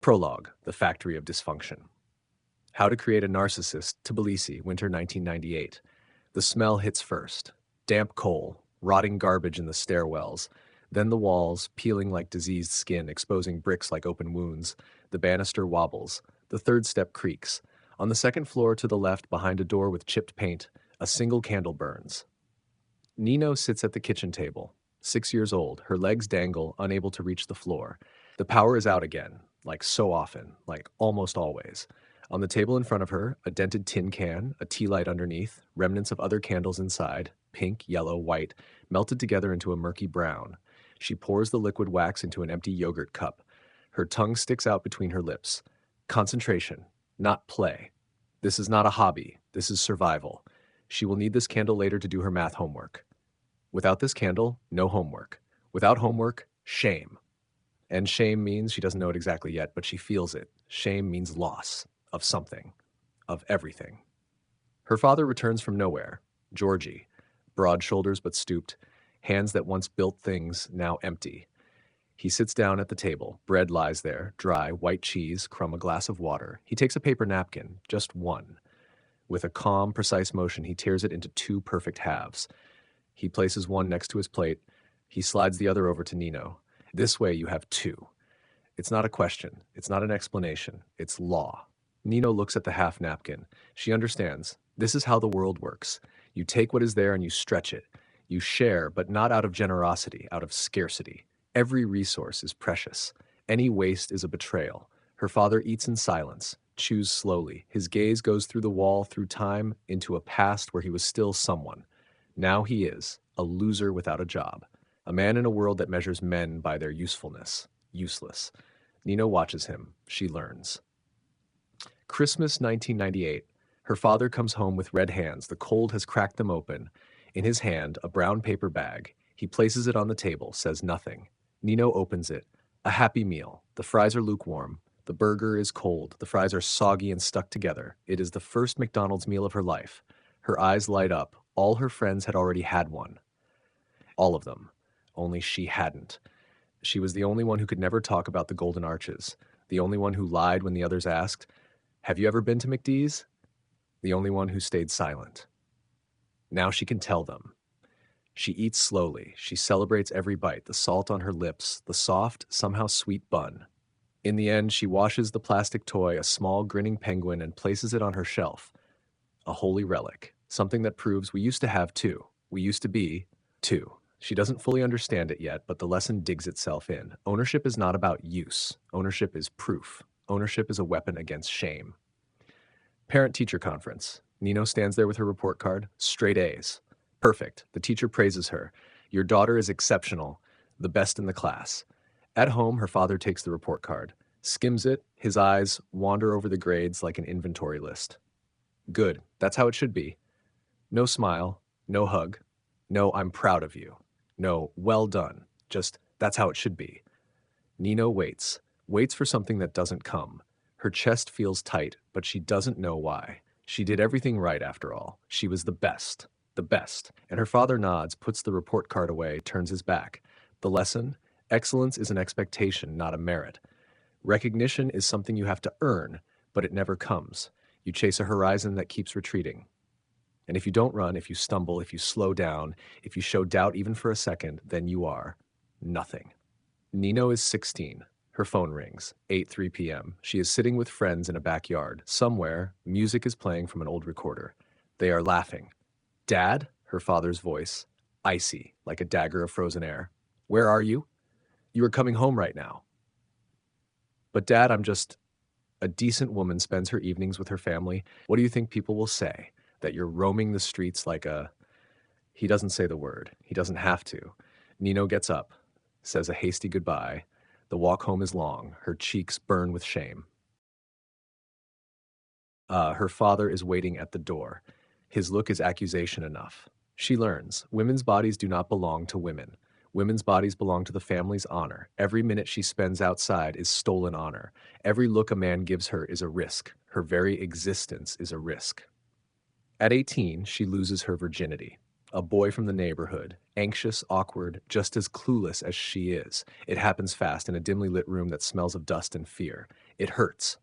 Prologue, The Factory of Dysfunction. How to Create a Narcissist, Tbilisi, winter 1998. The smell hits first. Damp coal, rotting garbage in the stairwells, then the walls, peeling like diseased skin, exposing bricks like open wounds. The banister wobbles. The third step creaks. On the second floor to the left, behind a door with chipped paint, a single candle burns. Nino sits at the kitchen table, 6 years old. Her legs dangle, unable to reach the floor. The power is out again, like so often, like almost always. On the table in front of her, a dented tin can, a tea light underneath, remnants of other candles inside, pink, yellow, white, melted together into a murky brown. She pours the liquid wax into an empty yogurt cup. Her tongue sticks out between her lips. Concentration, not play. This is not a hobby. This is survival. She will need this candle later to do her math homework. Without this candle, no homework. Without homework, shame. And shame means, she doesn't know it exactly yet, but she feels it. Shame means loss of something, of everything. Her father returns from nowhere, Georgie, broad shoulders but stooped, hands that once built things, now empty. He sits down at the table. Bread lies there, dry, white cheese, crumb a glass of water. He takes a paper napkin, just one. With a calm, precise motion, he tears it into two perfect halves. He places one next to his plate. He slides the other over to Nino. This way you have two. It's not a question. It's not an explanation. It's law. Nino looks at the half napkin. She understands. This is how the world works. You take what is there and you stretch it. You share, but not out of generosity, out of scarcity. Every resource is precious. Any waste is a betrayal. Her father eats in silence, chews slowly. His gaze goes through the wall, through time, into a past where he was still someone. Now he is, a loser without a job. A man in a world that measures men by their usefulness. Useless. Nino watches him. She learns. Christmas 1998. Her father comes home with red hands. The cold has cracked them open. In his hand, a brown paper bag. He places it on the table, says nothing. Nino opens it. A happy meal. The fries are lukewarm. The burger is cold. The fries are soggy and stuck together. It is the first McDonald's meal of her life. Her eyes light up. All her friends had already had one. All of them. Only she hadn't. She was the only one who could never talk about the Golden Arches. The only one who lied when the others asked, "Have you ever been to McD's?" The only one who stayed silent. Now she can tell them. She eats slowly. She celebrates every bite, the salt on her lips, the soft, somehow sweet bun. In the end, she washes the plastic toy, a small grinning penguin, and places it on her shelf. A holy relic, something that proves we used to have two. We used to be two. She doesn't fully understand it yet, but the lesson digs itself in. Ownership is not about use. Ownership is proof. Ownership is a weapon against shame. Parent-teacher conference. Nino stands there with her report card. Straight A's. Perfect. The teacher praises her. Your daughter is exceptional. The best in the class. At home, her father takes the report card, skims it. His eyes wander over the grades like an inventory list. Good. That's how it should be. No smile. No hug. No, I'm proud of you. No, well done. Just, that's how it should be. Nino waits. Waits for something that doesn't come. Her chest feels tight, but she doesn't know why. She did everything right after all. She was the best. The best. And her father nods, puts the report card away, turns his back. The lesson? Excellence is an expectation, not a merit. Recognition is something you have to earn, but it never comes. You chase a horizon that keeps retreating. And if you don't run, if you stumble, if you slow down, if you show doubt even for a second, then you are nothing. Nino is 16. Her phone rings, 8:03 p.m. She is sitting with friends in a backyard. Somewhere, music is playing from an old recorder. They are laughing. Dad? Her father's voice, icy, like a dagger of frozen air. Where are you? You are coming home right now. But Dad, I'm just... A decent woman spends her evenings with her family. What do you think people will say? That you're roaming the streets like a... He doesn't say the word. He doesn't have to. Nino gets up, says a hasty goodbye. The walk home is long. Her cheeks burn with shame. Her father is waiting at the door. His look is accusation enough. She learns. Women's bodies do not belong to women. Women's bodies belong to the family's honor. Every minute she spends outside is stolen honor. Every look a man gives her is a risk. Her very existence is a risk. At 18, she loses her virginity. A boy from the neighborhood, anxious, awkward, just as clueless as she is. It happens fast in a dimly lit room that smells of dust and fear. It hurts.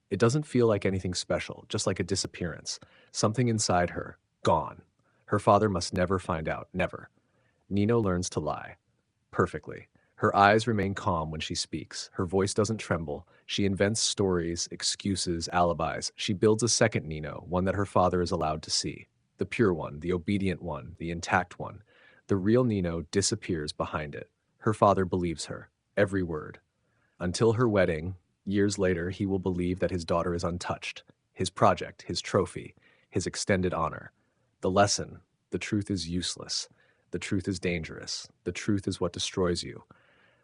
It doesn't feel like anything special, just like a disappearance. Something inside her, gone. Her father must never find out, never. Nino learns to lie. Perfectly. Her eyes remain calm when she speaks. Her voice doesn't tremble. She invents stories, excuses, alibis. She builds a second Nino, one that her father is allowed to see. The pure one, the obedient one, the intact one. The real Nino disappears behind it. Her father believes her, every word. Until her wedding, years later, he will believe that his daughter is untouched. His project, his trophy, his extended honor. The lesson, the truth is useless. The truth is dangerous. The truth is what destroys you.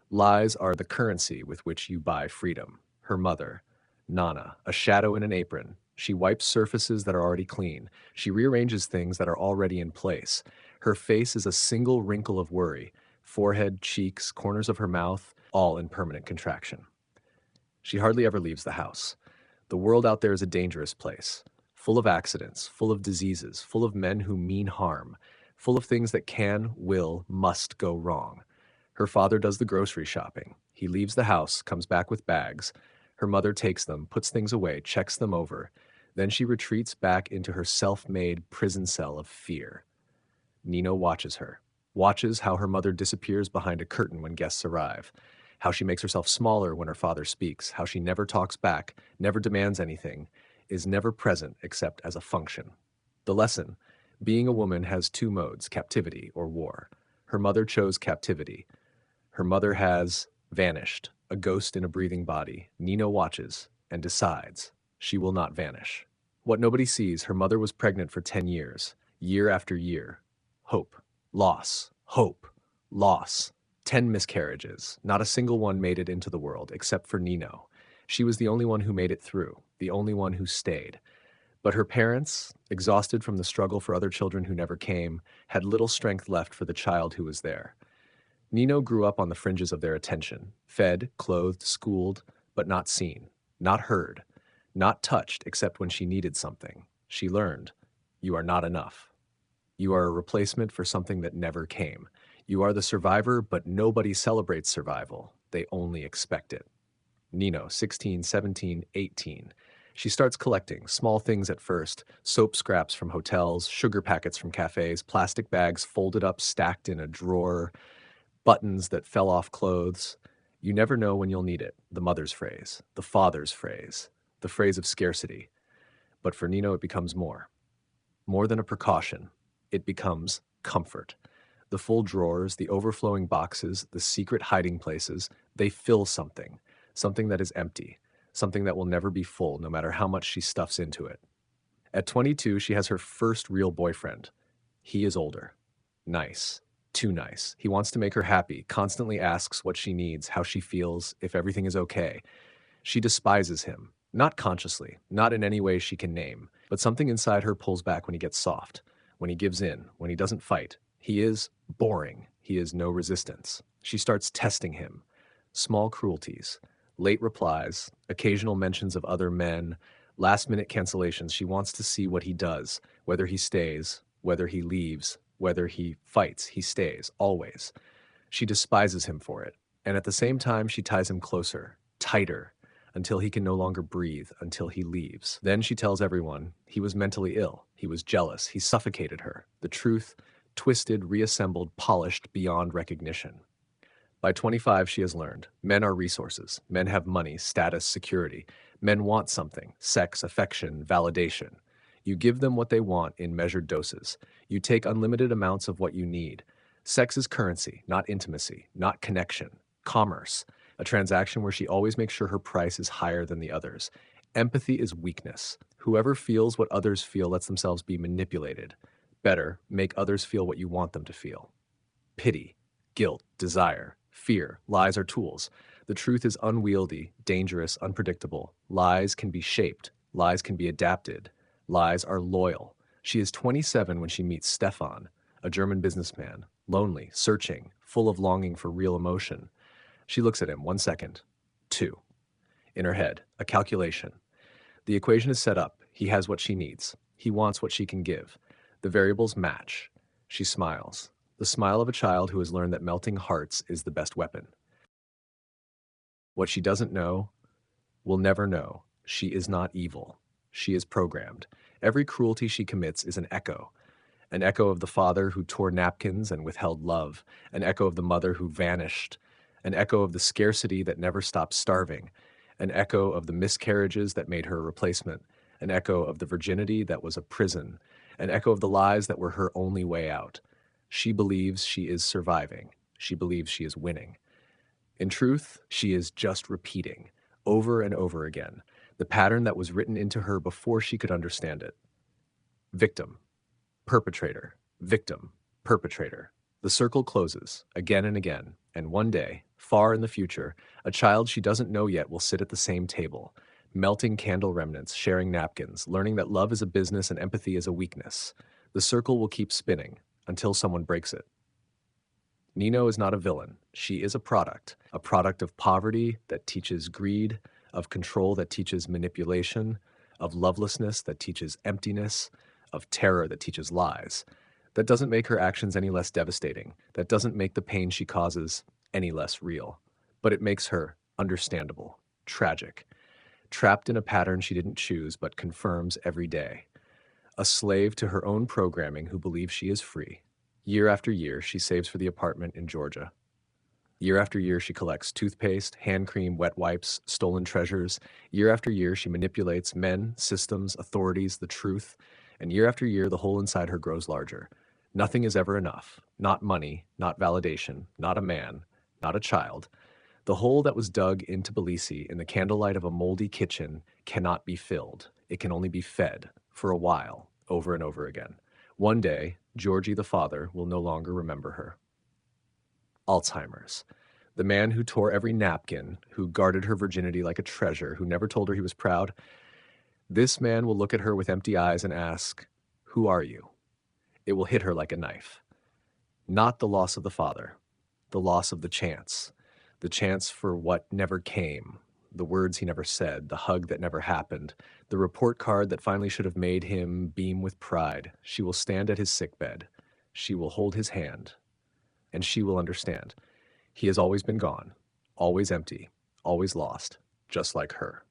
Lies are the currency with which you buy freedom. Her mother, Nana, a shadow in an apron. She wipes surfaces that are already clean. She rearranges things that are already in place. Her face is a single wrinkle of worry. Forehead, cheeks, corners of her mouth, all in permanent contraction. She hardly ever leaves the house. The world out there is a dangerous place, full of accidents, full of diseases, full of men who mean harm, full of things that can, will, must go wrong. Her father does the grocery shopping. He leaves the house, comes back with bags. Her mother takes them, puts things away, checks them over. Then she retreats back into her self-made prison cell of fear. Nino watches her, watches how her mother disappears behind a curtain when guests arrive, how she makes herself smaller when her father speaks, how she never talks back, never demands anything, is never present except as a function. The lesson: being a woman has two modes, captivity or war. Her mother chose captivity. Her mother has vanished, a ghost in a breathing body. Nino watches and decides she will not vanish. What nobody sees, her mother was pregnant for 10 years, year after year. Hope, loss, hope, loss. 10 miscarriages. Not a single one made it into the world, except for Nino. She was the only one who made it through, the only one who stayed. But her parents, exhausted from the struggle for other children who never came, had little strength left for the child who was there. Nino grew up on the fringes of their attention, fed, clothed, schooled, but not seen, not heard, not touched except when she needed something. She learned, you are not enough. You are a replacement for something that never came. You are the survivor, but nobody celebrates survival. They only expect it. Nino, 16, 17, 18. She starts collecting small things at first, soap scraps from hotels, sugar packets from cafes, plastic bags folded up, stacked in a drawer, buttons that fell off clothes. You never know when you'll need it, the mother's phrase, the father's phrase, the phrase of scarcity. But for Nino, it becomes more. More than a precaution. It becomes comfort. The full drawers, the overflowing boxes, the secret hiding places, they fill something, something that is empty, something that will never be full no matter how much she stuffs into it. At 22, she has her first real boyfriend. He is older. Nice. Too nice. He wants to make her happy, constantly asks what she needs, how she feels, if everything is okay. She despises him, not consciously, not in any way she can name, but something inside her pulls back when he gets soft, when he gives in, when he doesn't fight. He is boring. He is no resistance. She starts testing him. Small cruelties, late replies, occasional mentions of other men, last-minute cancellations. She wants to see what he does, whether he stays, whether he leaves, whether he fights. He stays, always. She despises him for it, and at the same time she ties him closer, tighter, until he can no longer breathe, until he leaves. Then she tells everyone he was mentally ill, he was jealous, he suffocated her. The truth, twisted, reassembled, polished beyond recognition. By 25, she has learned men are resources. Men have money, status, security. Men want something: sex, affection, validation. You give them what they want in measured doses. You take unlimited amounts of what you need. Sex is currency, not intimacy, not connection. Commerce, a transaction where she always makes sure her price is higher than the others. Empathy is weakness. Whoever feels what others feel lets themselves be manipulated. Better, make others feel what you want them to feel. Pity, guilt, desire, fear, lies are tools. The truth is unwieldy, dangerous, unpredictable. Lies can be shaped. Lies can be adapted. Lies are loyal. She is 27 when she meets Stefan, a German businessman, lonely, searching, full of longing for real emotion. She looks at him. 1 second. 2. In her head, a calculation. The equation is set up. He has what she needs. He wants what she can give. The variables match. She smiles. The smile of a child who has learned that melting hearts is the best weapon. What she doesn't know will never know. She is not evil. She is programmed. Every cruelty she commits is an echo of the father who tore napkins and withheld love, an echo of the mother who vanished, an echo of the scarcity that never stopped starving, an echo of the miscarriages that made her a replacement, an echo of the virginity that was a prison, an echo of the lies that were her only way out. She believes she is surviving. She believes she is winning. In truth, she is just repeating, over and over again, the pattern that was written into her before she could understand it. Victim, perpetrator, victim, perpetrator. The circle closes again and again, and one day, far in the future, a child she doesn't know yet will sit at the same table, melting candle remnants, sharing napkins, learning that love is a business and empathy is a weakness. The circle will keep spinning until someone breaks it. Nino is not a villain. She is a product of poverty that teaches greed, of control that teaches manipulation, of lovelessness that teaches emptiness, of terror that teaches lies. That doesn't make her actions any less devastating. That doesn't make the pain she causes any less real. But it makes her understandable, tragic, trapped in a pattern she didn't choose but confirms every day. A slave to her own programming who believes she is free. Year after year, she saves for the apartment in Georgia. Year after year, she collects toothpaste, hand cream, wet wipes, stolen treasures. Year after year, she manipulates men, systems, authorities, the truth. And year after year, the hole inside her grows larger. Nothing is ever enough. Not money, not validation, not a man, not a child. The hole that was dug into Tbilisi in the candlelight of a moldy kitchen cannot be filled. It can only be fed, for a while, over and over again. One day, Georgie the father will no longer remember her. Alzheimer's. The man who tore every napkin, who guarded her virginity like a treasure, who never told her he was proud. This man will look at her with empty eyes and ask, "Who are you?" It will hit her like a knife. Not the loss of the father, the loss of the chance for what never came, the words he never said, the hug that never happened, the report card that finally should have made him beam with pride. She will stand at his sickbed. She will hold his hand, and she will understand. He has always been gone, always empty, always lost, just like her.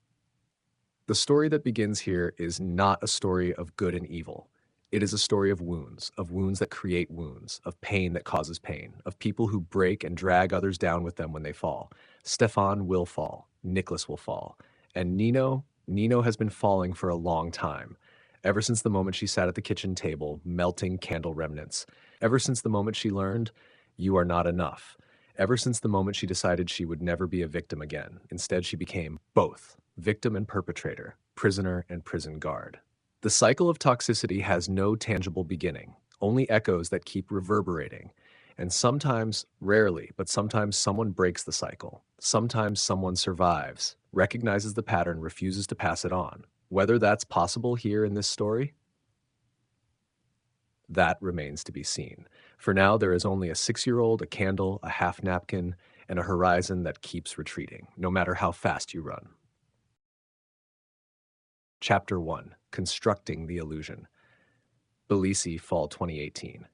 The story that begins here is not a story of good and evil. It is a story of wounds that create wounds, of pain that causes pain, of people who break and drag others down with them when they fall. Stefan will fall, Nicholas will fall, and Nino has been falling for a long time. Ever since the moment she sat at the kitchen table, melting candle remnants. Ever since the moment she learned, you are not enough. Ever since the moment she decided she would never be a victim again. Instead, she became both, victim and perpetrator, prisoner and prison guard. The cycle of toxicity has no tangible beginning, only echoes that keep reverberating. And sometimes, rarely, but sometimes someone breaks the cycle. Sometimes someone survives, recognizes the pattern, refuses to pass it on. Whether that's possible here in this story, that remains to be seen. For now, there is only a 6-year-old, a candle, a half napkin, and a horizon that keeps retreating, no matter how fast you run. Chapter 1: Constructing the Illusion. Tbilisi, Fall 2018.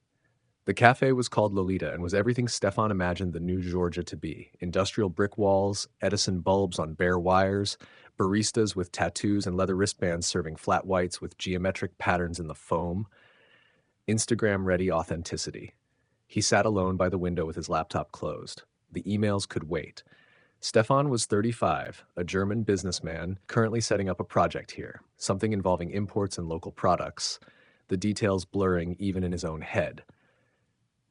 The cafe was called Lolita and was everything Stefan imagined the new Georgia to be. Industrial brick walls, Edison bulbs on bare wires, baristas with tattoos and leather wristbands serving flat whites with geometric patterns in the foam. Instagram-ready authenticity. He sat alone by the window with his laptop closed. The emails could wait. Stefan was 35, a German businessman currently setting up a project here, something involving imports and local products, the details blurring even in his own head.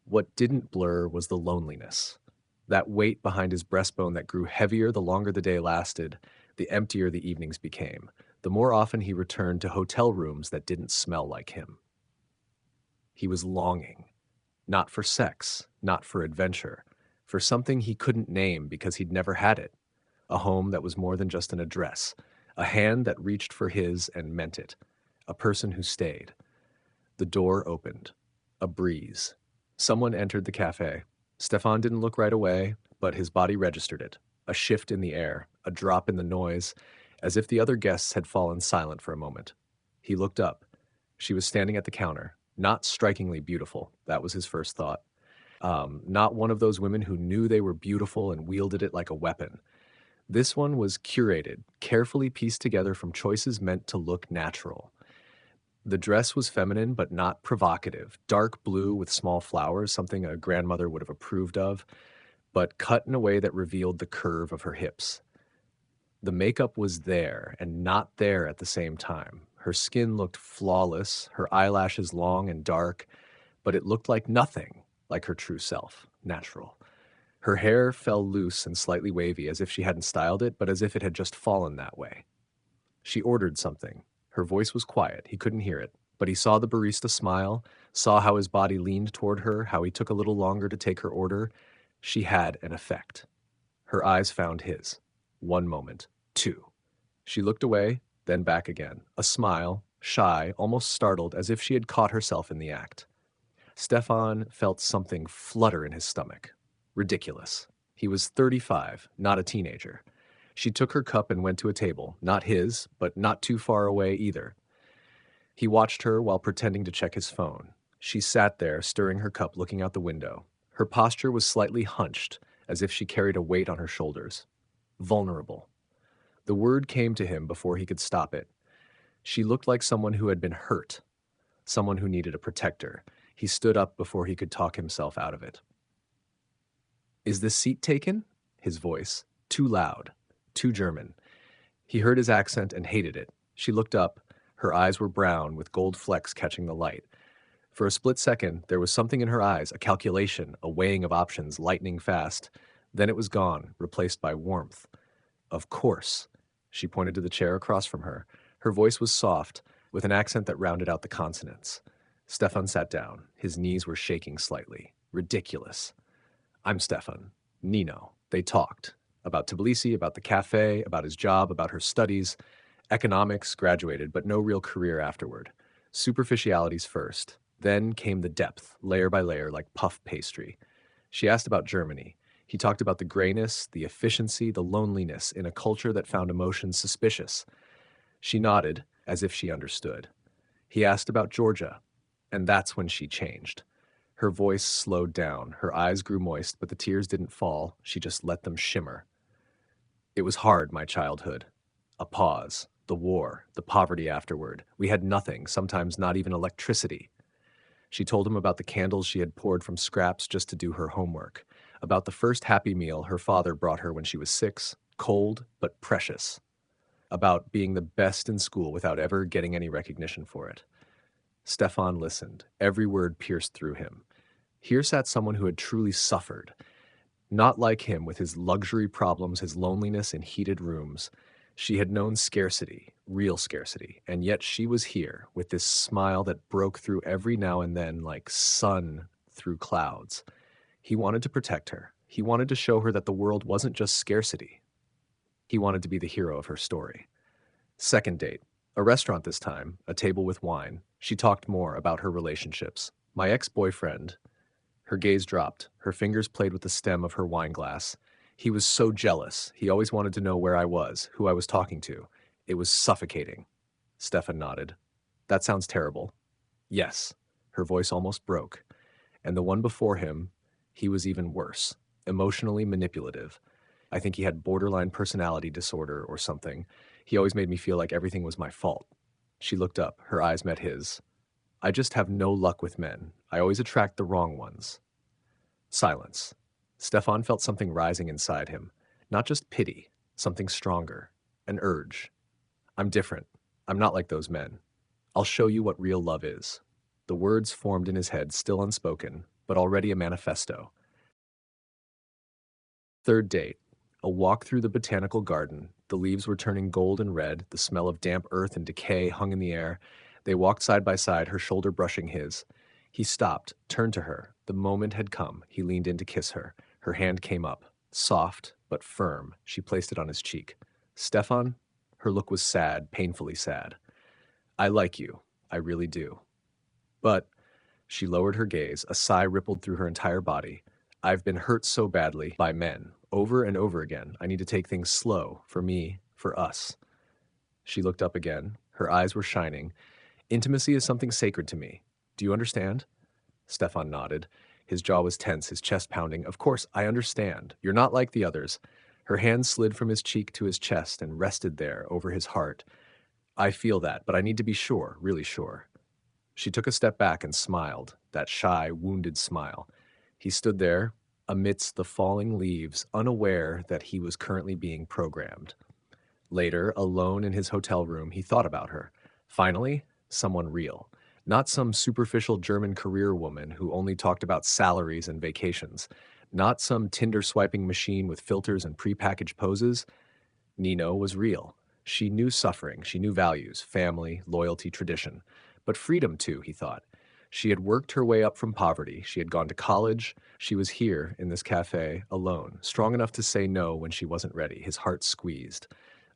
What didn't blur was the loneliness. That weight behind his breastbone that grew heavier the longer the day lasted, the emptier the evenings became, the more often he returned to hotel rooms that didn't smell like him. He was longing, not for sex, not for adventure, for something he couldn't name because he'd never had it. A home that was more than just an address, a hand that reached for his and meant it, a person who stayed. The door opened. A breeze. Someone entered the cafe. Stefan didn't look right away, but his body registered it. A shift in the air, a drop in the noise, as if the other guests had fallen silent for a moment. He looked up. She was standing at the counter, not strikingly beautiful. That was his first thought. Not one of those women who knew they were beautiful and wielded it like a weapon. This one was curated, carefully pieced together from choices meant to look natural. The dress was feminine but not provocative, dark blue with small flowers, something a grandmother would have approved of, but cut in a way that revealed the curve of her hips. The makeup was there and not there at the same time. Her skin looked flawless, her eyelashes long and dark, but it looked like nothing like her true self, natural. Her hair fell loose and slightly wavy, as if she hadn't styled it, but as if it had just fallen that way. She ordered something. Her voice was quiet. He couldn't hear it, but he saw the barista smile, saw how his body leaned toward her, how he took a little longer to take her order. She had an effect. Her eyes found his. 1 moment. 2. She looked away, then back again. A smile, shy, almost startled, as if she had caught herself in the act. Stefan felt something flutter in his stomach. Ridiculous. He was 35, not a teenager. She took her cup and went to a table, not his, but not too far away either. He watched her while pretending to check his phone. She sat there, stirring her cup, looking out the window. Her posture was slightly hunched, as if she carried a weight on her shoulders. Vulnerable. The word came to him before he could stop it. She looked like someone who had been hurt, someone who needed a protector. He stood up before he could talk himself out of it. "Is this seat taken?" His voice. Too loud. Too German. He heard his accent and hated it. She looked up. Her eyes were brown, with gold flecks catching the light. For a split second, there was something in her eyes, a calculation, a weighing of options, lightning fast. Then it was gone, replaced by warmth. "Of course." She pointed to the chair across from her. Her voice was soft, with an accent that rounded out the consonants. Stefan sat down. His knees were shaking slightly. Ridiculous. "I'm Stefan. Nino." They talked. About Tbilisi, about the cafe, about his job, about her studies. Economics, graduated, but no real career afterward. Superficialities first. Then came the depth, layer by layer, like puff pastry. She asked about Germany. He talked about the grayness, the efficiency, the loneliness in a culture that found emotions suspicious. She nodded, as if she understood. He asked about Georgia, and that's when she changed. Her voice slowed down, her eyes grew moist, but the tears didn't fall, she just let them shimmer. "It was hard, my childhood." A pause. The war, the poverty afterward. We had nothing, sometimes not even electricity. She told him about the candles she had poured from scraps just to do her homework, about the first Happy Meal her father brought her when she was 6, cold but precious, about being the best in school without ever getting any recognition for it. Stefan listened. Every word pierced through him. Here sat someone who had truly suffered. Not like him, with his luxury problems, his loneliness in heated rooms. She had known scarcity, real scarcity, and yet she was here, with this smile that broke through every now and then like sun through clouds. He wanted to protect her. He wanted to show her that the world wasn't just scarcity. He wanted to be the hero of her story. Second date. A restaurant this time, a table with wine. She talked more about her relationships. My ex-boyfriend. Her gaze dropped. Her fingers played with the stem of her wine glass. He was so jealous. He always wanted to know where I was, who I was talking to. It was suffocating. Stefan nodded. "That sounds terrible." "Yes." Her voice almost broke. And the one before him, he was even worse. Emotionally manipulative. I think he had borderline personality disorder or something. He always made me feel like everything was my fault. She looked up. Her eyes met his. "I just have no luck with men. I always attract the wrong ones." Silence. Stefan felt something rising inside him. Not just pity, something stronger. An urge. "I'm different. I'm not like those men. I'll show you what real love is." The words formed in his head, still unspoken, but already a manifesto. Third date. A walk through the botanical garden. The leaves were turning gold and red. The smell of damp earth and decay hung in the air. They walked side by side, her shoulder brushing his. He stopped, turned to her. The moment had come. He leaned in to kiss her. Her hand came up. Soft, but firm. She placed it on his cheek. "Stefan?" Her look was sad, painfully sad. "I like you. I really do. But," she lowered her gaze. A sigh rippled through her entire body. "I've been hurt so badly by men, over and over again. I need to take things slow, for me, for us." She looked up again. Her eyes were shining. "Intimacy is something sacred to me. Do you understand?" Stefan nodded. His jaw was tense, his chest pounding. "Of course, I understand. You're not like the others." Her hand slid from his cheek to his chest and rested there over his heart. I feel that, but I need to be sure, really sure. She took a step back and smiled, that shy, wounded smile. He stood there, amidst the falling leaves, unaware that he was currently being programmed. Later, alone in his hotel room, he thought about her. Finally, someone real. Not some superficial German career woman who only talked about salaries and vacations. Not some Tinder swiping machine with filters and prepackaged poses. Nino was real. She knew suffering, she knew values, family, loyalty, tradition. But freedom too, he thought. She had worked her way up from poverty. She had gone to college. She was here in this cafe alone, strong enough to say no when she wasn't ready, his heart squeezed.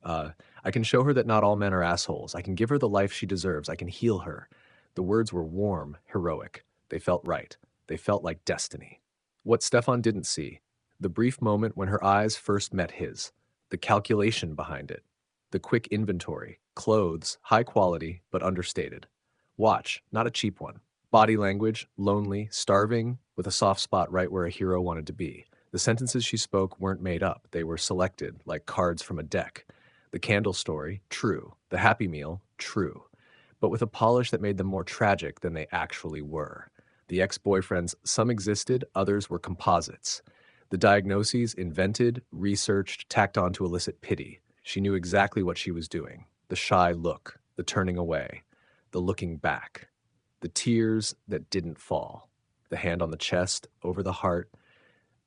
I can show her that not all men are assholes. I can give her the life she deserves. I can heal her. The words were warm, heroic. They felt right. They felt like destiny. What Stefan didn't see, the brief moment when her eyes first met his, the calculation behind it, the quick inventory, clothes, high quality, but understated. Watch, not a cheap one. Body language, lonely, starving, with a soft spot right where a hero wanted to be. The sentences she spoke weren't made up. They were selected, like cards from a deck. The candle story, true. The Happy Meal, true. But with a polish that made them more tragic than they actually were. The ex-boyfriends, some existed, others were composites. The diagnoses invented, researched, tacked on to elicit pity. She knew exactly what she was doing. The shy look, the turning away, the looking back, the tears that didn't fall, the hand on the chest, over the heart.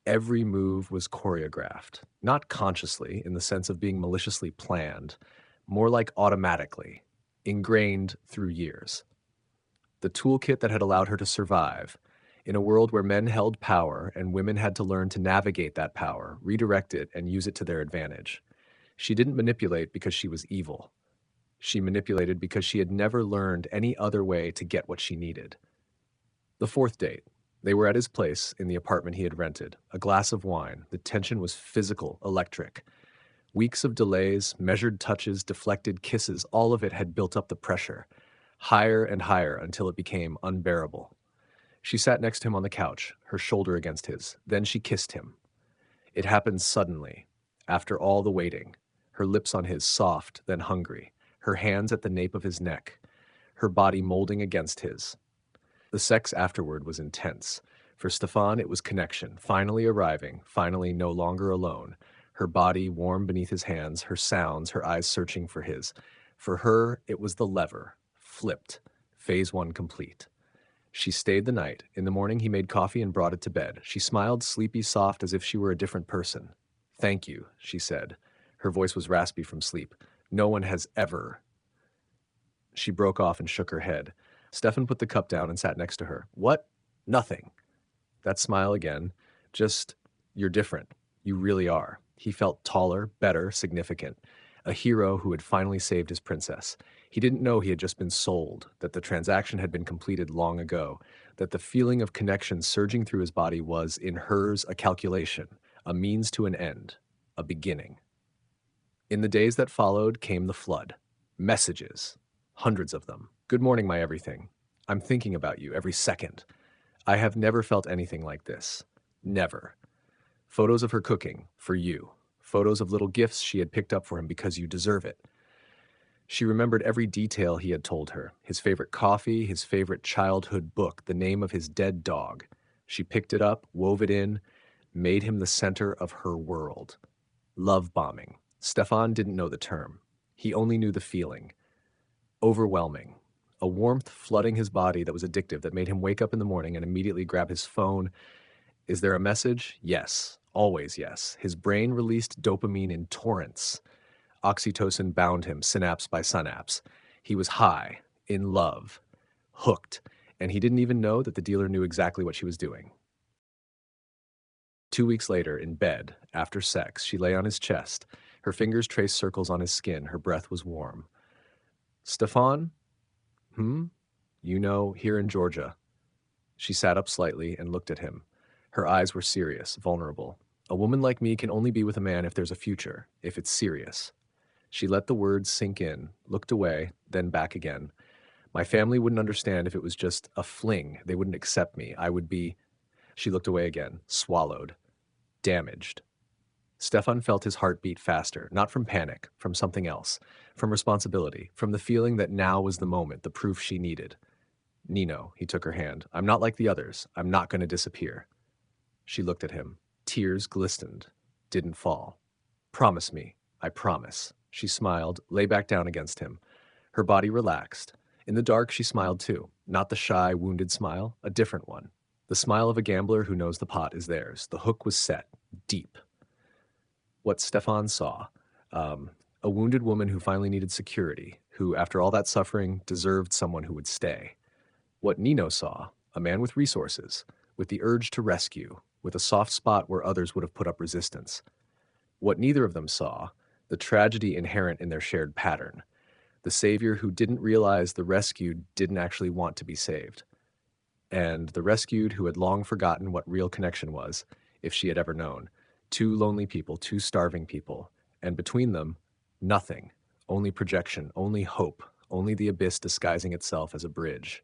Every move was choreographed, not consciously in the sense of being maliciously planned, more like automatically, ingrained through years. The toolkit that had allowed her to survive, in a world where men held power and women had to learn to navigate that power, redirect it, and use it to their advantage. She didn't manipulate because she was evil. She manipulated because she had never learned any other way to get what she needed. The fourth date. They were at his place in the apartment he had rented. A glass of wine. The tension was physical, electric. Weeks of delays, measured touches, deflected kisses, all of it had built up the pressure. Higher and higher until it became unbearable. She sat next to him on the couch, her shoulder against his. Then she kissed him. It happened suddenly, after all the waiting. Her lips on his, soft, then hungry. Her hands at the nape of his neck. Her body molding against his. The sex afterward was intense. For Stefan, it was connection, finally arriving, finally no longer alone. Her body warm beneath his hands, her sounds, her eyes searching for his. For her, it was the lever, flipped, phase one complete. She stayed the night. In the morning, he made coffee and brought it to bed. She smiled, sleepy, soft, as if she were a different person. Thank you, she said. Her voice was raspy from sleep. No one has ever. She broke off and shook her head. Stefan put the cup down and sat next to her. What? Nothing. That smile again. Just, you're different. You really are. He felt taller, better, significant. A hero who had finally saved his princess. He didn't know he had just been sold, that the transaction had been completed long ago, that the feeling of connection surging through his body was, in hers, a calculation, a means to an end, a beginning. In the days that followed came the flood. Messages. Hundreds of them. Good morning, my everything. I'm thinking about you every second. I have never felt anything like this. Never. Photos of her cooking, for you. Photos of little gifts she had picked up for him because you deserve it. She remembered every detail he had told her. His favorite coffee, his favorite childhood book, the name of his dead dog. She picked it up, wove it in, made him the center of her world. Love bombing. Stefan didn't know the term. He only knew the feeling. Overwhelming. A warmth flooding his body that was addictive, that made him wake up in the morning and immediately grab his phone. Is there a message? Yes. Always yes. His brain released dopamine in torrents. Oxytocin bound him, synapse by synapse. He was high, in love, hooked, and he didn't even know that the dealer knew exactly what she was doing. 2 weeks later, in bed, after sex, she lay on his chest. Her fingers traced circles on his skin. Her breath was warm. Stefan? You know, here in Georgia. She sat up slightly and looked at him. Her eyes were serious, vulnerable. A woman like me can only be with a man if there's a future, if it's serious. She let the words sink in, looked away, then back again. My family wouldn't understand if it was just a fling. They wouldn't accept me. I would be... She looked away again, swallowed, damaged. Stefan felt his heart beat faster, not from panic, from something else, from responsibility, from the feeling that now was the moment, the proof she needed. Nino, he took her hand. I'm not like the others. I'm not going to disappear. She looked at him. Tears glistened, didn't fall. Promise me. I promise. She smiled, lay back down against him. Her body relaxed. In the dark, she smiled too. Not the shy, wounded smile, a different one. The smile of a gambler who knows the pot is theirs. The hook was set, deep. What Stefan saw, a wounded woman who finally needed security, who, after all that suffering, deserved someone who would stay. What Nino saw, a man with resources, with the urge to rescue, with a soft spot where others would have put up resistance. What neither of them saw, the tragedy inherent in their shared pattern, the savior who didn't realize the rescued didn't actually want to be saved, and the rescued who had long forgotten what real connection was, if she had ever known. Two lonely people, two starving people, and between them, nothing, only projection, only hope, only the abyss disguising itself as a bridge.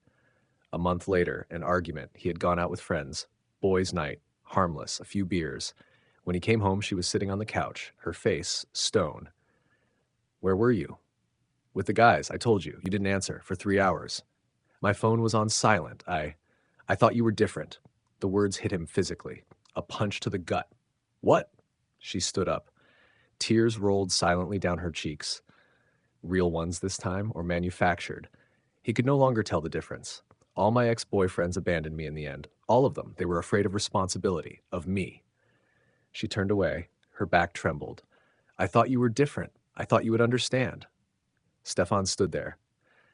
A month later, an argument. He had gone out with friends. Boys' night. Harmless. A few beers. When he came home, she was sitting on the couch, her face stone. Where were you? With the guys, I told you. You didn't answer for 3 hours. My phone was on silent. I thought you were different. The words hit him physically. A punch to the gut. What? She stood up. Tears rolled silently down her cheeks. Real ones this time, or manufactured. He could no longer tell the difference. All my ex-boyfriends abandoned me in the end. All of them. They were afraid of responsibility, of me. She turned away. Her back trembled. I thought you were different. I thought you would understand. Stefan stood there.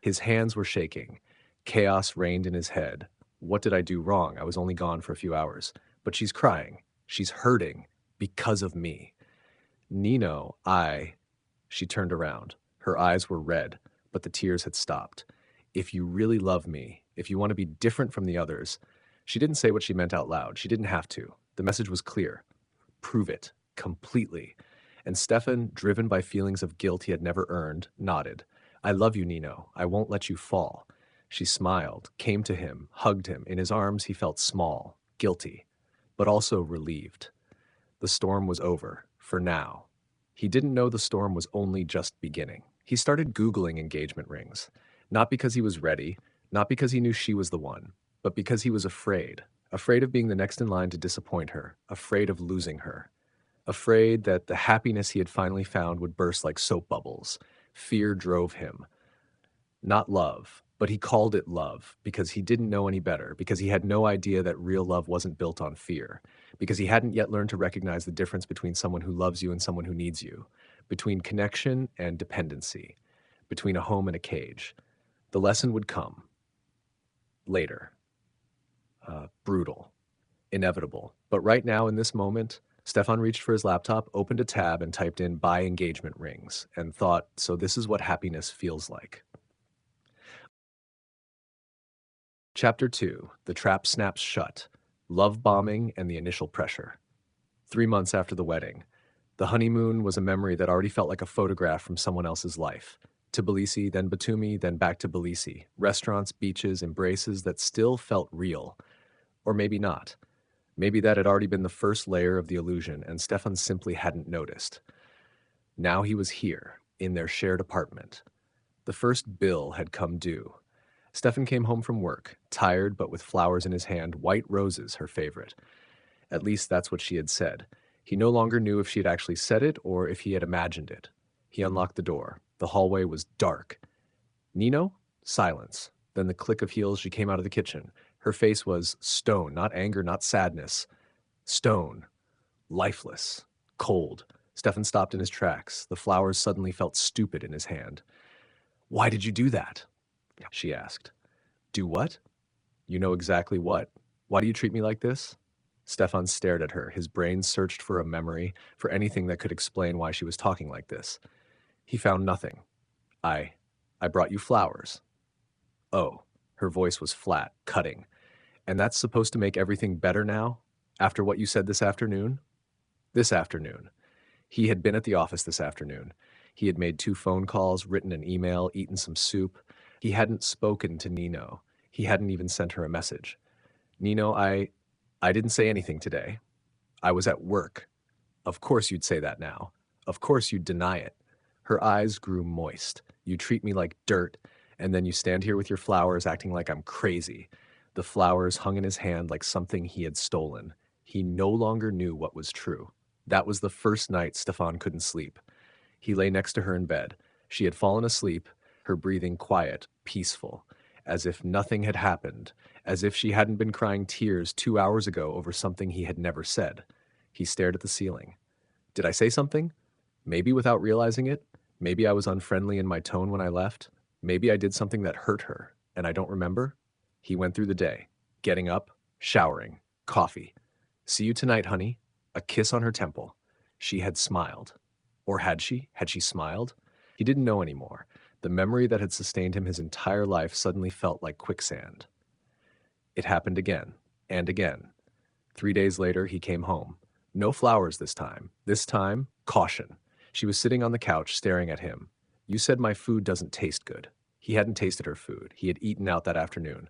His hands were shaking. Chaos reigned in his head. What did I do wrong? I was only gone for a few hours. But she's crying. She's hurting. Because of me. Nino, She turned around. Her eyes were red, but the tears had stopped. If you really love me, if you want to be different from the others. She didn't say what she meant out loud. She didn't have to. The message was clear. Prove it. Completely. And Stefan, driven by feelings of guilt he had never earned, nodded. I love you, Nino. I won't let you fall. She smiled, came to him, hugged him. In his arms he felt small, guilty, but also relieved. The storm was over, for now. He didn't know the storm was only just beginning. He started Googling engagement rings. Not because he was ready, not because he knew she was the one, but because he was afraid. Afraid of being the next in line to disappoint her, afraid of losing her. Afraid that the happiness he had finally found would burst like soap bubbles. Fear drove him. Not love, but he called it love because he didn't know any better, because he had no idea that real love wasn't built on fear, because he hadn't yet learned to recognize the difference between someone who loves you and someone who needs you, between connection and dependency, between a home and a cage. The lesson would come. Later. Brutal. Inevitable. But right now, in this moment, Stefan reached for his laptop, opened a tab, and typed in buy engagement rings, and thought, so this is what happiness feels like. Chapter 2. The Trap Snaps Shut. Love Bombing and the Initial Pressure. 3 months after the wedding. The honeymoon was a memory that already felt like a photograph from someone else's life. Tbilisi, then Batumi, then back to Tbilisi. Restaurants, beaches, embraces that still felt real. Or maybe not. Maybe that had already been the first layer of the illusion, and Stefan simply hadn't noticed. Now he was here, in their shared apartment. The first bill had come due. Stefan came home from work, tired but with flowers in his hand, white roses, her favorite. At least that's what she had said. He no longer knew if she had actually said it or if he had imagined it. He unlocked the door. The hallway was dark. Nino? Silence. Then the click of heels. She came out of the kitchen. Her face was stone, not anger, not sadness. Stone. Lifeless. Cold. Stefan stopped in his tracks. The flowers suddenly felt stupid in his hand. Why did you do that? She asked. Do what? You know exactly what. Why do you treat me like this? Stefan stared at her. His brain searched for a memory, for anything that could explain why she was talking like this. He found nothing. I brought you flowers. Oh, her voice was flat, cutting. And that's supposed to make everything better now? After what you said this afternoon? This afternoon. He had been at the office this afternoon. He had made 2 phone calls, written an email, eaten some soup. He hadn't spoken to Nino. He hadn't even sent her a message. Nino, I didn't say anything today. I was at work. Of course you'd say that now. Of course you'd deny it. Her eyes grew moist. You treat me like dirt, and then you stand here with your flowers acting like I'm crazy. The flowers hung in his hand like something he had stolen. He no longer knew what was true. That was the first night Stefan couldn't sleep. He lay next to her in bed. She had fallen asleep, her breathing quiet, peaceful, as if nothing had happened, as if she hadn't been crying tears 2 hours ago over something he had never said. He stared at the ceiling. Did I say something? Maybe without realizing it. Maybe I was unfriendly in my tone when I left. Maybe I did something that hurt her, and I don't remember. He went through the day, getting up, showering, coffee. See you tonight, honey. A kiss on her temple. She had smiled. Or had she? Had she smiled? He didn't know anymore. The memory that had sustained him his entire life suddenly felt like quicksand. It happened again, and again. 3 days later, he came home. No flowers this time. This time, caution. She was sitting on the couch staring at him. You said my food doesn't taste good. He hadn't tasted her food. He had eaten out that afternoon.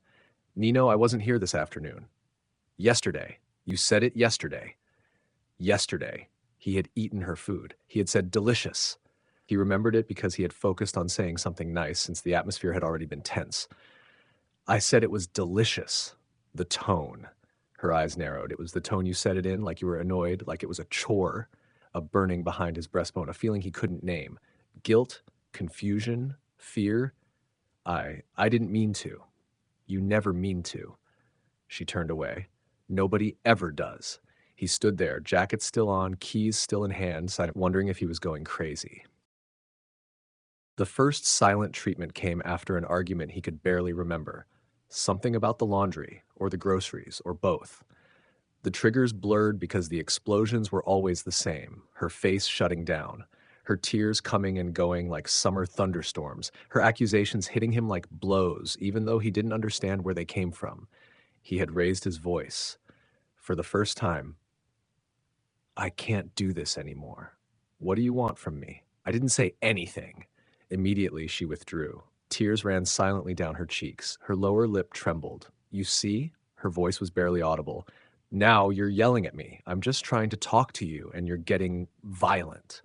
Nino, I wasn't here this afternoon. Yesterday. You said it yesterday. Yesterday. He had eaten her food. He had said delicious. He remembered it because he had focused on saying something nice since the atmosphere had already been tense. I said it was delicious. The tone. Her eyes narrowed. It was the tone you said it in, like you were annoyed, like it was a chore, a burning behind his breastbone, a feeling he couldn't name. Guilt, confusion, fear. I didn't mean to. You never mean to. She turned away. Nobody ever does. He stood there, jacket still on, keys still in hand, wondering if he was going crazy. The first silent treatment came after an argument he could barely remember. Something about the laundry, or the groceries, or both. The triggers blurred because the explosions were always the same, her face shutting down, her tears coming and going like summer thunderstorms, her accusations hitting him like blows, even though he didn't understand where they came from. He had raised his voice. For the first time, I can't do this anymore. What do you want from me? I didn't say anything. Immediately, she withdrew. Tears ran silently down her cheeks. Her lower lip trembled. You see? Her voice was barely audible. Now you're yelling at me. I'm just trying to talk to you, and you're getting violent.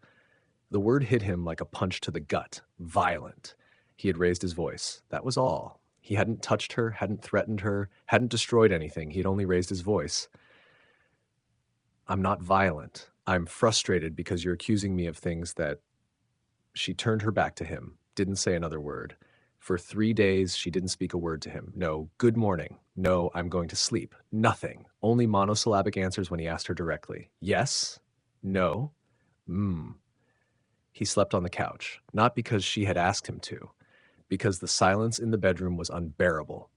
The word hit him like a punch to the gut. Violent. He had raised his voice. That was all. He hadn't touched her, hadn't threatened her, hadn't destroyed anything. He had only raised his voice. I'm not violent. I'm frustrated because you're accusing me of things that... She turned her back to him, didn't say another word. For 3 days, she didn't speak a word to him. No, good morning. No, I'm going to sleep. Nothing. Only monosyllabic answers when he asked her directly. Yes? No? He slept on the couch, not because she had asked him to, because the silence in the bedroom was unbearable.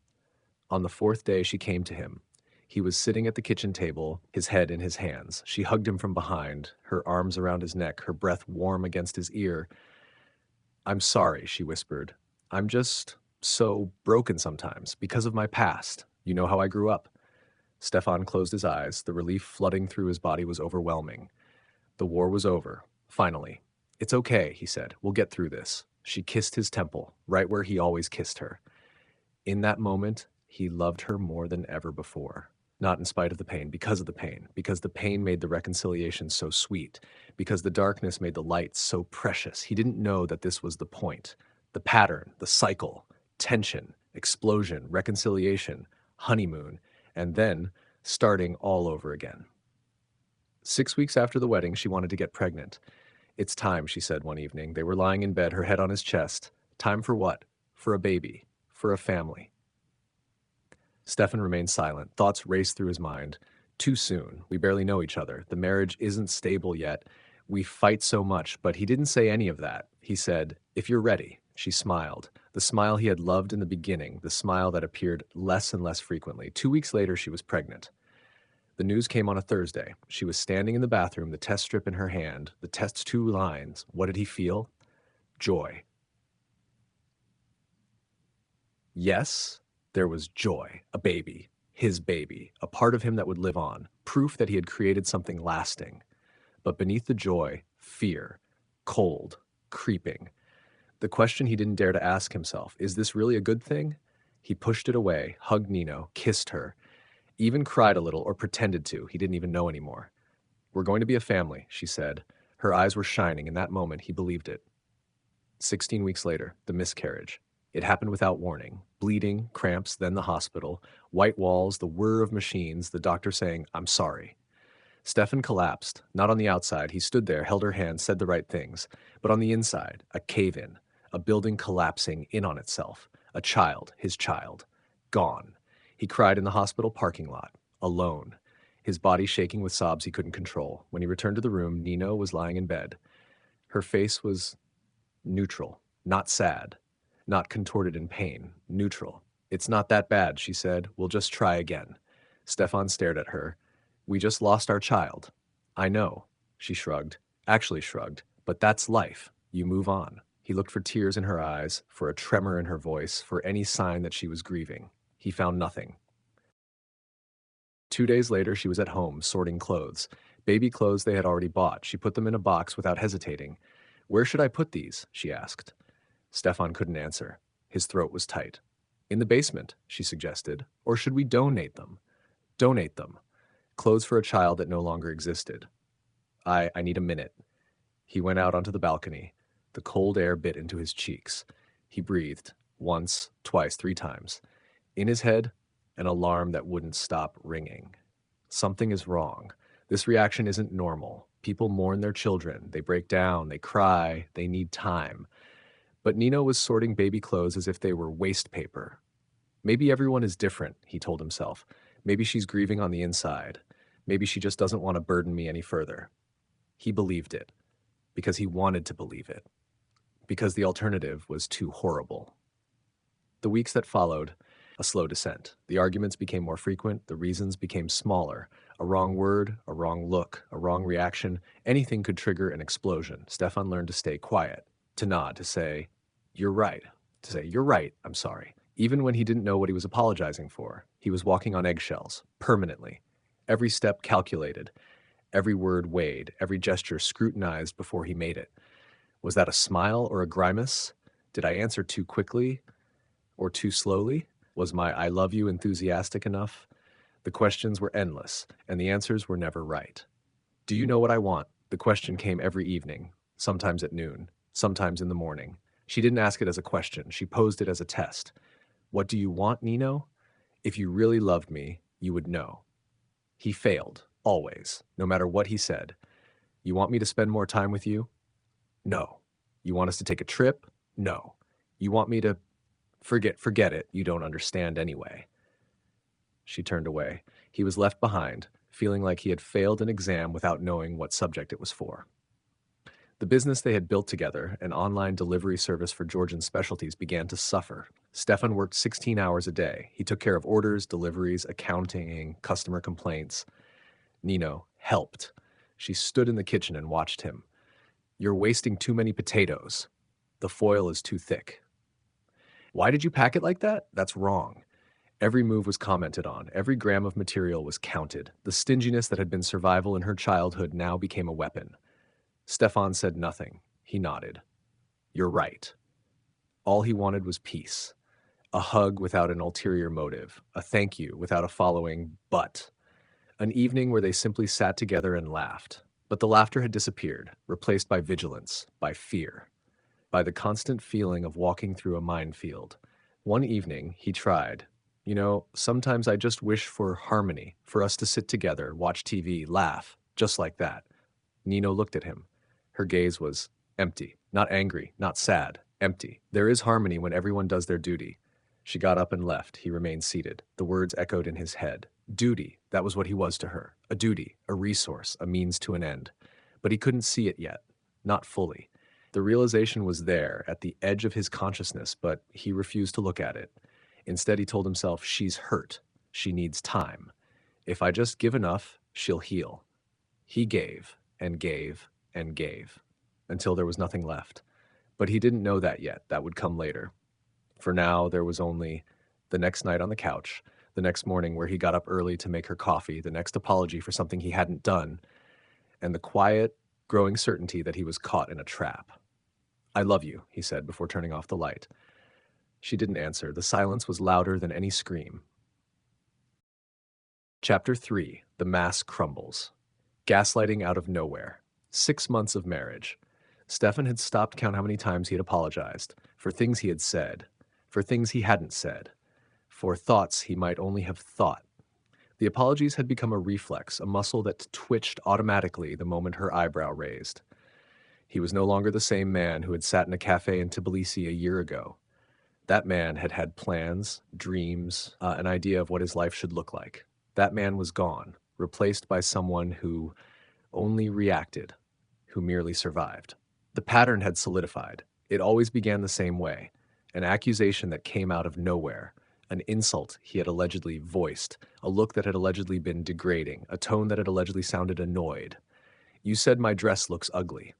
On the 4th day, she came to him. He was sitting at the kitchen table, his head in his hands. She hugged him from behind, her arms around his neck, her breath warm against his ear. I'm sorry, she whispered. I'm just so broken sometimes because of my past. You know how I grew up. Stefan closed his eyes. The relief flooding through his body was overwhelming. The war was over, finally. It's okay, he said. We'll get through this. She kissed his temple, right where he always kissed her. In that moment, he loved her more than ever before. Not in spite of the pain, because of the pain. Because the pain made the reconciliation so sweet. Because the darkness made the light so precious. He didn't know that this was the point. The pattern, the cycle, tension, explosion, reconciliation, honeymoon, and then starting all over again. 6 weeks after the wedding, she wanted to get pregnant. It's time, she said one evening. They were lying in bed, her head on his chest. Time for what? For a baby. For a family. Stefan remained silent. Thoughts raced through his mind. Too soon. We barely know each other. The marriage isn't stable yet. We fight so much, but he didn't say any of that. He said, if you're ready. She smiled. The smile he had loved in the beginning, the smile that appeared less and less frequently. 2 weeks later, she was pregnant. The news came on a Thursday. She was standing in the bathroom, the test strip in her hand, the test's 2 lines. What did he feel? Joy. Yes, there was joy, a baby, his baby, a part of him that would live on, proof that he had created something lasting. But beneath the joy, fear, cold, creeping. The question he didn't dare to ask himself, is this really a good thing? He pushed it away, hugged Nino, kissed her, even cried a little or pretended to. He didn't even know anymore. We're going to be a family, she said. Her eyes were shining. In that moment, he believed it. 16 weeks later, the miscarriage. It happened without warning. Bleeding, cramps, then the hospital. White walls, the whir of machines, the doctor saying, "I'm sorry." Stefan collapsed. Not on the outside. He stood there, held her hand, said the right things. But on the inside, a cave-in. A building collapsing in on itself. A child, his child. Gone. He cried in the hospital parking lot. Alone. His body shaking with sobs he couldn't control. When he returned to the room, Nino was lying in bed. Her face was neutral. Not sad. Not contorted in pain. Neutral. "It's not that bad," she said. "We'll just try again." Stefan stared at her. "We just lost our child." "I know." She shrugged. Actually shrugged. "But that's life. You move on." He looked for tears in her eyes, for a tremor in her voice, for any sign that she was grieving. He found nothing. 2 days later, she was at home, sorting clothes. Baby clothes they had already bought. She put them in a box without hesitating. "Where should I put these?" she asked. Stefan couldn't answer. His throat was tight. "In the basement," she suggested. "Or should we donate them?" "Donate them." Clothes for a child that no longer existed. I need a minute." He went out onto the balcony. The cold air bit into his cheeks. He breathed. Once, twice, 3 times. In his head, an alarm that wouldn't stop ringing. Something is wrong. This reaction isn't normal. People mourn their children. They break down. They cry. They need time. But Nino was sorting baby clothes as if they were waste paper. Maybe everyone is different, he told himself. Maybe she's grieving on the inside. Maybe she just doesn't want to burden me any further. He believed it. Because he wanted to believe it. Because the alternative was too horrible. The weeks that followed, a slow descent. The arguments became more frequent, the reasons became smaller. A wrong word, a wrong look, a wrong reaction, anything could trigger an explosion. Stefan learned to stay quiet, to nod, to say, "You're right," to say, "You're right, I'm sorry." Even when he didn't know what he was apologizing for, he was walking on eggshells, permanently. Every step calculated, every word weighed, every gesture scrutinized before he made it. Was that a smile or a grimace? Did I answer too quickly or too slowly? Was my "I love you" enthusiastic enough? The questions were endless, and the answers were never right. "Do you know what I want?" The question came every evening, sometimes at noon, sometimes in the morning. She didn't ask it as a question. She posed it as a test. "What do you want, Nino? If you really loved me, you would know." He failed, always, no matter what he said. "You want me to spend more time with you?" "No." "You want us to take a trip?" "No." "You want me to—" Forget it. You don't understand anyway." She turned away. He was left behind, feeling like he had failed an exam without knowing what subject it was for. The business they had built together, an online delivery service for Georgian specialties, began to suffer. Stefan worked 16 hours a day. He took care of orders, deliveries, accounting, customer complaints. Nino helped. She stood in the kitchen and watched him. "You're wasting too many potatoes. The foil is too thick." "Why did you pack it like that? That's wrong." Every move was commented on. Every gram of material was counted. The stinginess that had been survival in her childhood now became a weapon. Stefan said nothing. He nodded. "You're right." All he wanted was peace. A hug without an ulterior motive. A thank you without a following "but." An evening where they simply sat together and laughed. But the laughter had disappeared, replaced by vigilance, by fear, by the constant feeling of walking through a minefield. One evening, he tried. Sometimes I just wish for harmony, for us to sit together, watch TV, laugh, just like that." Nino looked at him. Her gaze was empty, not angry, not sad, empty. "There is harmony when everyone does their duty." She got up and left. He remained seated. The words echoed in his head. Duty, that was what he was to her. A duty, a resource, a means to an end. But he couldn't see it yet, not fully. The realization was there, at the edge of his consciousness, but he refused to look at it. Instead, he told himself, "She's hurt. She needs time. If I just give enough, she'll heal." He gave, and gave, and gave, until there was nothing left. But he didn't know that yet. That would come later. For now, there was only the next night on the couch, the next morning where he got up early to make her coffee, the next apology for something he hadn't done, and the quiet, growing certainty that he was caught in a trap. "I love you," he said before turning off the light. She didn't answer. The silence was louder than any scream. Chapter 3. The Mass Crumbles. Gaslighting out of nowhere. 6 months of marriage. Stefan had stopped count how many times he had apologized, for things he had said, for things he hadn't said, for thoughts he might only have thought. The apologies had become a reflex, a muscle that twitched automatically the moment her eyebrow raised. He was no longer the same man who had sat in a cafe in Tbilisi a year ago. That man had had plans, dreams, an idea of what his life should look like. That man was gone, replaced by someone who only reacted, who merely survived. The pattern had solidified. It always began the same way. An accusation that came out of nowhere, an insult he had allegedly voiced, a look that had allegedly been degrading, a tone that had allegedly sounded annoyed. "You said my dress looks ugly."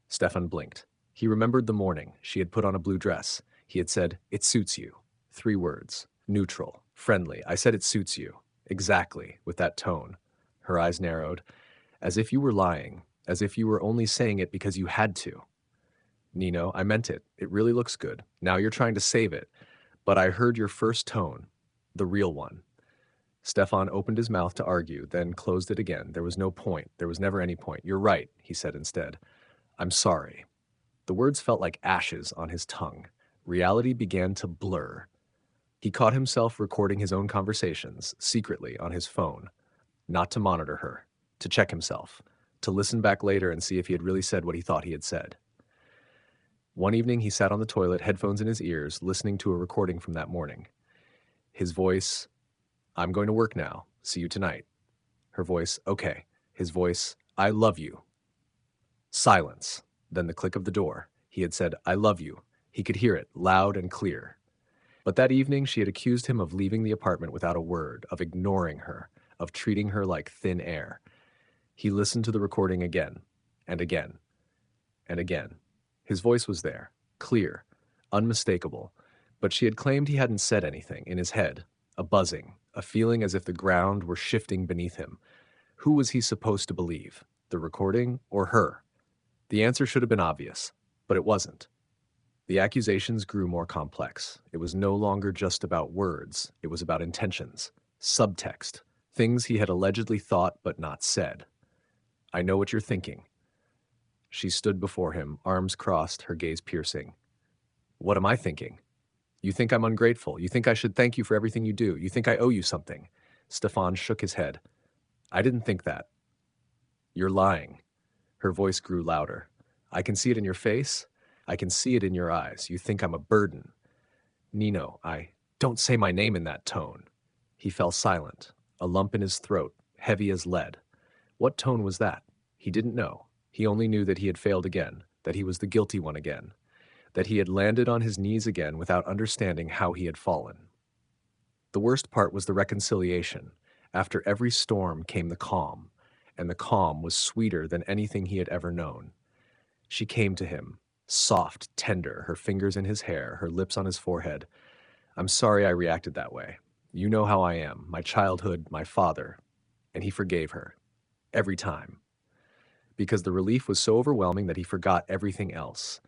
Stefan blinked. He remembered the morning. She had put on a blue dress. He had said, "It suits you." 3 words. Neutral. Friendly. "I said it suits you." Exactly, with that tone. Her eyes narrowed. "As if you were lying. As if you were only saying it because you had to." "Nino, I meant it. It really looks good. Now you're trying to save it. But I heard your first tone. The real one." Stefan opened his mouth to argue, then closed it again. There was no point. There was never any point. "You're right," he said instead. "I'm sorry." The words felt like ashes on his tongue. Reality began to blur. He caught himself recording his own conversations, secretly, on his phone. Not to monitor her. To check himself. To listen back later and see if he had really said what he thought he had said. One evening he sat on the toilet, headphones in his ears, listening to a recording from that morning. His voice, "I'm going to work now. See you tonight." Her voice, "Okay." His voice, "I love you." Silence. Then the click of the door. He had said, "I love you." He could hear it, loud and clear. But that evening she had accused him of leaving the apartment without a word, of ignoring her, of treating her like thin air. He listened to the recording again, and again, and again. His voice was there, clear, unmistakable, but she had claimed he hadn't said anything, in his head, a buzzing, a feeling as if the ground were shifting beneath him. Who was he supposed to believe, the recording or her? The answer should have been obvious, but it wasn't. The accusations grew more complex. It was no longer just about words, it was about intentions, subtext, things he had allegedly thought but not said. "I know what you're thinking." She stood before him, arms crossed, her gaze piercing. "What am I thinking?" "You think I'm ungrateful. You think I should thank you for everything you do. You think I owe you something." Stefan shook his head. "I didn't think that." "You're lying." Her voice grew louder. "I can see it in your face. I can see it in your eyes. You think I'm a burden." "Nino, don't say my name in that tone." He fell silent, a lump in his throat, heavy as lead. What tone was that? He didn't know. He only knew that he had failed again, that he was the guilty one again, that he had landed on his knees again without understanding how he had fallen. The worst part was the reconciliation. After every storm came the calm, and the calm was sweeter than anything he had ever known. She came to him, soft, tender, her fingers in his hair, her lips on his forehead. "I'm sorry I reacted that way. You know how I am, my childhood, my father." And he forgave her. Every time. Because the relief was so overwhelming that he forgot everything else.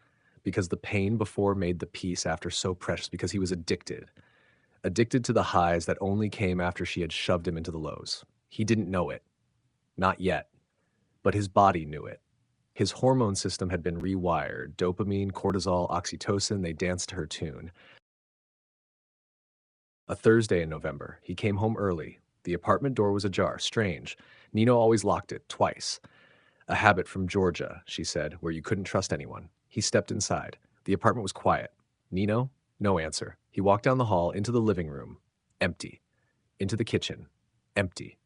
Because the pain before made the peace after so precious. Because he was addicted. Addicted to the highs that only came after she had shoved him into the lows. He didn't know it. Not yet. But his body knew it. His hormone system had been rewired. Dopamine, cortisol, oxytocin, they danced to her tune. A Thursday in November. He came home early. The apartment door was ajar. Strange. Nino always locked it, twice. "A habit from Georgia," she said, "where you couldn't trust anyone." He stepped inside. The apartment was quiet. "Nino?" No answer. He walked down the hall, into the living room. Empty. Into the kitchen. Empty.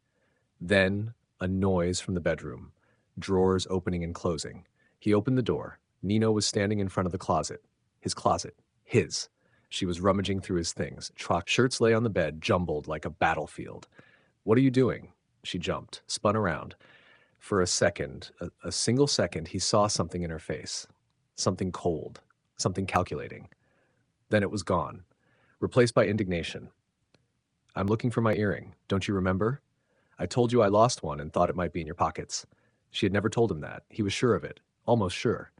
Then, a noise from the bedroom. Drawers opening and closing. He opened the door. Nino was standing in front of the closet. His closet. His. She was rummaging through his things. Shirts lay on the bed, jumbled like a battlefield. "What are you doing?" She jumped, spun around. For a second, a single second, he saw something in her face. Something cold. Something calculating. Then it was gone. Replaced by indignation. "I'm looking for my earring. Don't you remember? I told you I lost one and thought it might be in your pockets." She had never told him that. He was sure of it. Almost sure.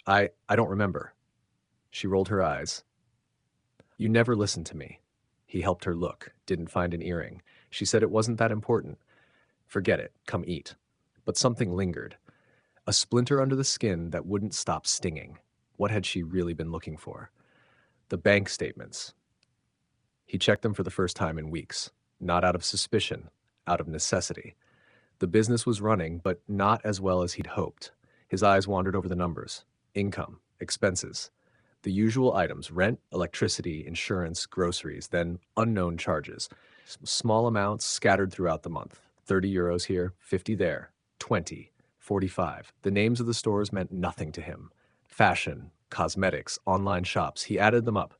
I don't remember." She rolled her eyes. "You never listened to me." He helped her look. Didn't find an earring. She said it wasn't that important. "Forget it. Come eat." But something lingered. A splinter under the skin that wouldn't stop stinging. What had she really been looking for? The bank statements. He checked them for the first time in weeks. Not out of suspicion, out of necessity. The business was running, but not as well as he'd hoped. His eyes wandered over the numbers. Income, expenses. The usual items: rent, electricity, insurance, groceries, then unknown charges. Small amounts scattered throughout the month. 30 euros here, 50 there, 20, 45. The names of the stores meant nothing to him. Fashion, cosmetics, online shops. He added them up.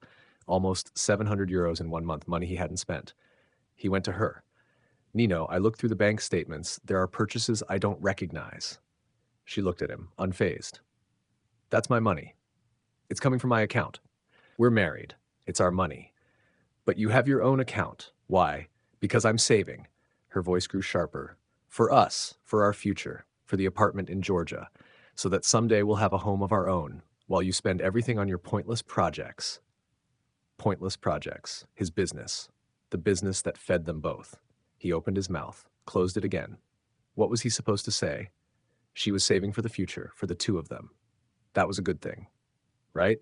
Almost 700 euros in 1 month, money he hadn't spent. He went to her. Nino, I looked through the bank statements. There are purchases I don't recognize. She looked at him, unfazed. That's my money. It's coming from my account. We're married. It's our money. But you have your own account. Why? Because I'm saving. Her voice grew sharper. For us, for our future, for the apartment in Georgia, so that someday we'll have a home of our own, while you spend everything on your pointless projects. Pointless projects. His business. The business that fed them both. He opened his mouth, closed it again. What was he supposed to say? She was saving for the future, for the two of them. That was a good thing. Right?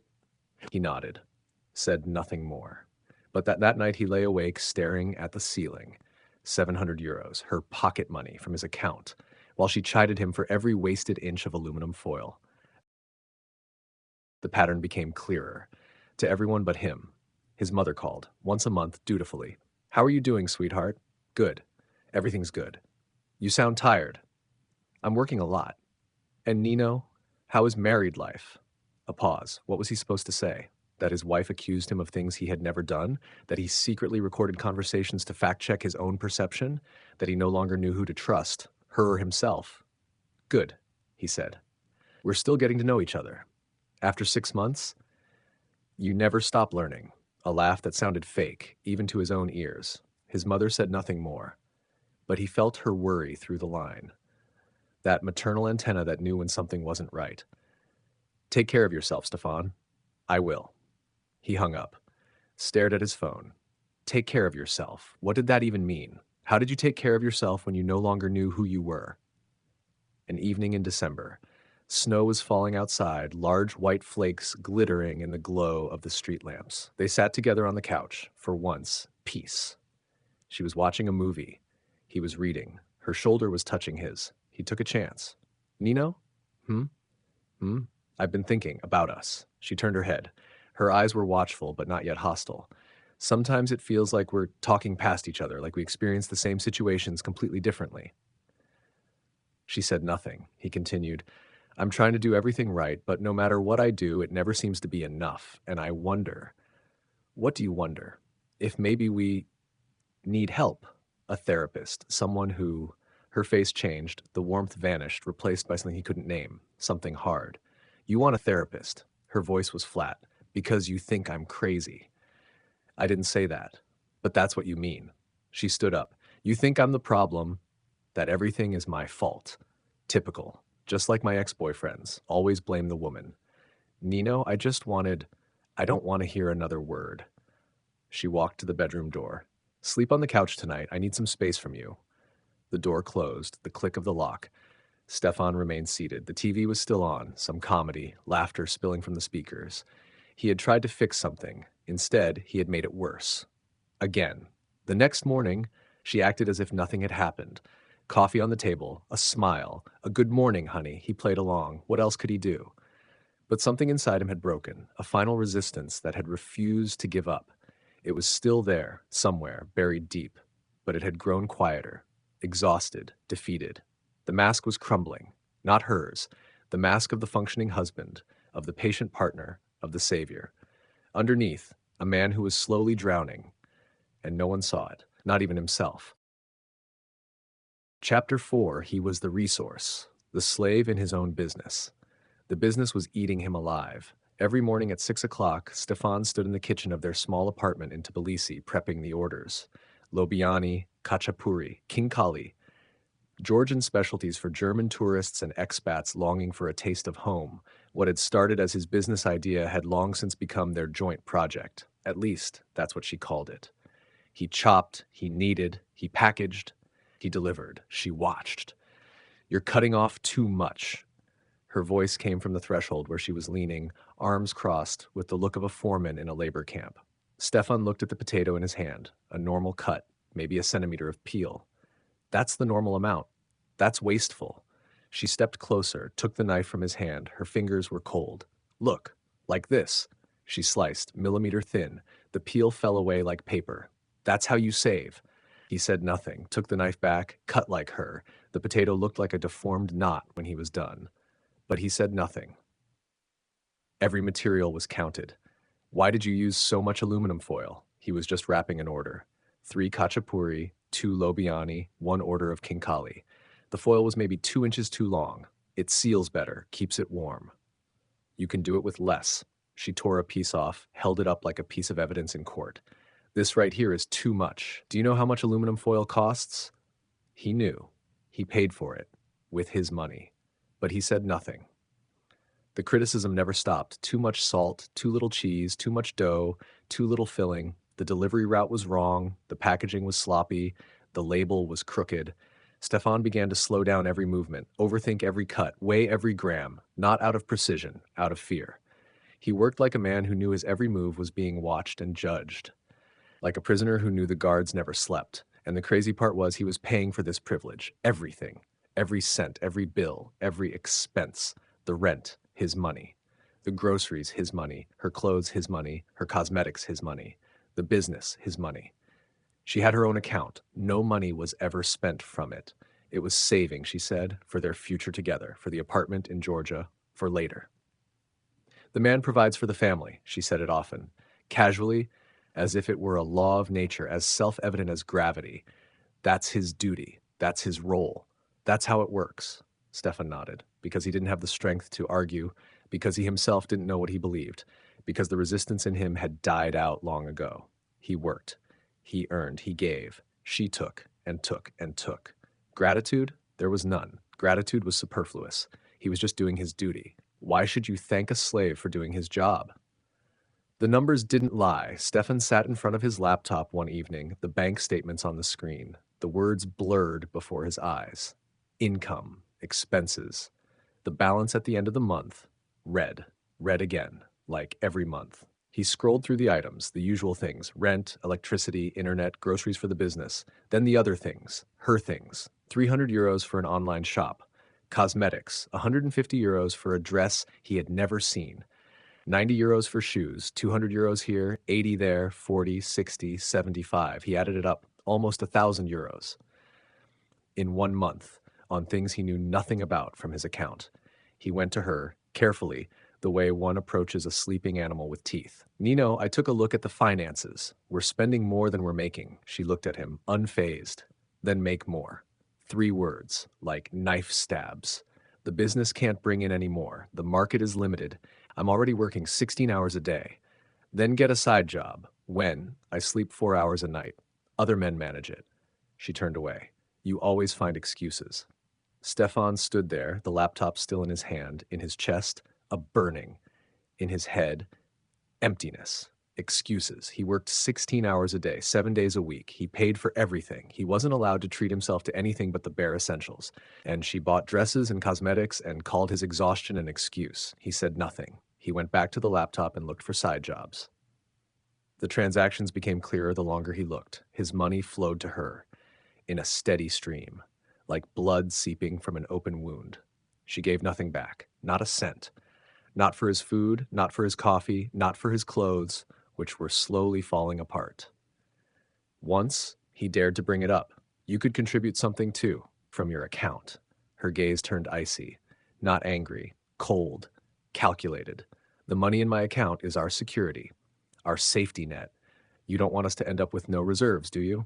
He nodded, said nothing more. But that night he lay awake staring at the ceiling. 700 euros, her pocket money from his account, while she chided him for every wasted inch of aluminum foil. The pattern became clearer. To everyone but him. His mother called, once a month, dutifully. How are you doing, sweetheart? Good. Everything's good. You sound tired. I'm working a lot. And Nino, how is married life? A pause. What was he supposed to say? That his wife accused him of things he had never done? That he secretly recorded conversations to fact-check his own perception? That he no longer knew who to trust, her or himself? Good, he said. We're still getting to know each other. After 6 months, you never stop learning. A laugh that sounded fake, even to his own ears. His mother said nothing more, but he felt her worry through the line. That maternal antenna that knew when something wasn't right. Take care of yourself, Stefan. I will. He hung up, stared at his phone. Take care of yourself. What did that even mean? How did you take care of yourself when you no longer knew who you were? An evening in December. Snow was falling outside, large white flakes glittering in the glow of the street lamps. They sat together on the couch. For once, peace. She was watching a movie. He was reading. Her shoulder was touching his. He took a chance. Nino? I've been thinking about us. She turned her head. Her eyes were watchful, but not yet hostile. Sometimes it feels like we're talking past each other, like we experience the same situations completely differently. She said nothing. He continued, I'm trying to do everything right, but no matter what I do, it never seems to be enough. And I wonder, what do you wonder? If maybe we need help, a therapist, someone who... Her face changed, the warmth vanished, replaced by something he couldn't name, something hard. You want a therapist. Her voice was flat. Because you think I'm crazy. I didn't say that, but that's what you mean. She stood up. You think I'm the problem, that everything is my fault. Typical. Just like my ex-boyfriends, always blame the woman. Nino, I don't want to hear another word. She walked to the bedroom door. Sleep on the couch tonight. I need some space from you. The door closed, the click of the lock. Stefan remained seated. The TV was still on, some comedy, laughter spilling from the speakers. He had tried to fix something. Instead, he had made it worse. Again. The next morning, she acted as if nothing had happened. Coffee on the table, a smile, a good morning, honey. He played along. What else could he do? But something inside him had broken, a final resistance that had refused to give up. It was still there, somewhere, buried deep, but it had grown quieter, exhausted, defeated. The mask was crumbling, not hers, the mask of the functioning husband, of the patient partner, of the savior. Underneath, a man who was slowly drowning, and no one saw it, not even himself. Chapter 4, he was the resource, the slave in his own business. The business was eating him alive. Every morning at 6 o'clock, Stefan stood in the kitchen of their small apartment in Tbilisi, prepping the orders. Lobiani, khachapuri, king kali, Georgian specialties for German tourists and expats longing for a taste of home. What had started as his business idea had long since become their joint project. At least, that's what she called it. He chopped, he kneaded, he packaged, he delivered. She watched. You're cutting off too much. Her voice came from the threshold where she was leaning, arms crossed, with the look of a foreman in a labor camp. Stefan looked at the potato in his hand, a normal cut, maybe a centimeter of peel. That's the normal amount. That's wasteful. She stepped closer, took the knife from his hand. Her fingers were cold. Look, like this. She sliced, millimeter thin. The peel fell away like paper. That's how you save. He said nothing, took the knife back, cut like her. The potato looked like a deformed knot when he was done. But he said nothing. Every material was counted. Why did you use so much aluminum foil? He was just wrapping an order. 3 khachapuri, 2 lobiani, 1 order of kinkali. The foil was maybe 2 inches too long. It seals better, keeps it warm. You can do it with less. She tore a piece off, held it up like a piece of evidence in court. This right here is too much. Do you know how much aluminum foil costs? He knew. He paid for it. With his money. But he said nothing. The criticism never stopped. Too much salt, too little cheese, too much dough, too little filling. The delivery route was wrong. The packaging was sloppy. The label was crooked. Stefan began to slow down every movement, overthink every cut, weigh every gram, not out of precision, out of fear. He worked like a man who knew his every move was being watched and judged. Like a prisoner who knew the guards never slept. And the crazy part was he was paying for this privilege. Everything. Every cent, every bill, every expense. The rent, his money. The groceries, his money. Her clothes, his money. Her cosmetics, his money. The business, his money. She had her own account. No money was ever spent from it. It was saving, she said, for their future together, for the apartment in Georgia, for later. The man provides for the family, she said it often, casually, as if it were a law of nature, as self-evident as gravity. That's his duty. That's his role. That's how it works. Stefan nodded, because he didn't have the strength to argue, because he himself didn't know what he believed, because the resistance in him had died out long ago. He worked. He earned. He gave. She took and took and took. Gratitude? There was none. Gratitude was superfluous. He was just doing his duty. Why should you thank a slave for doing his job? The numbers didn't lie. Stefan sat in front of his laptop one evening, the bank statements on the screen, the words blurred before his eyes. Income, expenses, the balance at the end of the month, red again, like every month. He scrolled through the items, the usual things, rent, electricity, internet, groceries for the business, then the other things, her things, 300 euros for an online shop, cosmetics, 150 euros for a dress he had never seen, 90 euros for shoes, 200 euros here, 80 there, 40, 60, 75. He added it up, almost 1,000 euros. In 1 month, on things he knew nothing about from his account. He went to her, carefully, the way one approaches a sleeping animal with teeth. Nino, I took a look at the finances. We're spending more than we're making. She looked at him, unfazed. Then make more. 3 words, like knife stabs. The business can't bring in any more. The market is limited. I'm already working 16 hours a day. Then get a side job. When? I sleep 4 hours a night. Other men manage it. She turned away. You always find excuses. Stefan stood there, the laptop still in his hand, in his chest, a burning. In his head, emptiness. Excuses. He worked 16 hours a day, 7 days a week. He paid for everything. He wasn't allowed to treat himself to anything but the bare essentials. And she bought dresses and cosmetics and called his exhaustion an excuse. He said nothing. He went back to the laptop and looked for side jobs. The transactions became clearer the longer he looked. His money flowed to her in a steady stream, like blood seeping from an open wound. She gave nothing back, not a cent. Not for his food, not for his coffee, not for his clothes, which were slowly falling apart. Once, he dared to bring it up. You could contribute something too, from your account. Her gaze turned icy, not angry, cold, calculated. The money in my account is our security, our safety net. You don't want us to end up with no reserves, do you?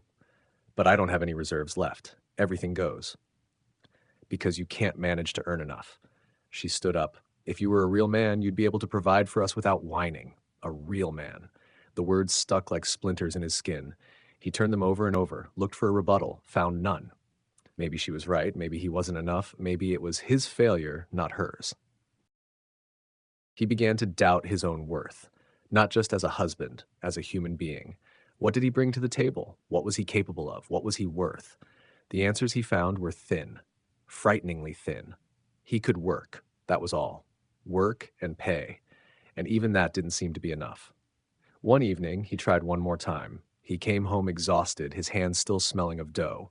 But I don't have any reserves left. Everything goes. Because you can't manage to earn enough. She stood up. If you were a real man, you'd be able to provide for us without whining. A real man. The words stuck like splinters in his skin. He turned them over and over, looked for a rebuttal, found none. Maybe she was right, maybe he wasn't enough, maybe it was his failure, not hers. He began to doubt his own worth, not just as a husband, as a human being. What did he bring to the table? What was he capable of? What was he worth? The answers he found were thin. frighteningly thin. He could work, that was all. Work and pay, and even that didn't seem to be enough. One evening, he tried one more time. He came home exhausted, his hands still smelling of dough.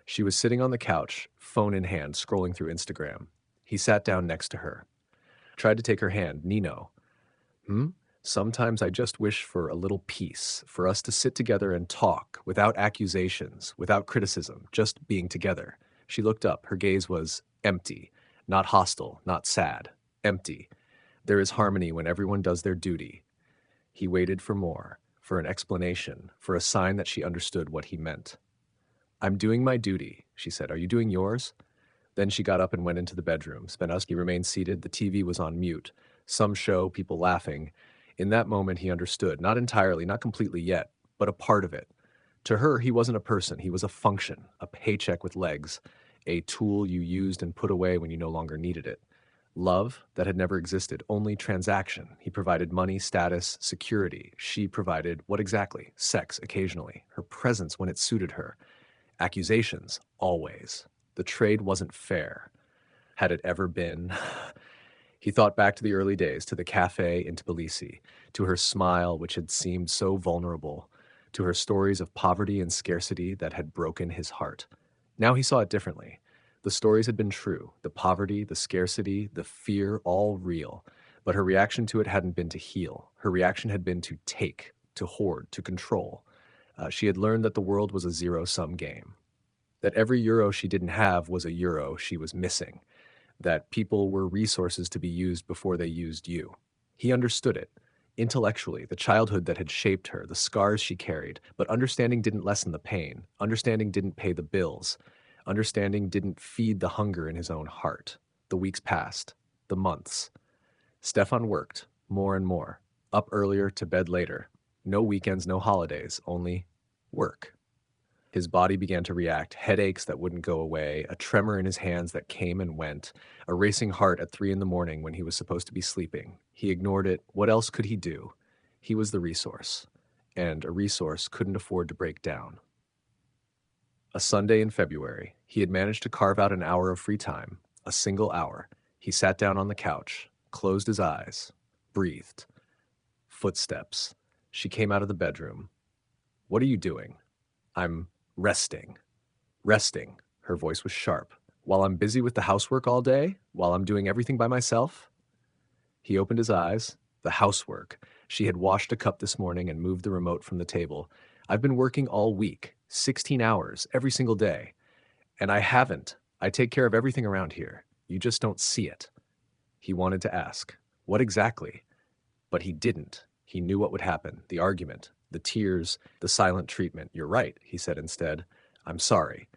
She was sitting on the couch, phone in hand, scrolling through Instagram. He sat down next to her. Tried to take her hand. Nino. Hmm? Sometimes I just wish for a little peace, for us to sit together and talk, without accusations, without criticism, just being together. She looked up. Her gaze was empty, not hostile, not sad. Empty. There is harmony when everyone does their duty. He waited for more, for an explanation, for a sign that she understood what he meant. I'm doing my duty, she said. Are you doing yours? Then she got up and went into the bedroom. Spanuski remained seated. The TV was on mute. Some show, people laughing. In that moment, he understood, not entirely, not completely yet, but a part of it. To her, he wasn't a person. He was a function, a paycheck with legs, a tool you used and put away when you no longer needed it. Love that had never existed, only transaction. He provided money, status, security. She provided what exactly? Sex, occasionally. Her presence when it suited her. Accusations, always. The trade wasn't fair. Had it ever been? He thought back to the early days, to the cafe in Tbilisi, to her smile which had seemed so vulnerable, to her stories of poverty and scarcity that had broken his heart. Now he saw it differently. The stories had been true, the poverty, the scarcity, the fear, all real. But her reaction to it hadn't been to heal. Her reaction had been to take, to hoard, to control. She had learned that the world was a zero-sum game, that every euro she didn't have was a euro she was missing, that people were resources to be used before they used you. He understood it. Intellectually, the childhood that had shaped her, the scars she carried, but understanding didn't lessen the pain. Understanding didn't pay the bills. Understanding didn't feed the hunger in his own heart. The weeks passed, the months. Stefan worked, more and more, up earlier to bed later. No weekends, no holidays, only work. His body began to react, headaches that wouldn't go away, a tremor in his hands that came and went, a racing heart at 3 a.m. when he was supposed to be sleeping. He ignored it. What else could he do? He was the resource, and a resource couldn't afford to break down. A Sunday in February, he had managed to carve out an hour of free time, a single hour. He sat down on the couch, closed his eyes, breathed. Footsteps. She came out of the bedroom. What are you doing? I'm resting. Resting. Her voice was sharp. While I'm busy with the housework all day? While I'm doing everything by myself? He opened his eyes. The housework. She had washed a cup this morning and moved the remote from the table. I've been working all week, 16 hours, every single day. And I haven't. I take care of everything around here. You just don't see it. He wanted to ask, what exactly? But he didn't. He knew what would happen, the argument, the tears, the silent treatment. You're right, he said instead. I'm sorry.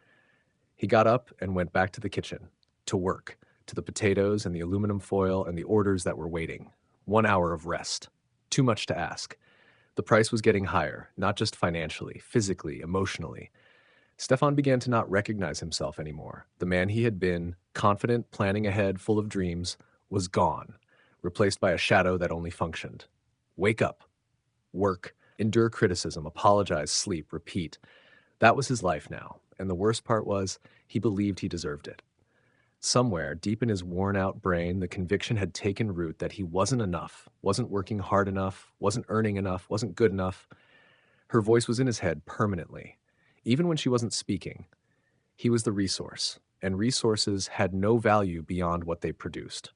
He got up and went back to the kitchen, to work, to the potatoes and the aluminum foil and the orders that were waiting. 1 hour of rest. Too much to ask. The price was getting higher, not just financially, physically, emotionally. Stefan began to not recognize himself anymore. The man he had been, confident, planning ahead, full of dreams, was gone, replaced by a shadow that only functioned. Wake up. Work. Endure criticism. Apologize. Sleep. Repeat. That was his life now, and the worst part was he believed he deserved it. Somewhere, deep in his worn-out brain, the conviction had taken root that he wasn't enough, wasn't working hard enough, wasn't earning enough, wasn't good enough. Her voice was in his head permanently. Even when she wasn't speaking, he was the resource, and resources had no value beyond what they produced.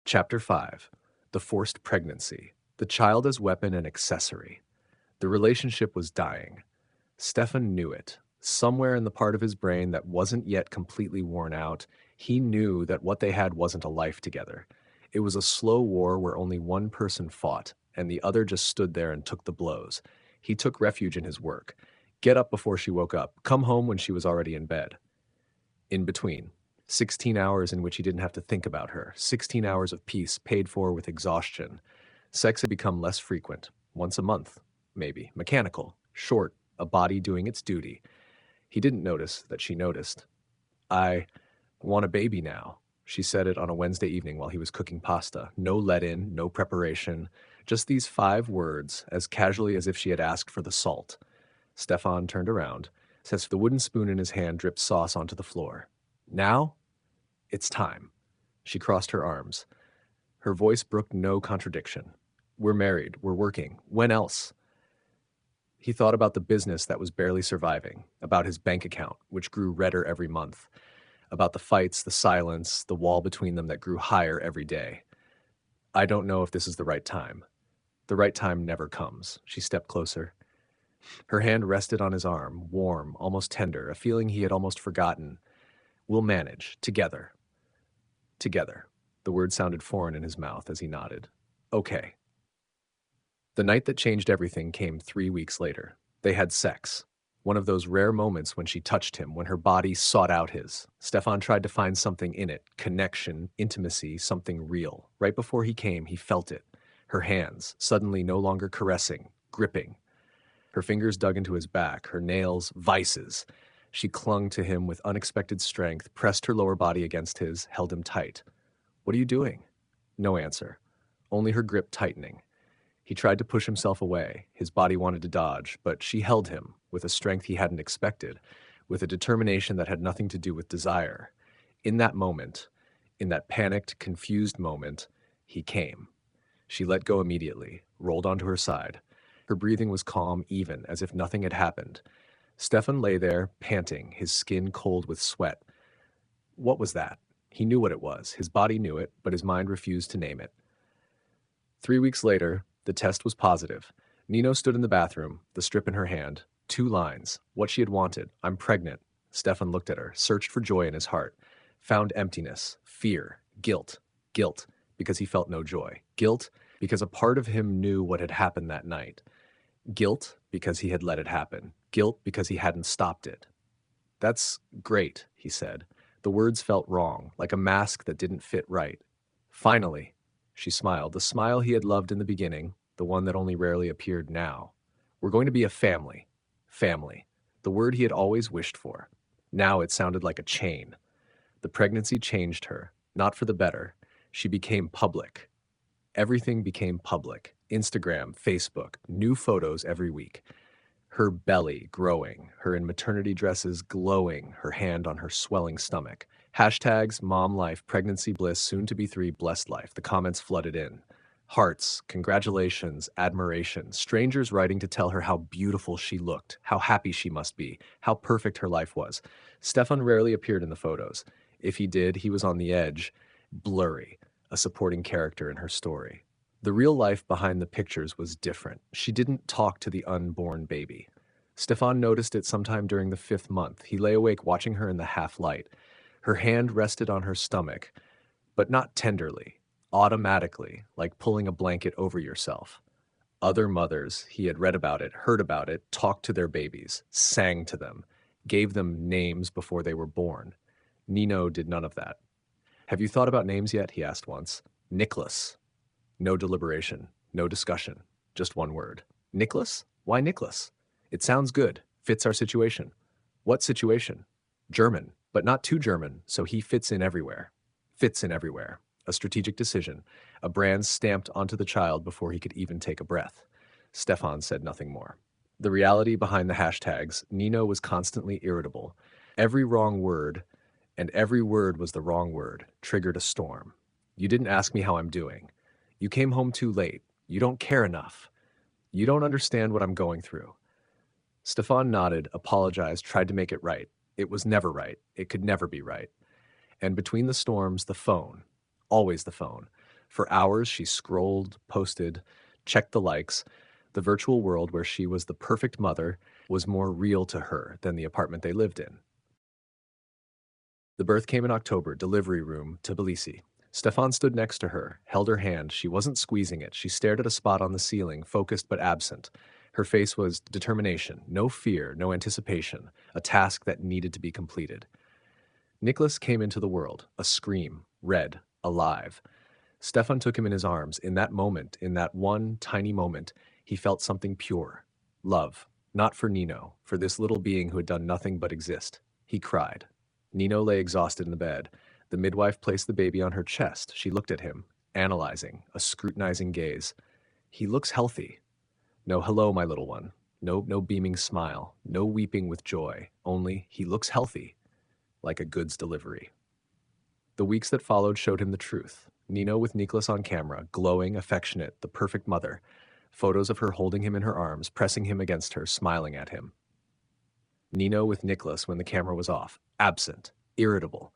Chapter 5. The Forced Pregnancy. The Child as Weapon and Accessory. The relationship was dying. Stefan knew it. Somewhere in the part of his brain that wasn't yet completely worn out, he knew that what they had wasn't a life together. It was a slow war where only one person fought, and the other just stood there and took the blows. He took refuge in his work. Get up before she woke up. Come home when she was already in bed. In between. 16 hours in which he didn't have to think about her. 16 hours of peace paid for with exhaustion. Sex had become less frequent. Once a month, maybe. Mechanical. Short. A body doing its duty. He didn't notice that she noticed. I want a baby now. She said it on a Wednesday evening while he was cooking pasta. No let-in, no preparation. Just these 5 words, as casually as if she had asked for the salt. Stefan turned around. Says the wooden spoon in his hand dripped sauce onto the floor. Now, it's time. She crossed her arms. Her voice brooked no contradiction. We're married. We're working. When else? He thought about the business that was barely surviving, about his bank account, which grew redder every month, about the fights, the silence, the wall between them that grew higher every day. I don't know if this is the right time. The right time never comes. She stepped closer. Her hand rested on his arm, warm, almost tender, a feeling he had almost forgotten. We'll manage, together. Together. The word sounded foreign in his mouth as he nodded. Okay. The night that changed everything came 3 weeks later. They had sex. One of those rare moments when she touched him, when her body sought out his. Stefan tried to find something in it, connection, intimacy, something real. Right before he came, he felt it. Her hands, suddenly no longer caressing, gripping. Her fingers dug into his back, her nails vices. She clung to him with unexpected strength, pressed her lower body against his, held him tight. What are you doing? No answer. Only her grip tightening. He tried to push himself away. His body wanted to dodge, but she held him with a strength he hadn't expected, with a determination that had nothing to do with desire. In that moment, in that panicked, confused moment, he came. She let go immediately, rolled onto her side. Her breathing was calm, even, as if nothing had happened. Stefan lay there, panting, his skin cold with sweat. What was that? He knew what it was. His body knew it, but his mind refused to name it. 3 weeks later, the test was positive. Nino stood in the bathroom, the strip in her hand. 2 lines. What she had wanted. I'm pregnant. Stefan looked at her, searched for joy in his heart. Found emptiness, fear, guilt. Guilt, because he felt no joy. Guilt, because a part of him knew what had happened that night. Guilt, because he had let it happen. Guilt, because he hadn't stopped it. That's great, he said. The words felt wrong, like a mask that didn't fit right. Finally. She smiled, the smile he had loved in the beginning, the one that only rarely appeared now. We're going to be a family. Family. The word he had always wished for. Now it sounded like a chain. The pregnancy changed her, not for the better. She became public. Everything became public. Instagram, Facebook, new photos every week. Her belly growing, her in maternity dresses glowing, her hand on her swelling stomach. Hashtags, mom life, pregnancy bliss, soon to be 3, blessed life. The comments flooded in. Hearts, congratulations, admiration. Strangers writing to tell her how beautiful she looked, how happy she must be, how perfect her life was. Stefan rarely appeared in the photos. If he did, he was on the edge, blurry, a supporting character in her story. The real life behind the pictures was different. She didn't talk to the unborn baby. Stefan noticed it sometime during the 5th month. He lay awake watching her in the half light. Her hand rested on her stomach, but not tenderly, automatically, like pulling a blanket over yourself. Other mothers, he had read about it, heard about it, talked to their babies, sang to them, gave them names before they were born. Nino did none of that. Have you thought about names yet? He asked once. Nicholas. No deliberation, no discussion, just one word. Nicholas? Why Nicholas? It sounds good, fits our situation. What situation? German, but not too German, so he fits in everywhere. Fits in everywhere. A strategic decision, a brand stamped onto the child before he could even take a breath. Stefan said nothing more. The reality behind the hashtags, Nino was constantly irritable. Every wrong word, and every word was the wrong word, triggered a storm. You didn't ask me how I'm doing. You came home too late. You don't care enough. You don't understand what I'm going through. Stefan nodded, apologized, tried to make it right. It was never right. It could never be right. And between the storms, the phone. Always the phone. For hours, she scrolled, posted, checked the likes. The virtual world where she was the perfect mother was more real to her than the apartment they lived in. The birth came in October, delivery room, Tbilisi. Stefan stood next to her, held her hand. She wasn't squeezing it. She stared at a spot on the ceiling, focused but absent. Her face was determination, no fear, no anticipation, a task that needed to be completed. Nicholas came into the world, a scream, red, alive. Stefan took him in his arms. In that moment, in that one tiny moment, he felt something pure. Love, not for Nino, for this little being who had done nothing but exist. He cried. Nino lay exhausted in the bed. The midwife placed the baby on her chest. She looked at him, analyzing, a scrutinizing gaze. He looks healthy. No, hello, my little one. No beaming smile, no weeping with joy, only he looks healthy, like a goods delivery. The weeks that followed showed him the truth. Nino with Nicholas on camera, glowing, affectionate, the perfect mother. Photos of her holding him in her arms, pressing him against her, smiling at him. Nino with Nicholas when the camera was off, absent, irritable.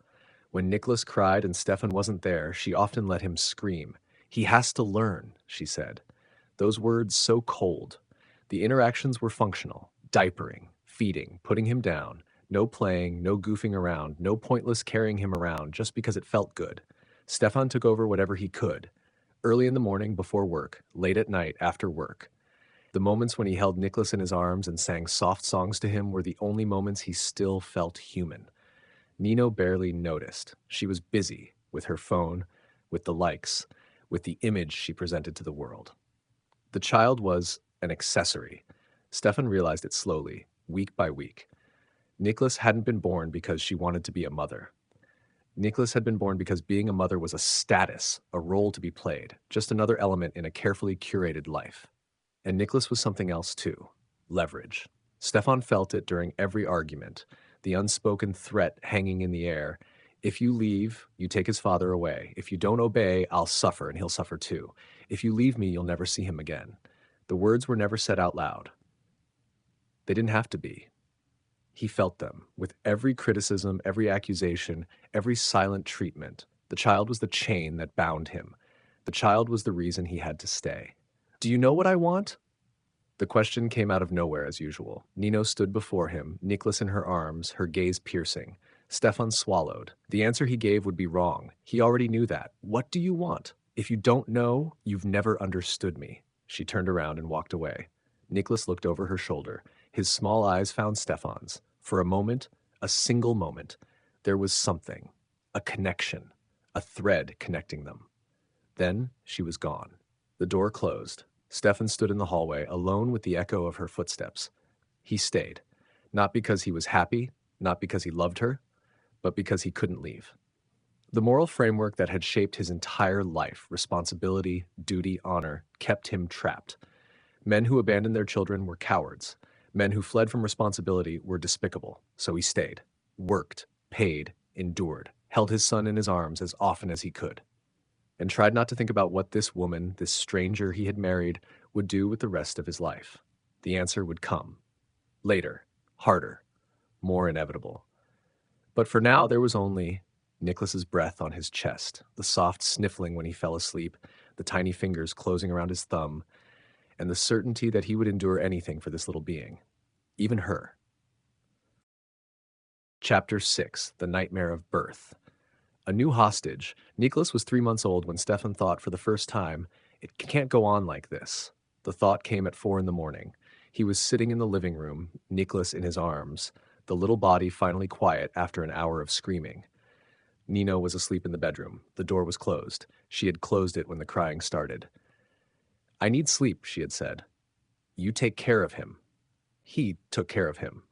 When Nicholas cried and Stefan wasn't there, she often let him scream. He has to learn, she said. Those words so cold. The interactions were functional, diapering, feeding, putting him down, no playing, no goofing around, no pointless carrying him around just because it felt good. Stefan took over whatever he could. Early in the morning before work, late at night after work. The moments when he held Nicholas in his arms and sang soft songs to him were the only moments he still felt human. Nino barely noticed. She was busy with her phone, with the likes, with the image she presented to the world. The child was an accessory. Stefan realized it slowly, week by week. Nicholas hadn't been born because she wanted to be a mother. Nicholas had been born because being a mother was a status, a role to be played, just another element in a carefully curated life. And Nicholas was something else too, leverage. Stefan felt it during every argument, the unspoken threat hanging in the air. If you leave, you take his father away. If you don't obey, I'll suffer and he'll suffer too. If you leave me, you'll never see him again. The words were never said out loud. They didn't have to be. He felt them, with every criticism, every accusation, every silent treatment. The child was the chain that bound him. The child was the reason he had to stay. Do you know what I want? The question came out of nowhere as usual. Nino stood before him, Nicholas in her arms, her gaze piercing. Stefan swallowed. The answer he gave would be wrong. He already knew that. What do you want? If you don't know, you've never understood me. She turned around and walked away. Nicholas looked over her shoulder. His small eyes found Stefan's. For a moment, a single moment, there was something, a connection, a thread connecting them. Then she was gone. The door closed. Stefan stood in the hallway, alone with the echo of her footsteps. He stayed, not because he was happy, not because he loved her, but because he couldn't leave. The moral framework that had shaped his entire life, responsibility, duty, honor, kept him trapped. Men who abandoned their children were cowards. Men who fled from responsibility were despicable. So he stayed, worked, paid, endured, held his son in his arms as often as he could, and tried not to think about what this woman, this stranger he had married, would do with the rest of his life. The answer would come. Later, harder, more inevitable. But for now, there was only Nicholas's breath on his chest, the soft sniffling when he fell asleep, the tiny fingers closing around his thumb, and the certainty that he would endure anything for this little being, even her. Chapter 6, The Nightmare of Birth. A new hostage. Nicholas was 3 months old when Stefan thought for the first time, it can't go on like this. The thought came at 4 a.m. He was sitting in the living room, Nicholas in his arms, the little body finally quiet after an hour of screaming. Nino was asleep in the bedroom. The door was closed. She had closed it when the crying started. I need sleep, she had said. You take care of him. He took care of him.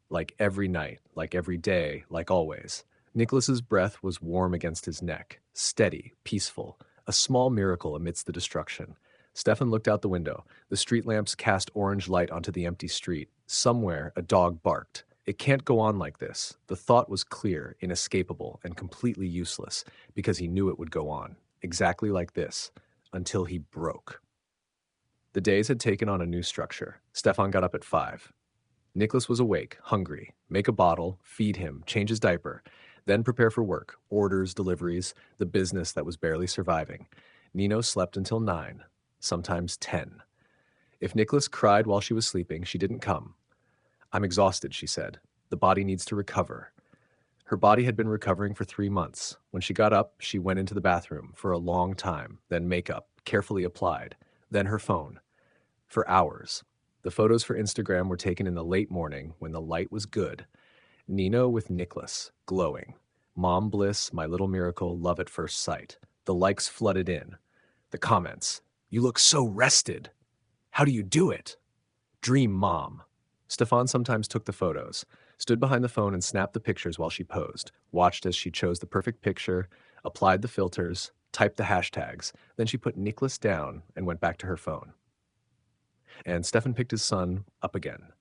Like every night, like every day, like always. Nicholas's breath was warm against his neck, steady, peaceful, a small miracle amidst the destruction. Stefan looked out the window. The street lamps cast orange light onto the empty street. Somewhere, a dog barked. It can't go on like this. The thought was clear, inescapable, and completely useless, because he knew it would go on, exactly like this, until he broke. The days had taken on a new structure. Stefan got up at 5. Nicholas was awake, hungry. Make a bottle, feed him, change his diaper, then prepare for work, orders, deliveries, the business that was barely surviving. Nino slept until 9, sometimes 10. If Nicholas cried while she was sleeping, she didn't come. I'm exhausted, she said. The body needs to recover. Her body had been recovering for 3 months. When she got up, she went into the bathroom for a long time, then makeup, carefully applied, then her phone. For hours. The photos for Instagram were taken in the late morning when the light was good. Nino with Nicholas, glowing. Mom bliss, my little miracle, love at first sight. The likes flooded in. The comments. You look so rested. How do you do it? Dream mom. Stefan sometimes took the photos, stood behind the phone and snapped the pictures while she posed, watched as she chose the perfect picture, applied the filters, typed the hashtags. Then she put Nicholas down and went back to her phone. and Stefan picked his son up again.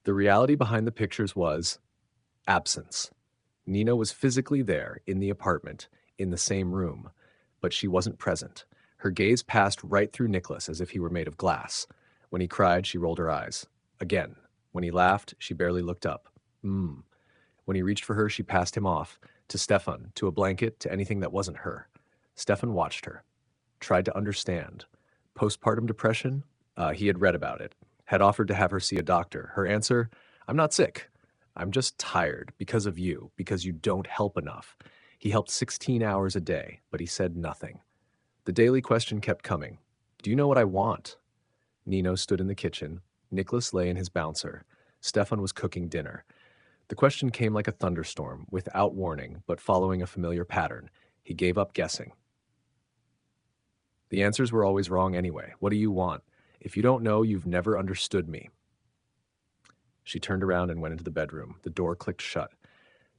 The reality behind the pictures was absence. Nina was physically there in the apartment, in the same room, but she wasn't present. Her gaze passed right through Nicholas as if he were made of glass. When he cried, she rolled her eyes. Again. When he laughed, she barely looked up. When he reached for her, she passed him off, to Stefan, to a blanket, to anything that wasn't her. Stefan watched her, tried to understand. Postpartum depression? He had read about it, had offered to have her see a doctor. Her answer, I'm not sick. I'm just tired because of you, because you don't help enough. He helped 16 hours a day, but he said nothing. The daily question kept coming. Do you know what I want? Nino stood in the kitchen. Nicholas lay in his bouncer. Stefan was cooking dinner. The question came like a thunderstorm, without warning, but following a familiar pattern. He gave up guessing. The answers were always wrong anyway. What do you want? If you don't know, you've never understood me. She turned around and went into the bedroom. The door clicked shut.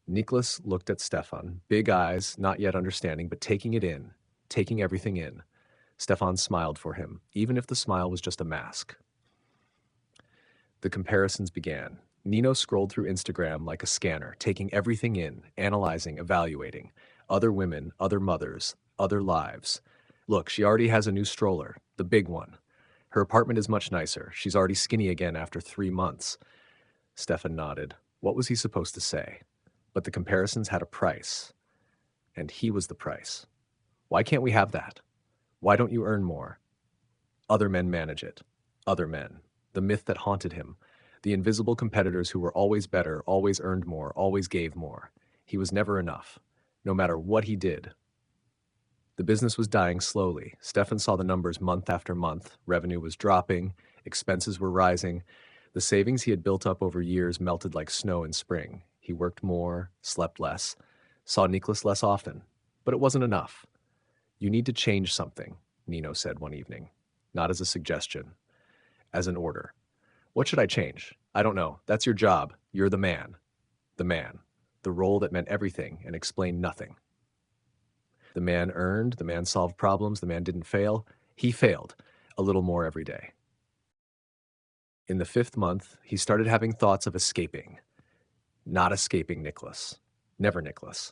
Nicholas looked at Stefan, big eyes, not yet understanding, but taking it in, taking everything in. Stefan smiled for him, even if the smile was just a mask. The comparisons began. Nino scrolled through Instagram like a scanner, taking everything in, analyzing, evaluating. Other women, other mothers, other lives. Look, she already has a new stroller, the big one. Her apartment is much nicer. She's already skinny again after 3 months. Stefan nodded. What was he supposed to say? But the comparisons had a price. And he was the price. Why can't we have that? Why don't you earn more? Other men manage it. Other men. The myth that haunted him. The invisible competitors who were always better, always earned more, always gave more. He was never enough, no matter what he did. The business was dying slowly. Stefan saw the numbers month after month. Revenue was dropping. Expenses were rising. The savings he had built up over years melted like snow in spring. He worked more, slept less, saw Nicholas less often. But it wasn't enough. You need to change something, Nino said one evening. Not as a suggestion, as an order. What should I change? I don't know. That's your job. You're the man. The man. The role that meant everything and explained nothing. The man earned, the man solved problems, the man didn't fail. He failed, a little more every day. In the 5th month, he started having thoughts of escaping. Not escaping Nicholas. Never Nicholas.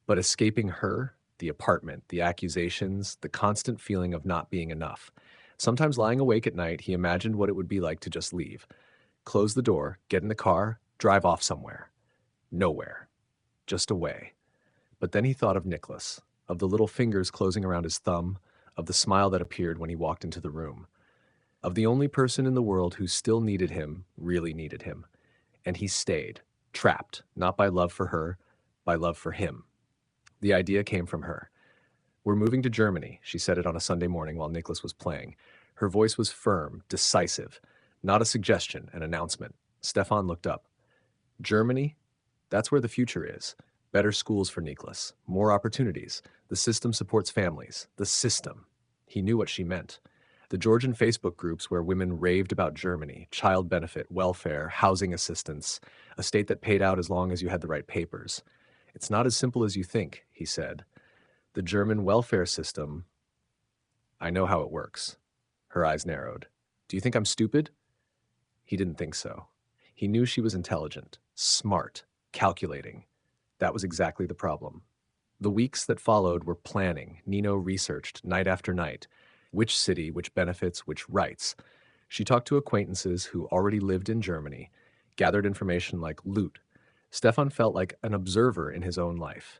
But escaping her, the apartment, the accusations, the constant feeling of not being enough. Sometimes lying awake at night, he imagined what it would be like to just leave. Close the door, get in the car, drive off somewhere. Nowhere. Just away. But then he thought of Nicholas, of the little fingers closing around his thumb, of the smile that appeared when he walked into the room, of the only person in the world who still needed him, really needed him. And he stayed, trapped, not by love for her, by love for him. The idea came from her. We're moving to Germany, she said it on a Sunday morning while Nicholas was playing. Her voice was firm, decisive, not a suggestion, an announcement. Stefan looked up. Germany? That's where the future is. Better schools for Nicholas, more opportunities. The system supports families. The system. He knew what she meant. The Georgian Facebook groups where women raved about Germany, child benefit, welfare, housing assistance, a state that paid out as long as you had the right papers. It's not as simple as you think, he said. The German welfare system, I know how it works. Her eyes narrowed. Do you think I'm stupid? He didn't think so. He knew she was intelligent, smart, calculating. That was exactly the problem. The weeks that followed were planning. Nino researched night after night. Which city, which benefits, which rights. She talked to acquaintances who already lived in Germany, gathered information like loot. Stefan felt like an observer in his own life.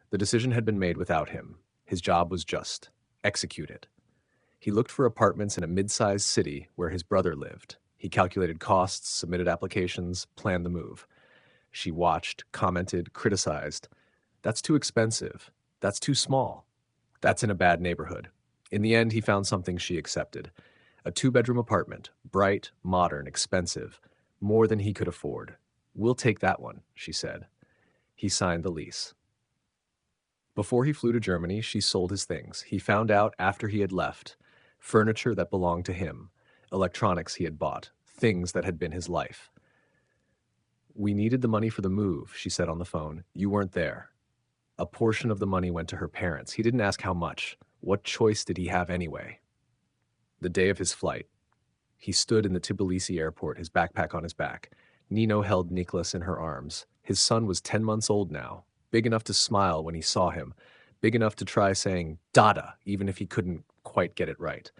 The decision had been made without him. His job was just execute it. He looked for apartments in a mid-sized city where his brother lived. He calculated costs, submitted applications, planned the move. She watched, commented, criticized. That's too expensive. That's too small. That's in a bad neighborhood. In the end, he found something she accepted. A 2-bedroom apartment, bright, modern, expensive, more than he could afford. We'll take that one, she said. He signed the lease. Before he flew to Germany, she sold his things. He found out after he had left. Furniture that belonged to him. Electronics he had bought. Things that had been his life. We needed the money for the move, she said on the phone. You weren't there. A portion of the money went to her parents. He didn't ask how much. What choice did he have anyway? The day of his flight. He stood in the Tbilisi airport, his backpack on his back. Nino held Nicholas in her arms. His son was 10 months old now, big enough to smile when he saw him, big enough to try saying "Dada," even if he couldn't quite get it right.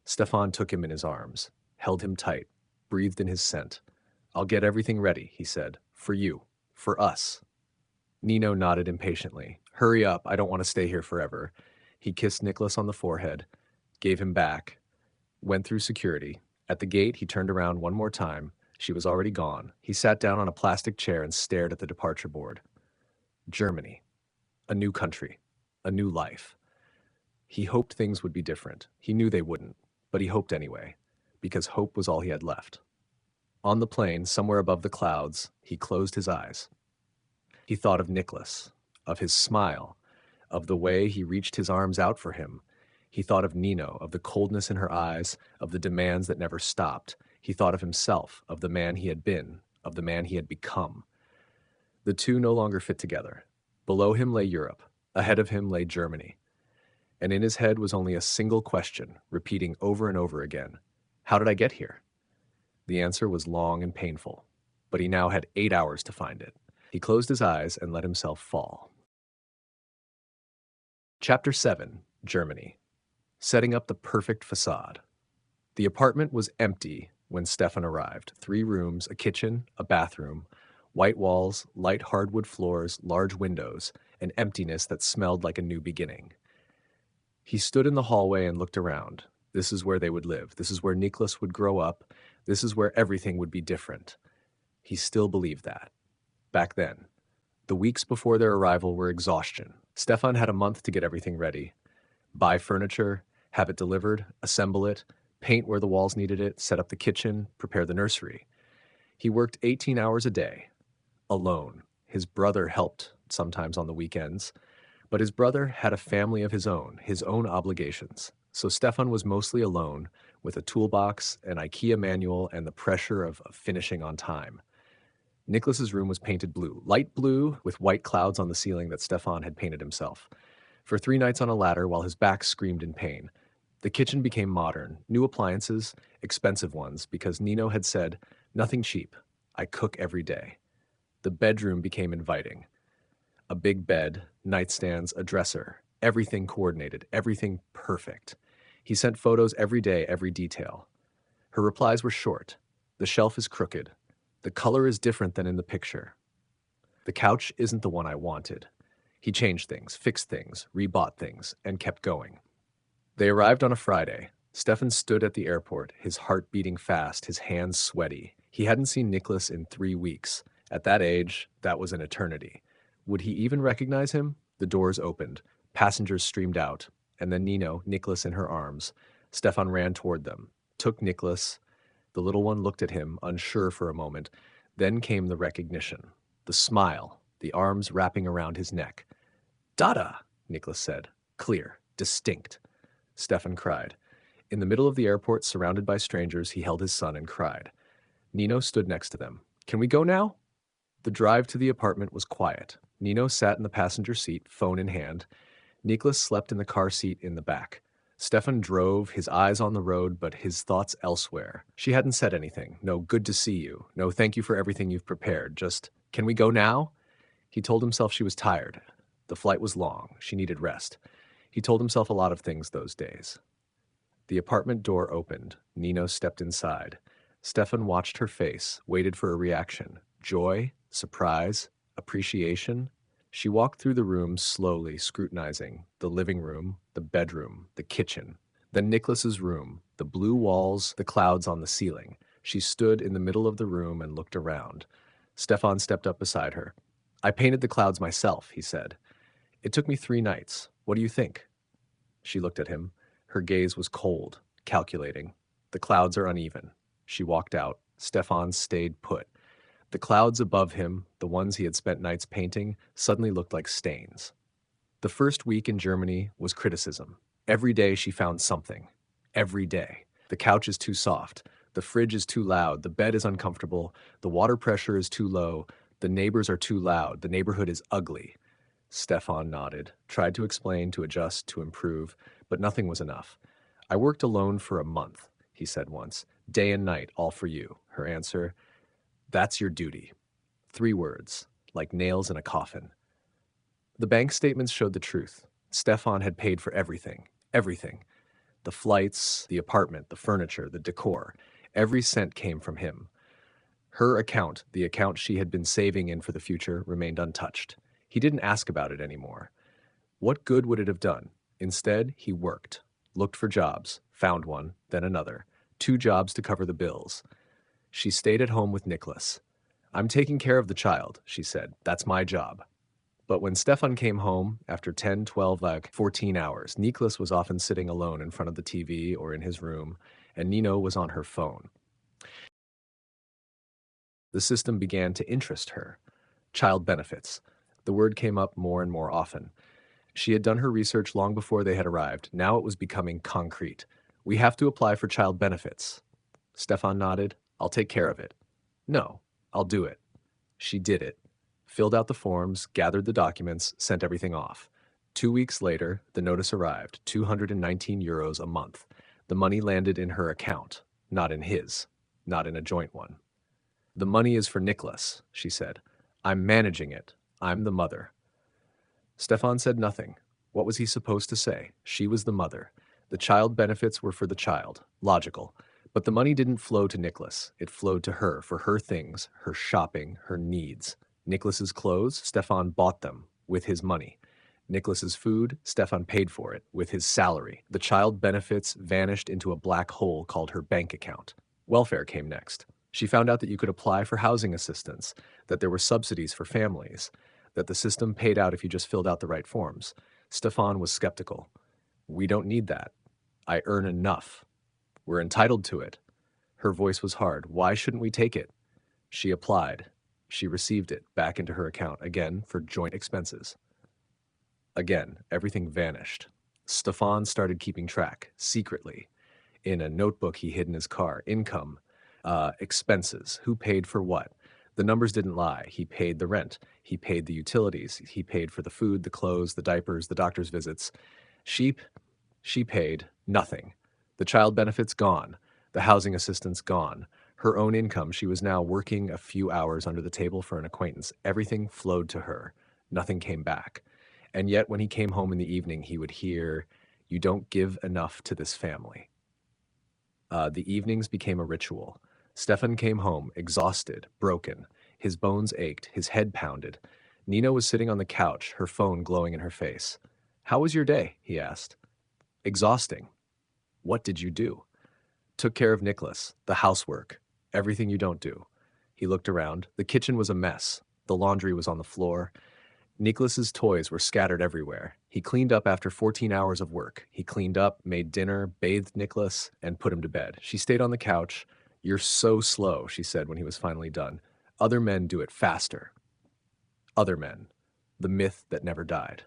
Stefan took him in his arms, held him tight, breathed in his scent. "I'll get everything ready," he said. "For you. For us." Nino nodded impatiently. "Hurry up, I don't want to stay here forever." He kissed Nicholas on the forehead, gave him back, went through security. At the gate, he turned around one more time. She was already gone. He sat down on a plastic chair and stared at the departure board. Germany. A new country. A new life. He hoped things would be different. He knew they wouldn't, but he hoped anyway, because hope was all he had left. On the plane, somewhere above the clouds, he closed his eyes. He thought of Nicholas, of his smile, of the way he reached his arms out for him. He thought of Nino, of the coldness in her eyes, of the demands that never stopped. He thought of himself, of the man he had been, of the man he had become. The two no longer fit together. Below him lay Europe. Ahead of him lay Germany. And in his head was only a single question, repeating over and over again. How did I get here? The answer was long and painful, but he now had 8 hours to find it. He closed his eyes and let himself fall. Chapter 7, Germany. Setting up the perfect facade. The apartment was empty when Stefan arrived. 3 rooms, a kitchen, a bathroom, white walls, light hardwood floors, large windows, an emptiness that smelled like a new beginning. He stood in the hallway and looked around. This is where they would live. This is where Nicholas would grow up. This is where everything would be different. He still believed that. Back then. The weeks before their arrival were exhaustion. Stefan had a month to get everything ready. Buy furniture, have it delivered, assemble it, paint where the walls needed it, set up the kitchen, prepare the nursery. He worked 18 hours a day, alone. His brother helped sometimes on the weekends, but his brother had a family of his own obligations. So Stefan was mostly alone with a toolbox, an IKEA manual, and the pressure of finishing on time. Nicholas's room was painted blue, light blue with white clouds on the ceiling that Stefan had painted himself. For 3 nights on a ladder while his back screamed in pain. The kitchen became modern, new appliances, expensive ones, because Nino had said, "Nothing cheap. I cook every day." The bedroom became inviting. A big bed, nightstands, a dresser, everything coordinated, everything perfect. He sent photos every day, every detail. Her replies were short. "The shelf is crooked. The color is different than in the picture. The couch isn't the one I wanted." He changed things, fixed things, rebought things, and kept going. They arrived on a Friday. Stefan stood at the airport, his heart beating fast, his hands sweaty. He hadn't seen Nicholas in 3 weeks. At that age, that was an eternity. Would he even recognize him? The doors opened. Passengers streamed out. And then Nino, Nicholas in her arms. Stefan ran toward them, took Nicholas. The little one looked at him, unsure for a moment. Then came the recognition, the smile, the arms wrapping around his neck. "Dada," Nicholas said. Clear, distinct. Stefan cried. In the middle of the airport, surrounded by strangers, he held his son and cried. Nino stood next to them. "Can we go now?" The drive to the apartment was quiet. Nino sat in the passenger seat, phone in hand. Nicholas slept in the car seat in the back. Stefan drove, his eyes on the road, but his thoughts elsewhere. She hadn't said anything. No "good to see you." No "thank you for everything you've prepared." Just, "Can we go now?" He told himself she was tired. The flight was long. She needed rest. He told himself a lot of things those days. The apartment door opened. Nino stepped inside. Stefan watched her face, waited for a reaction. Joy, surprise, appreciation. She walked through the room slowly, scrutinizing the living room, the bedroom, the kitchen. Then Nicholas's room, the blue walls, the clouds on the ceiling. She stood in the middle of the room and looked around. Stefan stepped up beside her. "I painted the clouds myself," he said. "It took me 3 nights. What do you think?" She looked at him. Her gaze was cold, calculating. "The clouds are uneven." She walked out. Stefan stayed put. The clouds above him, the ones he had spent nights painting, suddenly looked like stains. The first week in Germany was criticism. Every day she found something. Every day. The couch is too soft. The fridge is too loud. The bed is uncomfortable. The water pressure is too low. The neighbors are too loud. The neighborhood is ugly. Stefan nodded, tried to explain, to adjust, to improve, but nothing was enough. "I worked alone for a month," he said once. Day and night, all for you. Her answer, that's your duty. 3 words, like nails in a coffin. The bank statements showed the truth. Stefan had paid for everything. Everything. The flights, the apartment, the furniture, the decor. Every cent came from him. Her account, the account she had been saving in for the future, remained untouched. He didn't ask about it anymore. What good would it have done? Instead, he worked, looked for jobs, found one, then another. 2 jobs to cover the bills. She stayed at home with Nicholas. I'm taking care of the child, she said. That's my job. But when Stefan came home, after 10, 12, 14 hours, Nicholas was often sitting alone in front of the TV or in his room, and Nino was on her phone. The system began to interest her. Child benefits. The word came up more and more often. She had done her research long before they had arrived. Now it was becoming concrete. We have to apply for child benefits. Stefan nodded. I'll take care of it. No, I'll do it. She did it. Filled out the forms, gathered the documents, sent everything off. 2 weeks later, the notice arrived, €219 a month. The money landed in her account, not in his, not in a joint one. The money is for Nicholas, she said. I'm managing it. I'm the mother. Stefan said nothing. What was he supposed to say? She was the mother. The child benefits were for the child. Logical. But the money didn't flow to Nicholas. It flowed to her for her things, her shopping, her needs. Nicholas's clothes, Stefan bought them with his money. Nicholas's food, Stefan paid for it with his salary. The child benefits vanished into a black hole called her bank account. Welfare came next. She found out that you could apply for housing assistance, that there were subsidies for families, that the system paid out if you just filled out the right forms. Stefan was skeptical. We don't need that. I earn enough. We're entitled to it. Her voice was hard. Why shouldn't we take it? She applied. She received it back into her account, again for joint expenses. Again, everything vanished. Stefan started keeping track, secretly. In a notebook he hid in his car. Income, expenses, who paid for what. The numbers didn't lie. He paid the rent. He paid the utilities. He paid for the food, the clothes, the diapers, the doctor's visits. She paid nothing. The child benefits gone. The housing assistance gone. Her own income, she was now working a few hours under the table for an acquaintance. Everything flowed to her. Nothing came back. And yet when he came home in the evening, he would hear, "You don't give enough to this family." The evenings became a ritual. Stefan came home, exhausted, broken. His bones ached, his head pounded. Nina was sitting on the couch, her phone glowing in her face. "How was your day?" he asked. "Exhausting." "What did you do?" "Took care of Nicholas, the housework, everything you don't do." He looked around. The kitchen was a mess. The laundry was on the floor. Nicholas's toys were scattered everywhere. He cleaned up after 14 hours of work. He cleaned up, made dinner, bathed Nicholas, and put him to bed. She stayed on the couch. "You're so slow," she said when he was finally done. "Other men do it faster." Other men. The myth that never died.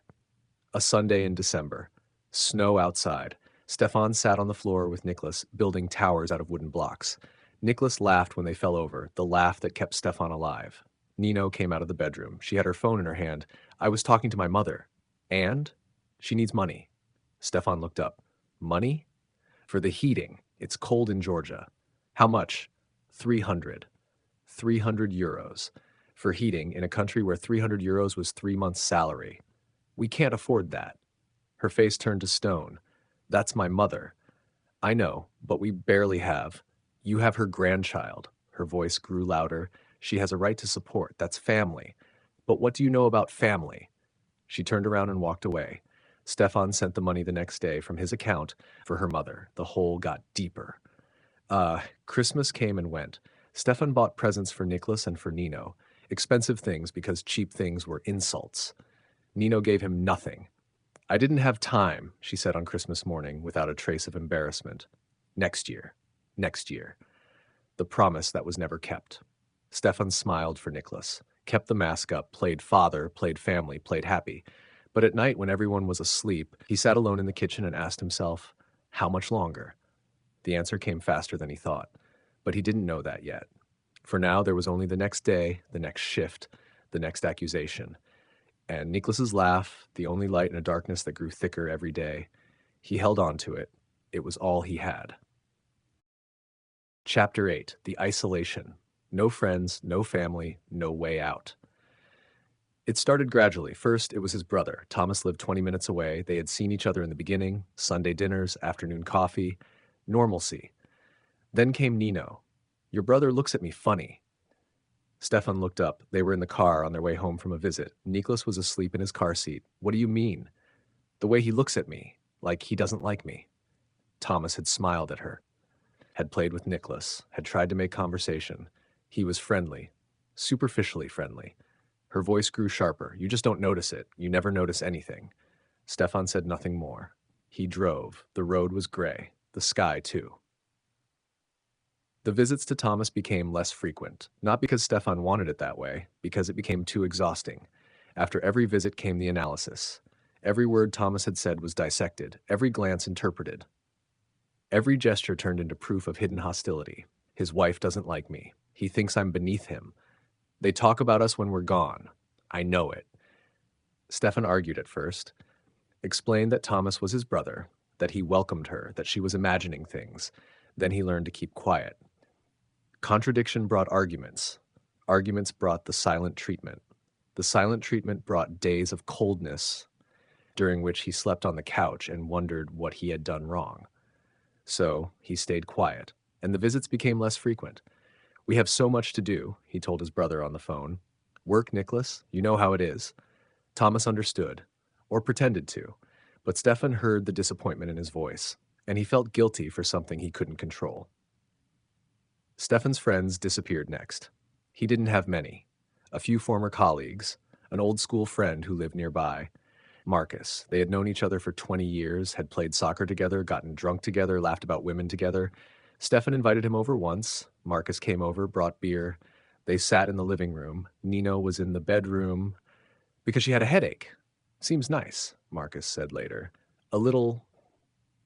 A Sunday in December. Snow outside. Stefan sat on the floor with Nicholas, building towers out of wooden blocks. Nicholas laughed when they fell over, the laugh that kept Stefan alive. Nino came out of the bedroom. She had her phone in her hand. "I was talking to my mother." "And?" "She needs money." Stefan looked up. "Money?" "For the heating. It's cold in Georgia." "How much?" 300. 300 euros. For heating in a country where 300 euros was 3 months' salary. "We can't afford that." Her face turned to stone. "That's my mother." "I know, but we barely have. You have her grandchild." Her voice grew louder. "She has a right to support. That's family. But what do you know about family?" She turned around and walked away. Stefan sent the money the next day from his account for her mother. The hole got deeper. Christmas came and went. Stefan bought presents for Nicholas and for Nino. Expensive things because cheap things were insults. Nino gave him nothing. "I didn't have time," she said on Christmas morning without a trace of embarrassment. Next year. Next year. The promise that was never kept. Stefan smiled for Nicholas, kept the mask up, played father, played family, played happy. But at night when everyone was asleep, he sat alone in the kitchen and asked himself, how much longer? The answer came faster than he thought, but he didn't know that yet. For now, there was only the next day, the next shift, the next accusation. And Nicholas's laugh, the only light in a darkness that grew thicker every day, he held on to it. It was all he had. Chapter 8, The Isolation. No friends, no family, no way out. It started gradually. First, it was his brother. Thomas lived 20 minutes away. They had seen each other in the beginning, Sunday dinners, afternoon coffee, normalcy. Then came Nino. Your brother looks at me funny. Stefan looked up. They were in the car on their way home from a visit. Nicholas was asleep in his car seat. What do you mean? The way he looks at me, like he doesn't like me. Thomas had smiled at her, had played with Nicholas, had tried to make conversation. He was friendly, superficially friendly. Her voice grew sharper. You just don't notice it. You never notice anything. Stefan said nothing more. He drove. The road was gray. The sky, too. The visits to Thomas became less frequent, not because Stefan wanted it that way, because it became too exhausting. After every visit came the analysis. Every word Thomas had said was dissected, every glance interpreted. Every gesture turned into proof of hidden hostility. His wife doesn't like me. He thinks I'm beneath him. They talk about us when we're gone. I know it. Stefan argued at first, explained that Thomas was his brother, that he welcomed her, that she was imagining things. Then he learned to keep quiet. Contradiction brought arguments. Arguments brought the silent treatment. The silent treatment brought days of coldness, during which he slept on the couch and wondered what he had done wrong. So he stayed quiet, and the visits became less frequent. We have so much to do, he told his brother on the phone. Work, Nicholas, you know how it is. Thomas understood, or pretended to, but Stefan heard the disappointment in his voice, and he felt guilty for something he couldn't control. Stefan's friends disappeared next. He didn't have many. A few former colleagues, an old school friend who lived nearby, Marcus. They had known each other for 20 years, had played soccer together, gotten drunk together, laughed about women together. Stefan invited him over once. Marcus came over, brought beer. They sat in the living room. Nino was in the bedroom because she had a headache. Seems nice, Marcus said later. A little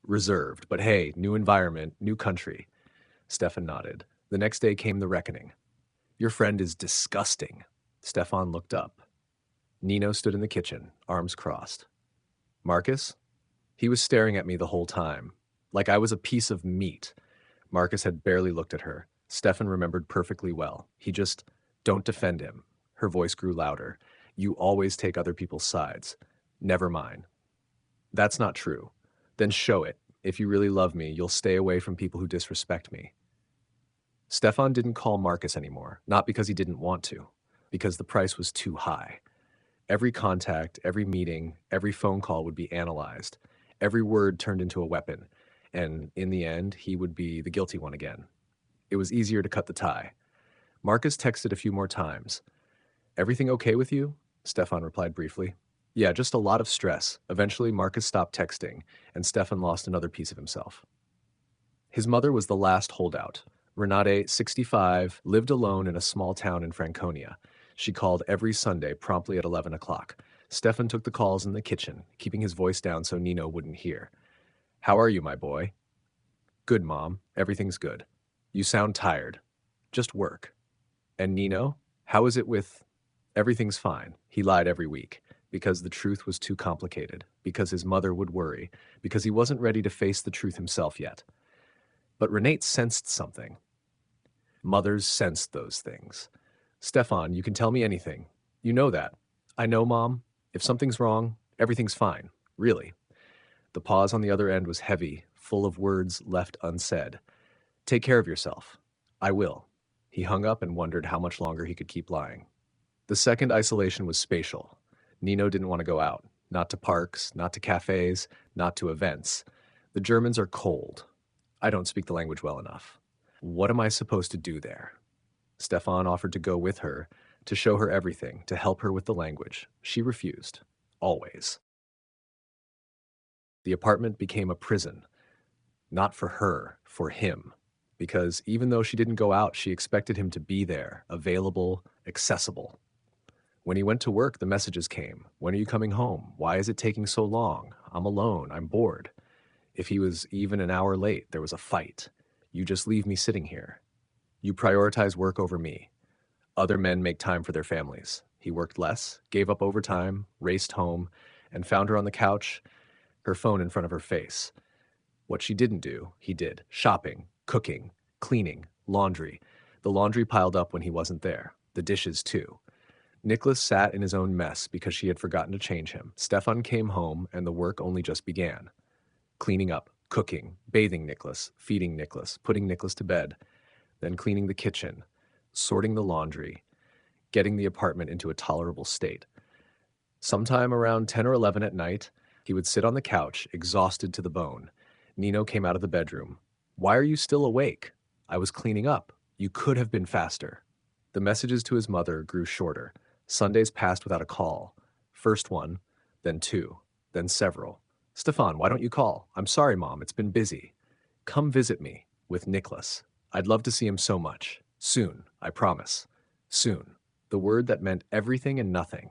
reserved, but hey, new environment, new country. Stefan nodded. The next day came the reckoning. Your friend is disgusting. Stefan looked up. Nino stood in the kitchen, arms crossed. Marcus? He was staring at me the whole time, like I was a piece of meat. Marcus had barely looked at her. Stefan remembered perfectly well. He just, don't defend him. Her voice grew louder. You always take other people's sides. Never mine. That's not true. Then show it. If you really love me, you'll stay away from people who disrespect me. Stefan didn't call Marcus anymore, not because he didn't want to, because the price was too high. Every contact, every meeting, every phone call would be analyzed. Every word turned into a weapon, and in the end, he would be the guilty one again. It was easier to cut the tie. Marcus texted a few more times. Everything okay with you? Stefan replied briefly. Yeah, just a lot of stress. Eventually, Marcus stopped texting, and Stefan lost another piece of himself. His mother was the last holdout. Renate, 65, lived alone in a small town in Franconia. She called every Sunday promptly at 11 o'clock. Stefan took the calls in the kitchen, keeping his voice down so Nino wouldn't hear. How are you, my boy? Good, Mom. Everything's good. You sound tired. Just work. And Nino? How is it with... Everything's fine. He lied every week, because the truth was too complicated, because his mother would worry, because he wasn't ready to face the truth himself yet. But Renate sensed something. Mothers sensed those things. Stefan, you can tell me anything. You know that. I know, Mom. If something's wrong, everything's fine. Really. The pause on the other end was heavy, full of words left unsaid. Take care of yourself. I will. He hung up and wondered how much longer he could keep lying. The second isolation was spatial. Nino didn't want to go out. Not to parks, not to cafes, not to events. The Germans are cold. I don't speak the language well enough. What am I supposed to do there? Stefan offered to go with her, to show her everything, to help her with the language. She refused. Always. The apartment became a prison. Not for her, for him. Because even though she didn't go out, she expected him to be there, available, accessible. When he went to work, the messages came. When are you coming home? Why is it taking so long? I'm alone. I'm bored. If he was even an hour late, there was a fight. You just leave me sitting here. You prioritize work over me. Other men make time for their families. He worked less, gave up overtime, raced home, and found her on the couch, her phone in front of her face. What she didn't do, he did. Shopping, cooking, Cleaning, laundry. The laundry piled up when he wasn't there. The dishes, too. Nicholas sat in his own mess because she had forgotten to change him. Stefan came home, and the work only just began. Cleaning up, cooking, bathing Nicholas, feeding Nicholas, putting Nicholas to bed, then cleaning the kitchen, sorting the laundry, getting the apartment into a tolerable state. Sometime around 10 or 11 at night, he would sit on the couch, exhausted to the bone. Nino came out of the bedroom. "Why are you still awake?" "I was cleaning up. You could have been faster." The messages to his mother grew shorter. Sundays passed without a call. First one, then two, then several. "Stefan, why don't you call?" "I'm sorry, Mom, it's been busy." "Come visit me, with Nicholas. I'd love to see him so much. Soon, I promise. Soon." The word that meant everything and nothing.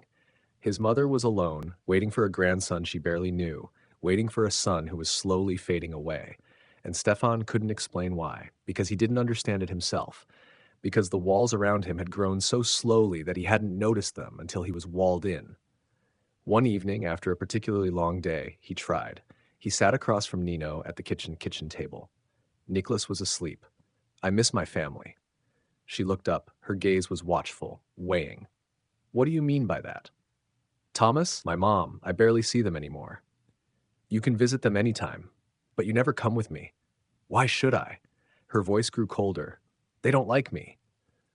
His mother was alone, waiting for a grandson she barely knew, waiting for a son who was slowly fading away. And Stefan couldn't explain why, because he didn't understand it himself, because the walls around him had grown so slowly that he hadn't noticed them until he was walled in. One evening, after a particularly long day, he tried. He sat across from Nino at the kitchen table. Nicholas was asleep. "I miss my family." She looked up. Her gaze was watchful, weighing. "What do you mean by that?" "Thomas, my mom, I barely see them anymore." "You can visit them anytime, but you never come with me." "Why should I?" Her voice grew colder. "They don't like me."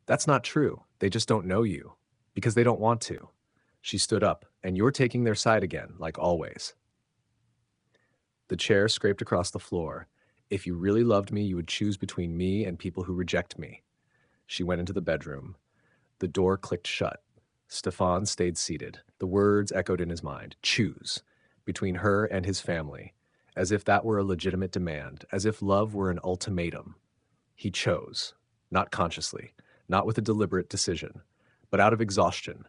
"That's not true. They just don't know you. Because they don't want to." She stood up. "And you're taking their side again, like always." The chair scraped across the floor. "If you really loved me, you would choose between me and people who reject me." She went into the bedroom. The door clicked shut. Stefan stayed seated. The words echoed in his mind. Choose. Between her and his family. As if that were a legitimate demand. As if love were an ultimatum. He chose. Not consciously. Not with a deliberate decision. But out of exhaustion.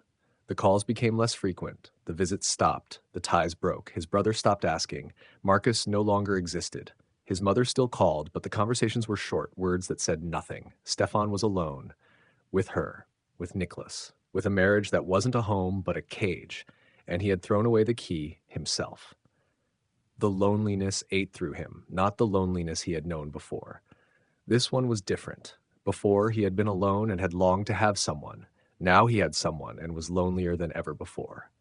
The calls became less frequent. The visits stopped. The ties broke. His brother stopped asking. Marcus no longer existed. His mother still called, but the conversations were short, words that said nothing. Stefan was alone. With her. With Nicholas. With a marriage that wasn't a home, but a cage. And he had thrown away the key himself. The loneliness ate through him, not the loneliness he had known before. This one was different. Before, he had been alone and had longed to have someone. Now he had someone and was lonelier than ever before.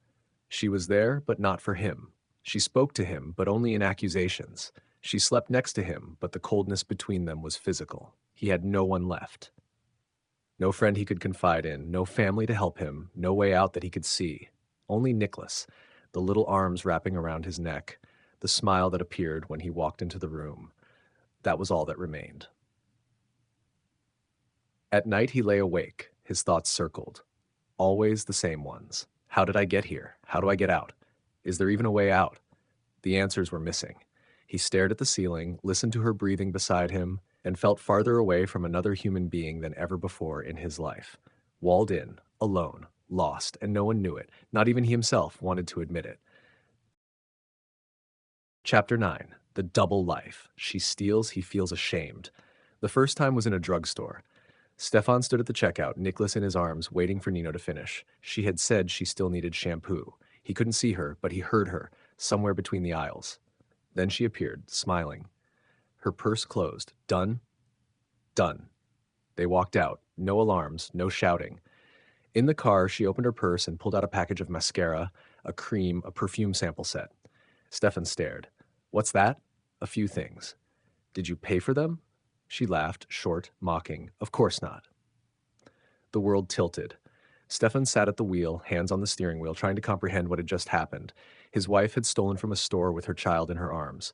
She was there, but not for him. She spoke to him, but only in accusations. She slept next to him, but the coldness between them was physical. He had no one left. No friend he could confide in, no family to help him, no way out that he could see. Only Nicholas, the little arms wrapping around his neck, the smile that appeared when he walked into the room. That was all that remained. At night he lay awake, his thoughts circled. Always the same ones. How did I get here? How do I get out? Is there even a way out? The answers were missing. He stared at the ceiling, listened to her breathing beside him, and felt farther away from another human being than ever before in his life. Walled in, alone, lost, and no one knew it. Not even he himself wanted to admit it. Chapter 9. The Double Life. She steals, he feels ashamed. The first time was in a drugstore. Stefan stood at the checkout, Nicholas in his arms, waiting for Nino to finish. She had said she still needed shampoo. He couldn't see her, but he heard her, somewhere between the aisles. Then she appeared, smiling. Her purse closed. Done? Done. They walked out. No alarms, no shouting. In the car, she opened her purse and pulled out a package of mascara, a cream, a perfume sample set. Stefan stared. What's that? A few things. Did you pay for them? She laughed, short, mocking. Of course not. The world tilted. Stefan sat at the wheel, hands on the steering wheel, trying to comprehend what had just happened. His wife had stolen from a store with her child in her arms.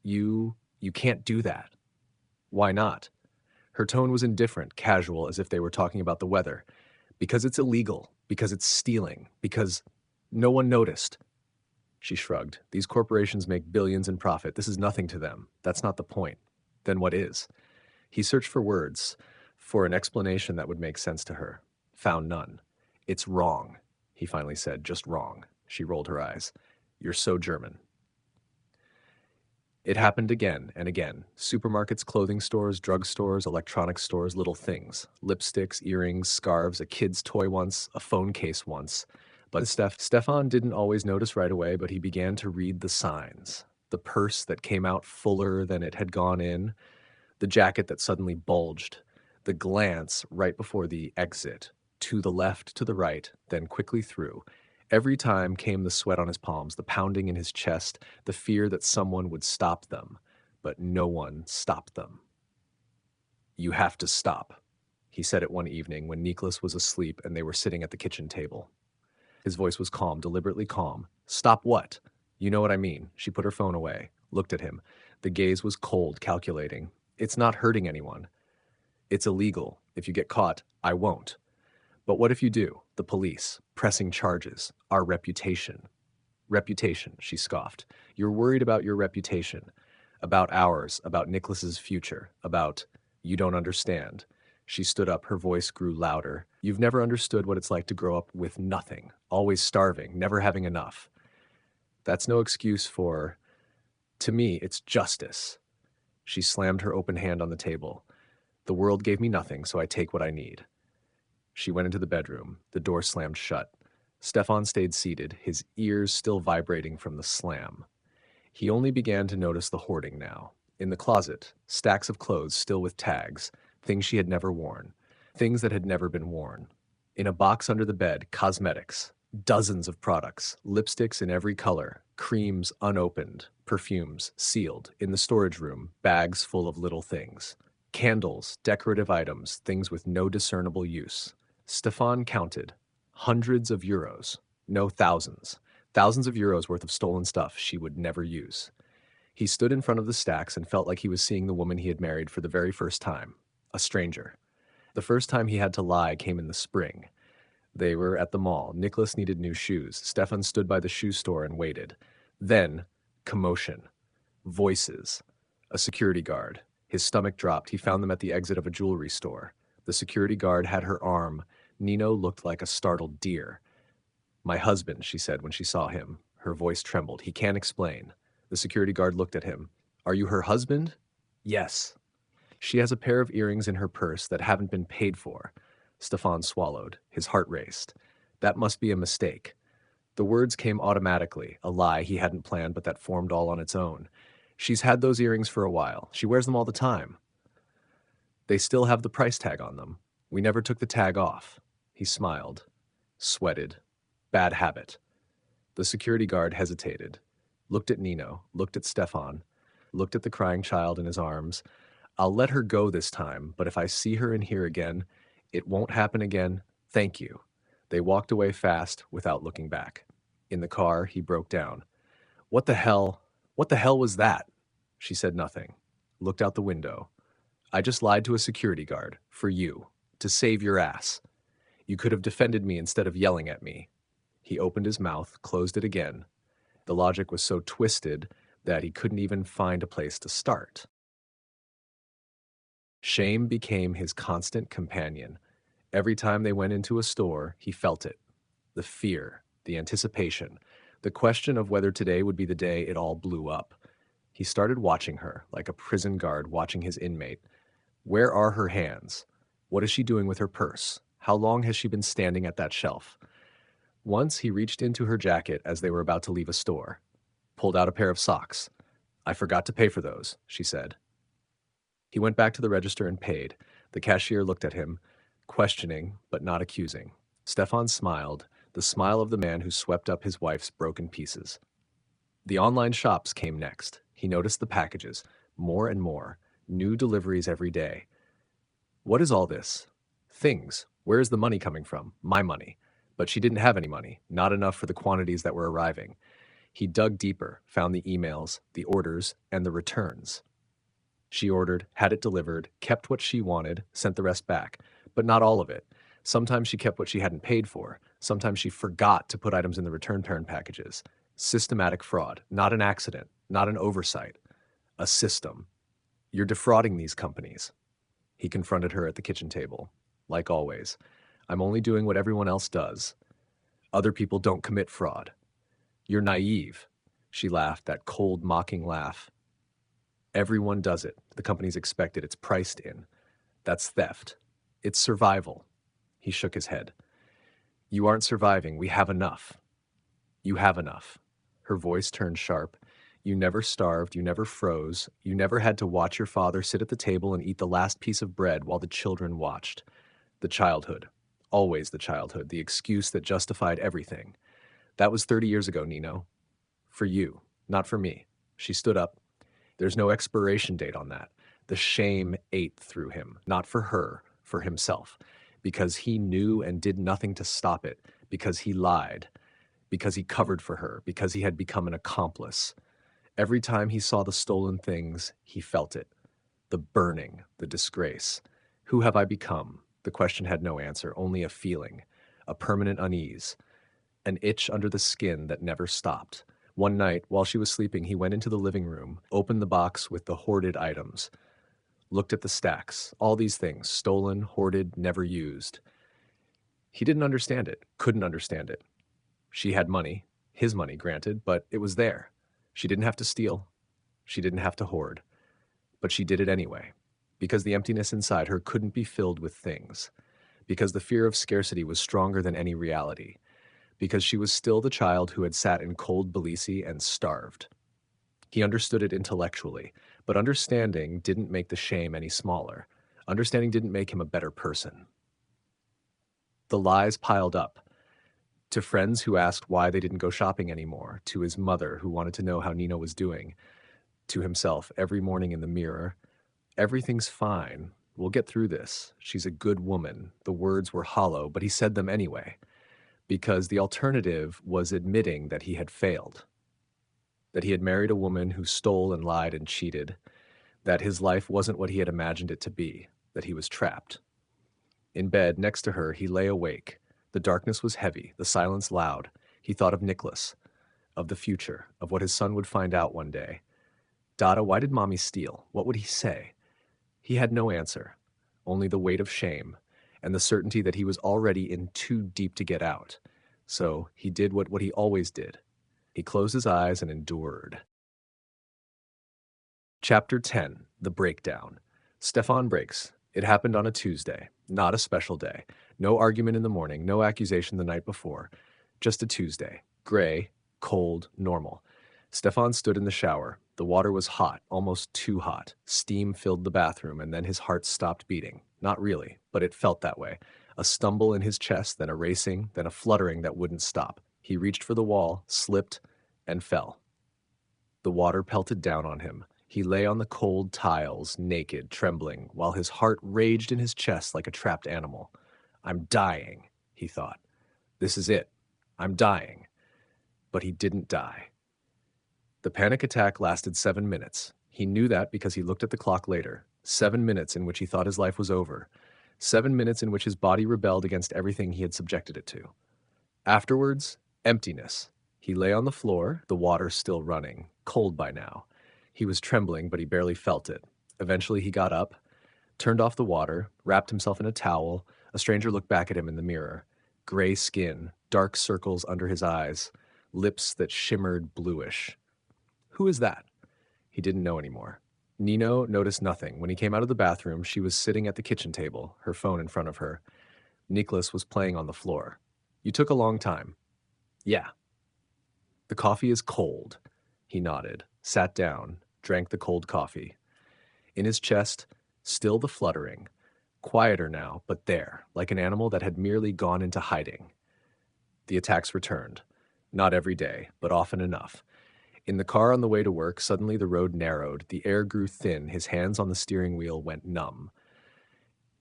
You can't do that. Why not? Her tone was indifferent, casual, as if they were talking about the weather. Because it's illegal. Because it's stealing. Because no one noticed. She shrugged. These corporations make billions in profit. This is nothing to them. That's not the point. Then what is? He searched for words, for an explanation that would make sense to her. Found none. It's wrong, he finally said, just wrong. She rolled her eyes. You're so German. It happened again and again. Supermarkets, clothing stores, drugstores, electronics stores, little things. Lipsticks, earrings, scarves, a kid's toy once, a phone case once. But Stefan didn't always notice right away, but he began to read the signs. The purse that came out fuller than it had gone in. The jacket that suddenly bulged, the glance right before the exit, to the left, to the right, then quickly through. Every time came the sweat on his palms, the pounding in his chest, the fear that someone would stop them, but no one stopped them. "You have to stop," he said it one evening when Nicholas was asleep and they were sitting at the kitchen table. His voice was calm, deliberately calm. "Stop what?" "You know what I mean." She put her phone away, looked at him. The gaze was cold, calculating. "It's not hurting anyone. It's illegal. If you get caught, I won't. But what if you do? The police, pressing charges, our reputation." "Reputation," she scoffed. "You're worried about your reputation, about ours, about Nicholas's future, about... You don't understand." She stood up, her voice grew louder. "You've never understood what it's like to grow up with nothing, always starving, never having enough. That's no excuse for... To me, it's justice." She slammed her open hand on the table. "The world gave me nothing, so I take what I need." She went into the bedroom. The door slammed shut. Stefan stayed seated, his ears still vibrating from the slam. He only began to notice the hoarding now. In the closet, stacks of clothes still with tags, things she had never worn, things that had never been worn. In a box under the bed, cosmetics, dozens of products, lipsticks in every color, creams unopened, perfumes sealed. In the storage room, bags full of little things. Candles, decorative items, things with no discernible use. Stefan counted. Hundreds of euros. No, thousands. Thousands of euros worth of stolen stuff she would never use. He stood in front of the stacks and felt like he was seeing the woman he had married for the very first time. A stranger. The first time he had to lie came in the spring. They were at the mall. Nicholas needed new shoes. Stefan stood by the shoe store and waited. Then, commotion. Voices. A security guard. His stomach dropped. He found them at the exit of a jewelry store. The security guard had her arm. Nino looked like a startled deer. "My husband," she said when she saw him. Her voice trembled. "He can't explain." The security guard looked at him. "Are you her husband?" "Yes." "She has a pair of earrings in her purse that haven't been paid for." Stefan swallowed. His heart raced. "That must be a mistake." The words came automatically, a lie he hadn't planned but that formed all on its own. "She's had those earrings for a while. She wears them all the time. They still have the price tag on them. We never took the tag off." He smiled. Sweated. Bad habit. The security guard hesitated. Looked at Nino, looked at Stefan, looked at the crying child in his arms. "I'll let her go this time, but if I see her in here again, it won't happen again. Thank you." They walked away fast without looking back. In the car, he broke down. What the hell was that?" She said nothing. Looked out the window. "I just lied to a security guard. For you. To save your ass. You could have defended me instead of yelling at me." He opened his mouth, closed it again. The logic was so twisted that he couldn't even find a place to start. Shame became his constant companion. Every time they went into a store, he felt it. The fear, the anticipation, the question of whether today would be the day it all blew up. He started watching her, like a prison guard watching his inmate. Where are her hands? What is she doing with her purse? How long has she been standing at that shelf? Once he reached into her jacket as they were about to leave a store. Pulled out a pair of socks. "I forgot to pay for those," she said. He went back to the register and paid. The cashier looked at him, questioning but not accusing. Stefan smiled, the smile of the man who swept up his wife's broken pieces. The online shops came next. He noticed the packages, more and more, new deliveries every day. What is all this? Things. Where is the money coming from? My money. But she didn't have any money, not enough for the quantities that were arriving. He dug deeper, found the emails, the orders, and the returns. She ordered, had it delivered, kept what she wanted, sent the rest back, but not all of it. Sometimes she kept what she hadn't paid for. Sometimes she forgot to put items in the return packages. Systematic fraud, not an accident, not an oversight, a system. "You're defrauding these companies." He confronted her at the kitchen table. Like always, "I'm only doing what everyone else does. Other people don't commit fraud." "You're naive." She laughed, that cold, mocking laugh. "Everyone does it. The companies expect it. It's priced in. That's theft. It's survival." He shook his head. "You aren't surviving. We have enough." "You have enough." Her voice turned sharp. You never starved, you never froze, you never had to watch your father sit at the table and eat the last piece of bread while the children watched. The childhood. Always the childhood, the excuse that justified everything. That was 30 years ago, Nino. For you, not for me. She stood up. There's no expiration date on that. The shame ate through him, not for her, for himself, because he knew and did nothing to stop it, because he lied, because he covered for her, because he had become an accomplice. Every time he saw the stolen things, he felt it. The burning, the disgrace. Who have I become? The question had no answer, only a feeling, a permanent unease, an itch under the skin that never stopped. One night, while she was sleeping, he went into the living room, opened the box with the hoarded items, looked at the stacks, all these things, stolen, hoarded, never used. He didn't understand it, couldn't understand it. She had money, his money, granted, but it was there. She didn't have to steal. She didn't have to hoard. But she did it anyway, because the emptiness inside her couldn't be filled with things, because the fear of scarcity was stronger than any reality, because she was still the child who had sat in cold Belize and starved. He understood it intellectually, but understanding didn't make the shame any smaller. Understanding didn't make him a better person. The lies piled up. To friends who asked why they didn't go shopping anymore, to his mother who wanted to know how Nino was doing, to himself every morning in the mirror, everything's fine. We'll get through this. She's a good woman. The words were hollow, but he said them anyway, because the alternative was admitting that he had failed, that he had married a woman who stole and lied and cheated, that his life wasn't what he had imagined it to be, that he was trapped. In bed next to her, he lay awake. The darkness was heavy, the silence loud. He thought of Nicholas, of the future, of what his son would find out one day. Dada, why did Mommy steal? What would he say? He had no answer, only the weight of shame and the certainty that he was already in too deep to get out. So he did what he always did. He closed his eyes and endured. Chapter 10, The Breakdown. Stefan breaks. It happened on a Tuesday, not a special day. No argument in the morning, no accusation the night before. Just a Tuesday. Gray, cold, normal. Stefan stood in the shower. The water was hot, almost too hot. Steam filled the bathroom, and then his heart stopped beating. Not really, but it felt that way. A stumble in his chest, then a racing, then a fluttering that wouldn't stop. He reached for the wall, slipped, and fell. The water pelted down on him. He lay on the cold tiles, naked, trembling, while his heart raged in his chest like a trapped animal. I'm dying, he thought. This is it. I'm dying. But he didn't die. The panic attack lasted 7 minutes. He knew that because he looked at the clock later. 7 minutes in which he thought his life was over. 7 minutes in which his body rebelled against everything he had subjected it to. Afterwards, emptiness. He lay on the floor, the water still running, cold by now. He was trembling, but he barely felt it. Eventually he got up, turned off the water, wrapped himself in a towel. A stranger looked back at him in the mirror. Gray skin, dark circles under his eyes, lips that shimmered bluish. Who is that? He didn't know anymore. Nino noticed nothing. When he came out of the bathroom, she was sitting at the kitchen table, her phone in front of her. Nicholas was playing on the floor. You took a long time. Yeah. The coffee is cold. He nodded, sat down, drank the cold coffee. In his chest, still the fluttering. Quieter now, but there, like an animal that had merely gone into hiding. The attacks returned. Not every day, but often enough. In the car on the way to work, suddenly the road narrowed, the air grew thin, his hands on the steering wheel went numb.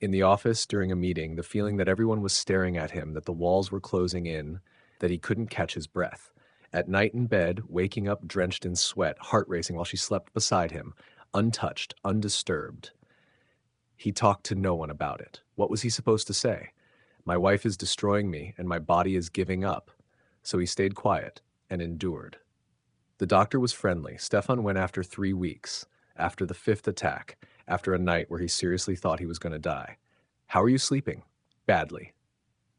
In the office, during a meeting, the feeling that everyone was staring at him, that the walls were closing in, that he couldn't catch his breath. At night in bed, waking up drenched in sweat, heart racing while she slept beside him, untouched, undisturbed. He talked to no one about it. What was he supposed to say? My wife is destroying me, and my body is giving up. So he stayed quiet and endured. The doctor was friendly. Stefan went after 3 weeks, after the 5th attack, after a night where he seriously thought he was going to die. How are you sleeping? Badly.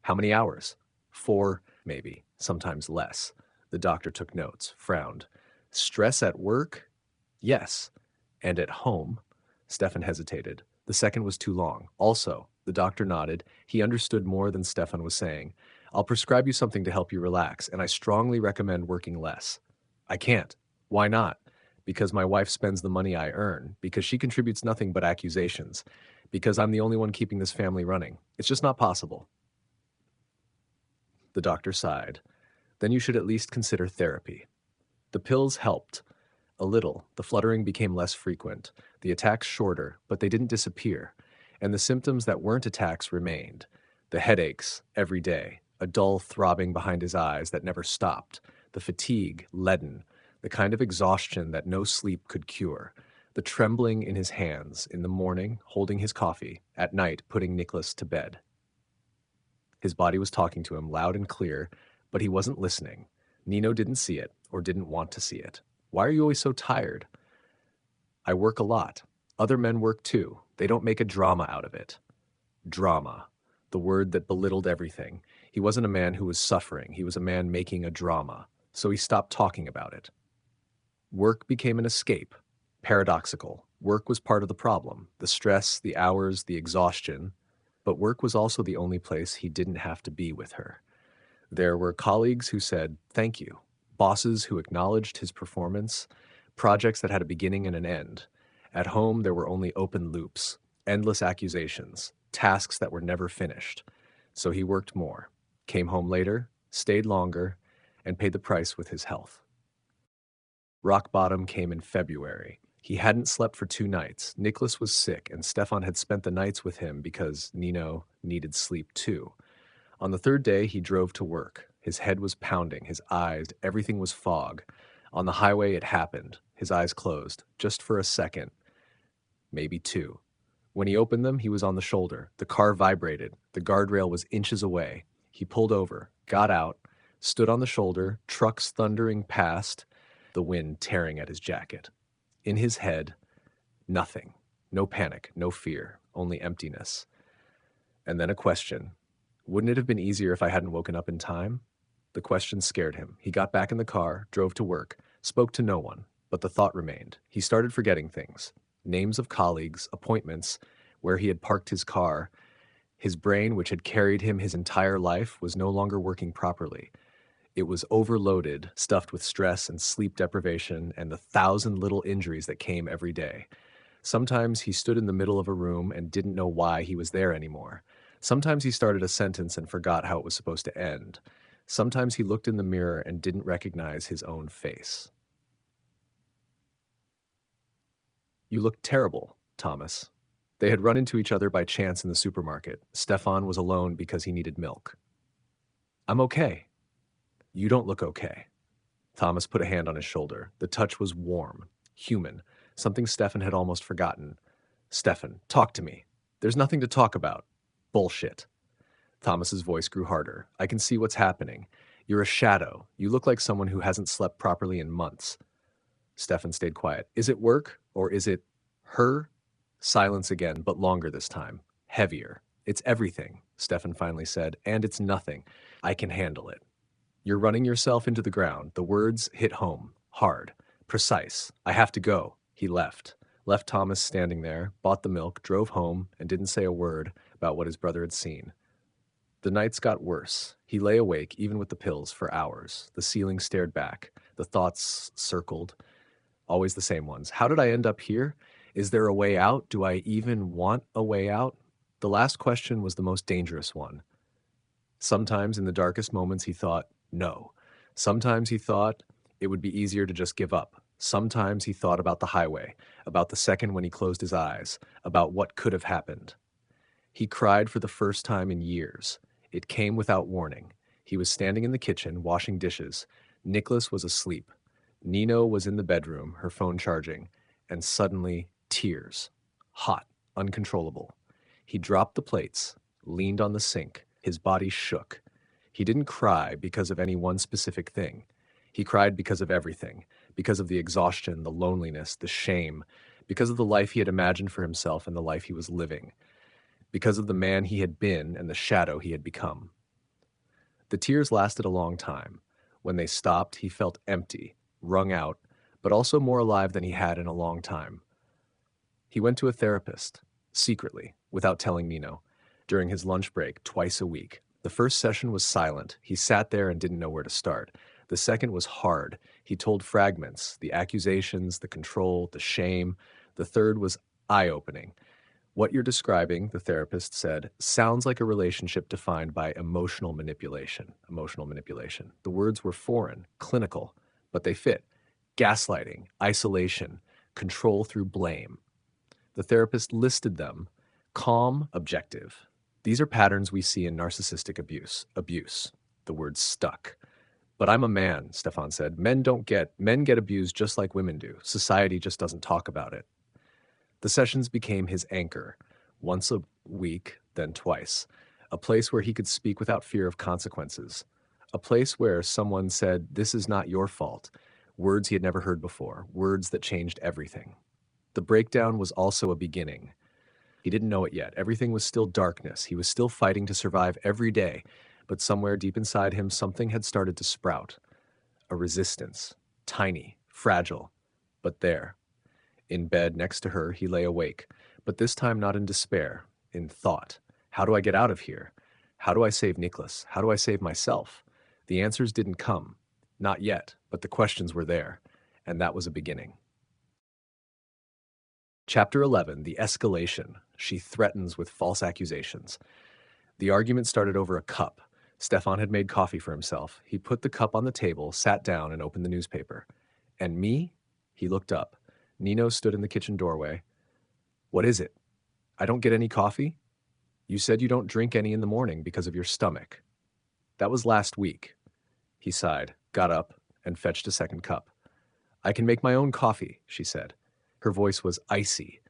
How many hours? 4, maybe, sometimes less. The doctor took notes, frowned. Stress at work? Yes. And at home? Stefan hesitated. The second was too long. Also, the doctor nodded. He understood more than Stefan was saying. I'll prescribe you something to help you relax, and I strongly recommend working less. I can't. Why not? because my wife spends the money I earn, because she contributes nothing but accusations, because I'm the only one keeping this family running. It's just not possible." The doctor sighed. "Then you should at least consider therapy." The pills helped. A little. The fluttering became less frequent, the attacks shorter, but they didn't disappear, and the symptoms that weren't attacks remained. The headaches, every day, a dull throbbing behind his eyes that never stopped, the fatigue, leaden, the kind of exhaustion that no sleep could cure, the trembling in his hands, in the morning, holding his coffee, at night, putting Nicholas to bed. His body was talking to him loud and clear, but he wasn't listening. Nino didn't see it, or didn't want to see it. "Why are you always so tired?" "I work a lot. Other men work too. They don't make a drama out of it." Drama. The word that belittled everything. He wasn't a man who was suffering. He was a man making a drama. So he stopped talking about it. Work became an escape. Paradoxical. Work was part of the problem. The stress, the hours, the exhaustion. But work was also the only place he didn't have to be with her. There were colleagues who said, "Thank you." Bosses who acknowledged his performance. Projects that had a beginning and an end. At home, there were only open loops, endless accusations, tasks that were never finished. So he worked more, came home later, stayed longer, and paid the price with his health. Rock bottom came in February. He hadn't slept for 2 nights. Nicholas was sick, and Stefan had spent the nights with him because Nino needed sleep too. On the 3rd day, he drove to work. His head was pounding, his eyes, everything was fog. On the highway, it happened. His eyes closed, just for a second, maybe 2. When he opened them, he was on the shoulder. The car vibrated. The guardrail was inches away. He pulled over, got out, stood on the shoulder, trucks thundering past, the wind tearing at his jacket. In his head, nothing. No panic, no fear, only emptiness. And then a question. Wouldn't it have been easier if I hadn't woken up in time? The question scared him. He got back in the car, drove to work, spoke to no one, but the thought remained. He started forgetting things. Names of colleagues, appointments, where he had parked his car. His brain, which had carried him his entire life, was no longer working properly. It was overloaded, stuffed with stress and sleep deprivation and the 1,000 little injuries that came every day. Sometimes he stood in the middle of a room and didn't know why he was there anymore. Sometimes he started a sentence and forgot how it was supposed to end. Sometimes he looked in the mirror and didn't recognize his own face. "You look terrible, Thomas." They had run into each other by chance in the supermarket. Stefan was alone because he needed milk. "I'm okay." "You don't look okay." Thomas put a hand on his shoulder. The touch was warm, human, something Stefan had almost forgotten. "Stefan, talk to me." "There's nothing to talk about." "Bullshit." Thomas's voice grew harder. "I can see what's happening. You're a shadow. You look like someone who hasn't slept properly in months." Stefan stayed quiet. "Is it work, or is it her?" Silence again, but longer this time. Heavier. "It's everything," Stefan finally said, "and it's nothing. I can handle it." "You're running yourself into the ground." The words hit home. Hard. Precise. "I have to go." He left. Left Thomas standing there, bought the milk, drove home, and didn't say a word about what his brother had seen. The nights got worse. He lay awake, even with the pills, for hours. The ceiling stared back. The thoughts circled. Always the same ones. How did I end up here? Is there a way out? Do I even want a way out? The last question was the most dangerous one. Sometimes in the darkest moments he thought, no. Sometimes he thought it would be easier to just give up. Sometimes he thought about the highway, about the second when he closed his eyes, about what could have happened. He cried for the first time in years. It came without warning. He was standing in the kitchen, washing dishes. Nicholas was asleep. Nino was in the bedroom, her phone charging, and suddenly, tears. Hot, uncontrollable. He dropped the plates, leaned on the sink. His body shook. He didn't cry because of any one specific thing. He cried because of everything, because of the exhaustion, the loneliness, the shame, because of the life he had imagined for himself and the life he was living, because of the man he had been and the shadow he had become. The tears lasted a long time. When they stopped, he felt empty, wrung out, but also more alive than he had in a long time. He went to a therapist, secretly, without telling Nino, during his lunch break, twice a week. The first session was silent. He sat there and didn't know where to start. The second was hard. He told fragments, the accusations, the control, the shame. The third was eye-opening. What you're describing, the therapist said, sounds like a relationship defined by emotional manipulation. Emotional manipulation. The words were foreign, clinical, but they fit. Gaslighting, isolation, control through blame. The therapist listed them. Calm, objective. These are patterns we see in narcissistic abuse. Abuse. The word stuck. But I'm a man, Stefan said. Men get abused just like women do. Society just doesn't talk about it. The sessions became his anchor, once a week, then twice, a place where he could speak without fear of consequences, a place where someone said, "This is not your fault," words he had never heard before, words that changed everything. The breakdown was also a beginning. He didn't know it yet. Everything was still darkness. He was still fighting to survive every day, but somewhere deep inside him, something had started to sprout. A resistance, tiny, fragile, but there. In bed next to her, he lay awake, but this time not in despair, in thought. How do I get out of here? How do I save Nicholas? How do I save myself? The answers didn't come. Not yet, but the questions were there, and that was a beginning. Chapter 11, The Escalation. She threatens with false accusations. The argument started over a cup. Stefan had made coffee for himself. He put the cup on the table, sat down, and opened the newspaper. And me? He looked up. Nino stood in the kitchen doorway. What is it? I don't get any coffee? You said you don't drink any in the morning because of your stomach. That was last week. He sighed, got up, and fetched a second cup. I can make my own coffee, she said. Her voice was icy.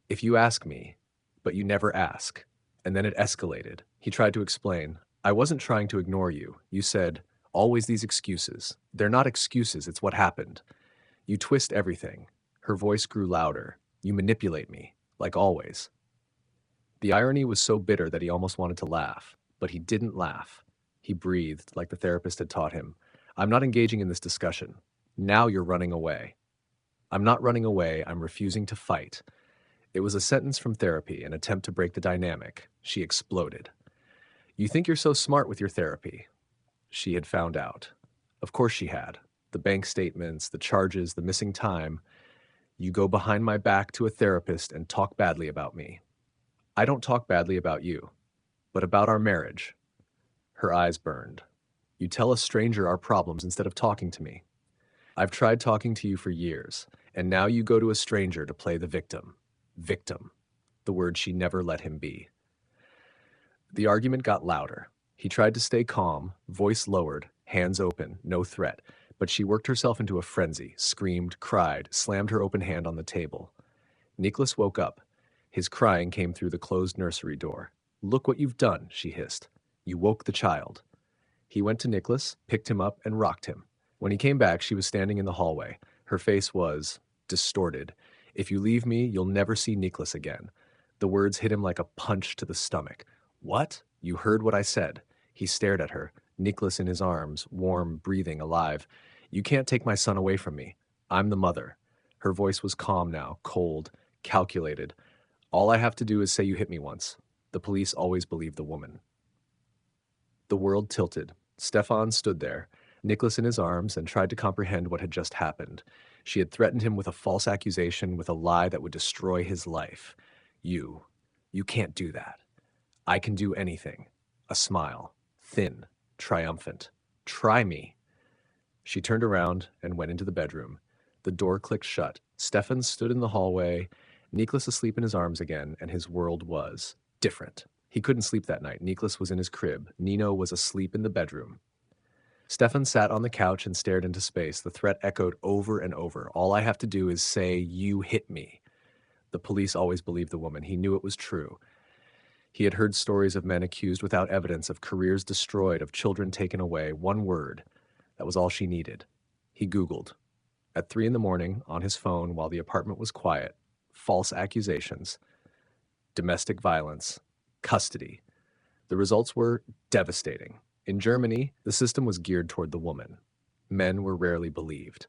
If you ask me, but you never ask. And then it escalated. He tried to explain. I wasn't trying to ignore you. You said, always these excuses. They're not excuses, it's what happened. You twist everything. Her voice grew louder. You manipulate me, like always. The irony was so bitter that he almost wanted to laugh, but he didn't laugh. He breathed, like the therapist had taught him. I'm not engaging in this discussion. Now you're running away. I'm not running away, I'm refusing to fight. It was a sentence from therapy, an attempt to break the dynamic. She exploded. You think you're so smart with your therapy. She had found out. Of course she had. The bank statements, the charges, the missing time. You go behind my back to a therapist and talk badly about me. I don't talk badly about you, but about our marriage. Her eyes burned. You tell a stranger our problems instead of talking to me. I've tried talking to you for years, and now you go to a stranger to play the victim. Victim. The word she never let him be. The argument got louder. He tried to stay calm, voice lowered, hands open, no threat. But she worked herself into a frenzy, screamed, cried, slammed her open hand on the table. Nicholas woke up. His crying came through the closed nursery door. Look what you've done, she hissed. You woke the child. He went to Nicholas, picked him up, and rocked him. When he came back, she was standing in the hallway. Her face was distorted. If you leave me, you'll never see Nicholas again. The words hit him like a punch to the stomach. What? You heard what I said. He stared at her. Nicholas in his arms, warm, breathing, alive. You can't take my son away from me. I'm the mother. Her voice was calm now, cold, calculated. All I have to do is say you hit me once. The police always believe the woman. The world tilted. Stefan stood there, Nicholas in his arms, and tried to comprehend what had just happened. She had threatened him with a false accusation, with a lie that would destroy his life. You can't do that. I can do anything. A smile, thin, triumphant. Try me. She turned around and went into the bedroom. The door clicked shut. Stefan stood in the hallway, Nicholas asleep in his arms again, and his world was different. He couldn't sleep that night. Nicholas was in his crib. Nino was asleep in the bedroom. Stefan sat on the couch and stared into space. The threat echoed over and over. All I have to do is say, you hit me. The police always believed the woman. He knew it was true. He had heard stories of men accused without evidence, of careers destroyed, of children taken away. One word. That was all she needed. He Googled. At 3 a.m, on his phone, while the apartment was quiet, false accusations, domestic violence, custody. The results were devastating. In Germany, the system was geared toward the woman. Men were rarely believed.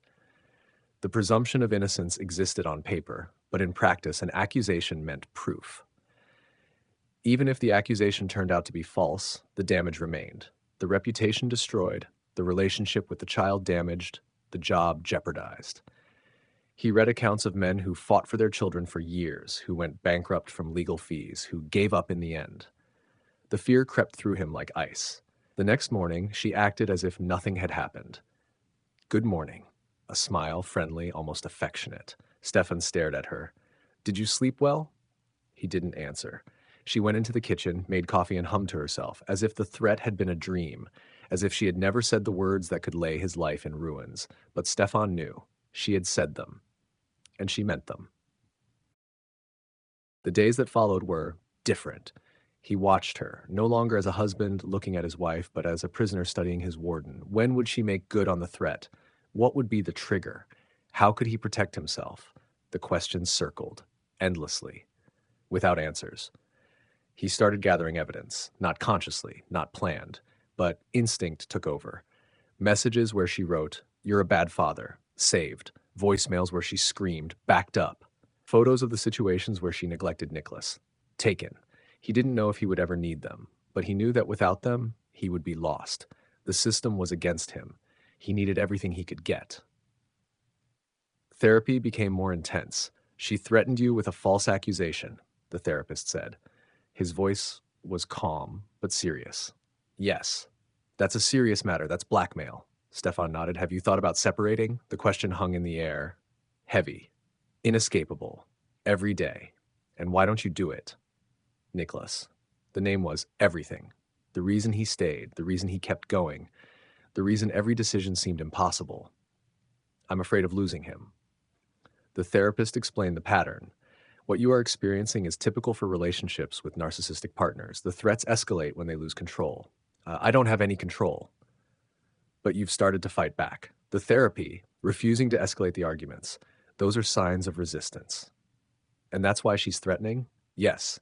The presumption of innocence existed on paper, but in practice, an accusation meant proof. Even if the accusation turned out to be false, the damage remained. The reputation destroyed, the relationship with the child damaged, the job jeopardized. He read accounts of men who fought for their children for years, who went bankrupt from legal fees, who gave up in the end. The fear crept through him like ice. The next morning, she acted as if nothing had happened. "Good morning." A smile, friendly, almost affectionate. Stefan stared at her. "Did you sleep well?" He didn't answer. She went into the kitchen, made coffee, and hummed to herself, as if the threat had been a dream, as if she had never said the words that could lay his life in ruins. But Stefan knew. She had said them, and she meant them. The days that followed were different. He watched her, no longer as a husband looking at his wife, but as a prisoner studying his warden. When would she make good on the threat? What would be the trigger? How could he protect himself? The questions circled, endlessly, without answers. He started gathering evidence, not consciously, not planned, but instinct took over. Messages where she wrote, "You're a bad father," saved. Voicemails where she screamed, backed up. Photos of the situations where she neglected Nicholas, taken. He didn't know if he would ever need them, but he knew that without them, he would be lost. The system was against him. He needed everything he could get. Therapy became more intense. "She threatened you with a false accusation," the therapist said. His voice was calm, but serious. "Yes. That's a serious matter. That's blackmail." Stefan nodded. "Have you thought about separating?" The question hung in the air. Heavy. Inescapable. Every day. "And why don't you do it?" Nicholas. The name was everything. The reason he stayed, the reason he kept going, the reason every decision seemed impossible. "I'm afraid of losing him." The therapist explained the pattern. "What you are experiencing is typical for relationships with narcissistic partners. The threats escalate when they lose control. I don't have any control." But you've started to fight back. The therapy, refusing to escalate the arguments, those are signs of resistance. And that's why she's threatening? Yes.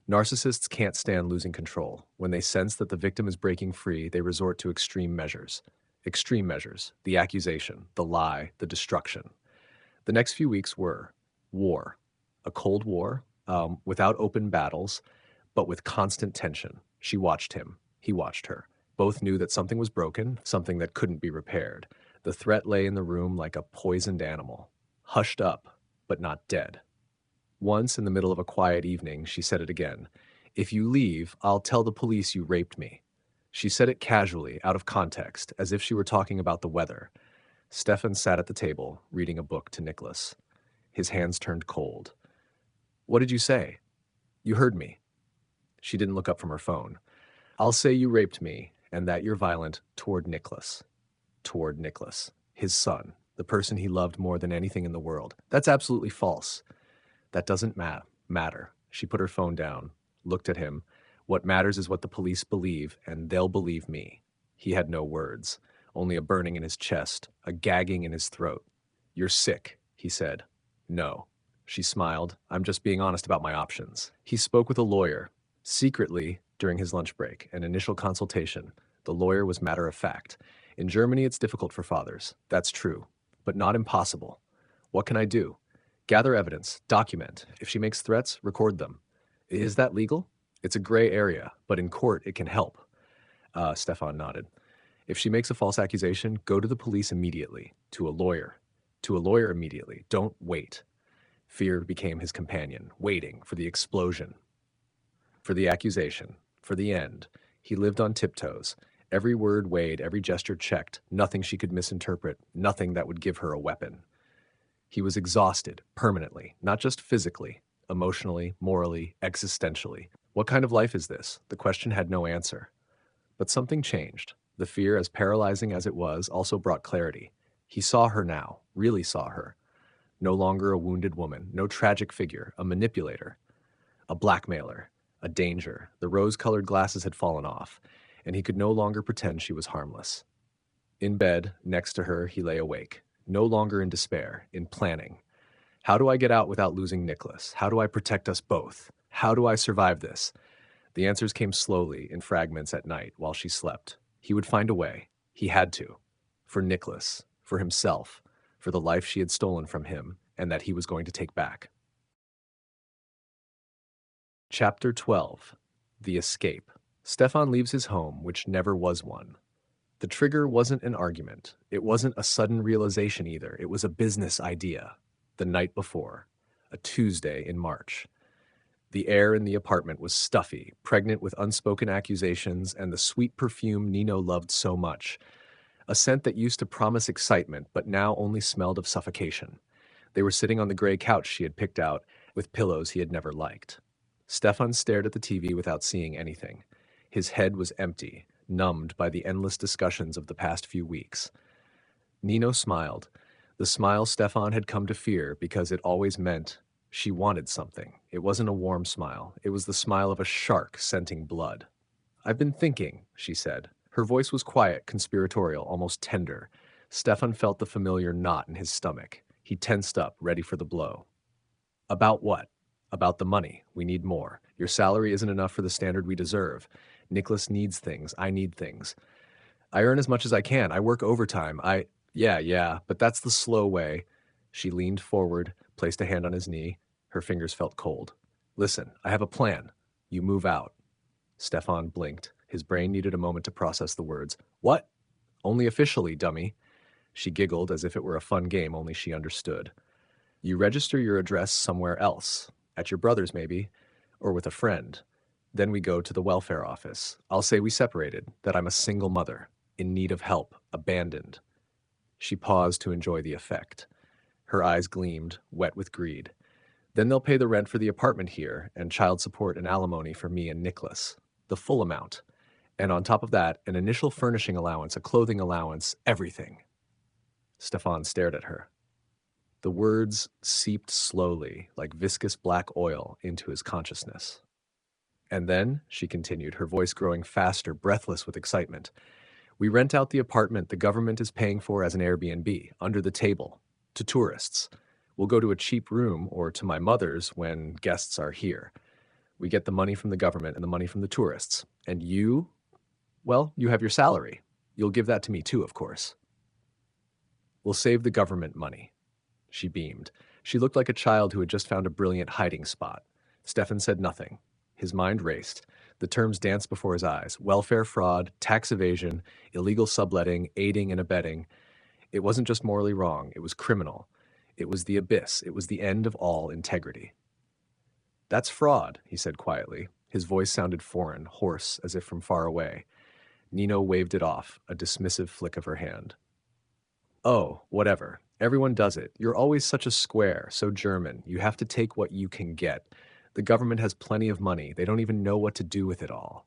Narcissists can't stand losing control. When they sense that the victim is breaking free, they resort to extreme measures. Extreme measures, the accusation, the lie, the destruction. The next few weeks were war, a cold war, without open battles, but with constant tension. She watched him. He watched her. Both knew that something was broken, something that couldn't be repaired. The threat lay in the room like a poisoned animal, hushed up, but not dead. Once, in the middle of a quiet evening, she said it again. "If you leave, I'll tell the police you raped me." She said it casually, out of context, as if she were talking about the weather. Stefan sat at the table, reading a book to Nicholas. His hands turned cold. "What did you say?" "You heard me." She didn't look up from her phone. "I'll say you raped me, and that you're violent toward Nicholas." Toward Nicholas, his son, the person he loved more than anything in the world. "That's absolutely false." "That doesn't matter." She put her phone down, looked at him. "What matters is what the police believe, and they'll believe me." He had no words, only a burning in his chest, a gagging in his throat. "You're sick," he said. "No." She smiled. "I'm just being honest about my options." He spoke with a lawyer, secretly, during his lunch break, an initial consultation. The lawyer was matter of fact. "In Germany, it's difficult for fathers. That's true, but not impossible. What can I do?" "Gather evidence, document. If she makes threats, record them." "Is that legal?" "It's a gray area, but in court it can help." Stefan nodded. "If she makes a false accusation, go to the police immediately. To a lawyer. To a lawyer immediately. Don't wait." Fear became his companion, waiting for the explosion, for the accusation, for the end. He lived on tiptoes. Every word weighed, every gesture checked, nothing she could misinterpret, nothing that would give her a weapon. He was exhausted, permanently, not just physically, emotionally, morally, existentially. What kind of life is this? The question had no answer. But something changed. The fear, as paralyzing as it was, also brought clarity. He saw her now, really saw her. No longer a wounded woman, no tragic figure, a manipulator, a blackmailer, a danger. The rose-colored glasses had fallen off, and he could no longer pretend she was harmless. In bed, next to her, he lay awake, no longer in despair, in planning. How do I get out without losing Nicholas? How do I protect us both? How do I survive this? The answers came slowly, in fragments at night, while she slept. He would find a way. He had to. For Nicholas, for himself, for the life she had stolen from him, and that he was going to take back. Chapter 12. The Escape. Stefan leaves his home, which never was one. The trigger wasn't an argument. It wasn't a sudden realization either. It was a business idea. The night before, a Tuesday in March. The air in the apartment was stuffy, pregnant with unspoken accusations and the sweet perfume Nino loved so much. A scent that used to promise excitement, but now only smelled of suffocation. They were sitting on the gray couch she had picked out, with pillows he had never liked. Stefan stared at the TV without seeing anything. His head was empty, numbed by the endless discussions of the past few weeks. Nino smiled, the smile Stefan had come to fear because it always meant she wanted something. It wasn't a warm smile. It was the smile of a shark scenting blood. "I've been thinking," she said. Her voice was quiet, conspiratorial, almost tender. Stefan felt the familiar knot in his stomach. He tensed up, ready for the blow. "About what?" "About the money. We need more. Your salary isn't enough for the standard we deserve. Nicholas needs things. I need things. I earn as much as I can. I work overtime. Yeah, but that's the slow way." She leaned forward, placed a hand on his knee. Her fingers felt cold. "Listen, I have a plan. You move out." Stefan blinked. His brain needed a moment to process the words. "What?" "Only officially, dummy." She giggled as if it were a fun game only she understood. "You register your address somewhere else. At your brother's, maybe. Or with a friend. Then we go to the welfare office. I'll say we separated, that I'm a single mother, in need of help, abandoned." She paused to enjoy the effect. Her eyes gleamed, wet with greed. "Then they'll pay the rent for the apartment here, and child support and alimony for me and Nicholas. The full amount. And on top of that, an initial furnishing allowance, a clothing allowance, everything." Stefan stared at her. The words seeped slowly, like viscous black oil, into his consciousness. "And then," she continued, her voice growing faster, breathless with excitement, "we rent out the apartment the government is paying for as an Airbnb, under the table, to tourists. We'll go to a cheap room or to my mother's when guests are here. We get the money from the government and the money from the tourists. And you, well, you have your salary. You'll give that to me too, of course. We'll save the government money." She beamed. She looked like a child who had just found a brilliant hiding spot. Stefan said nothing. His mind raced. The terms danced before his eyes. Welfare fraud, tax evasion, illegal subletting, aiding and abetting. It wasn't just morally wrong. It was criminal. It was the abyss. It was the end of all integrity. "That's fraud," he said quietly. His voice sounded foreign, hoarse, as if from far away. Nino waved it off, a dismissive flick of her hand. "Oh, whatever. Everyone does it. You're always such a square, so German. You have to take what you can get. The government has plenty of money. They don't even know what to do with it all.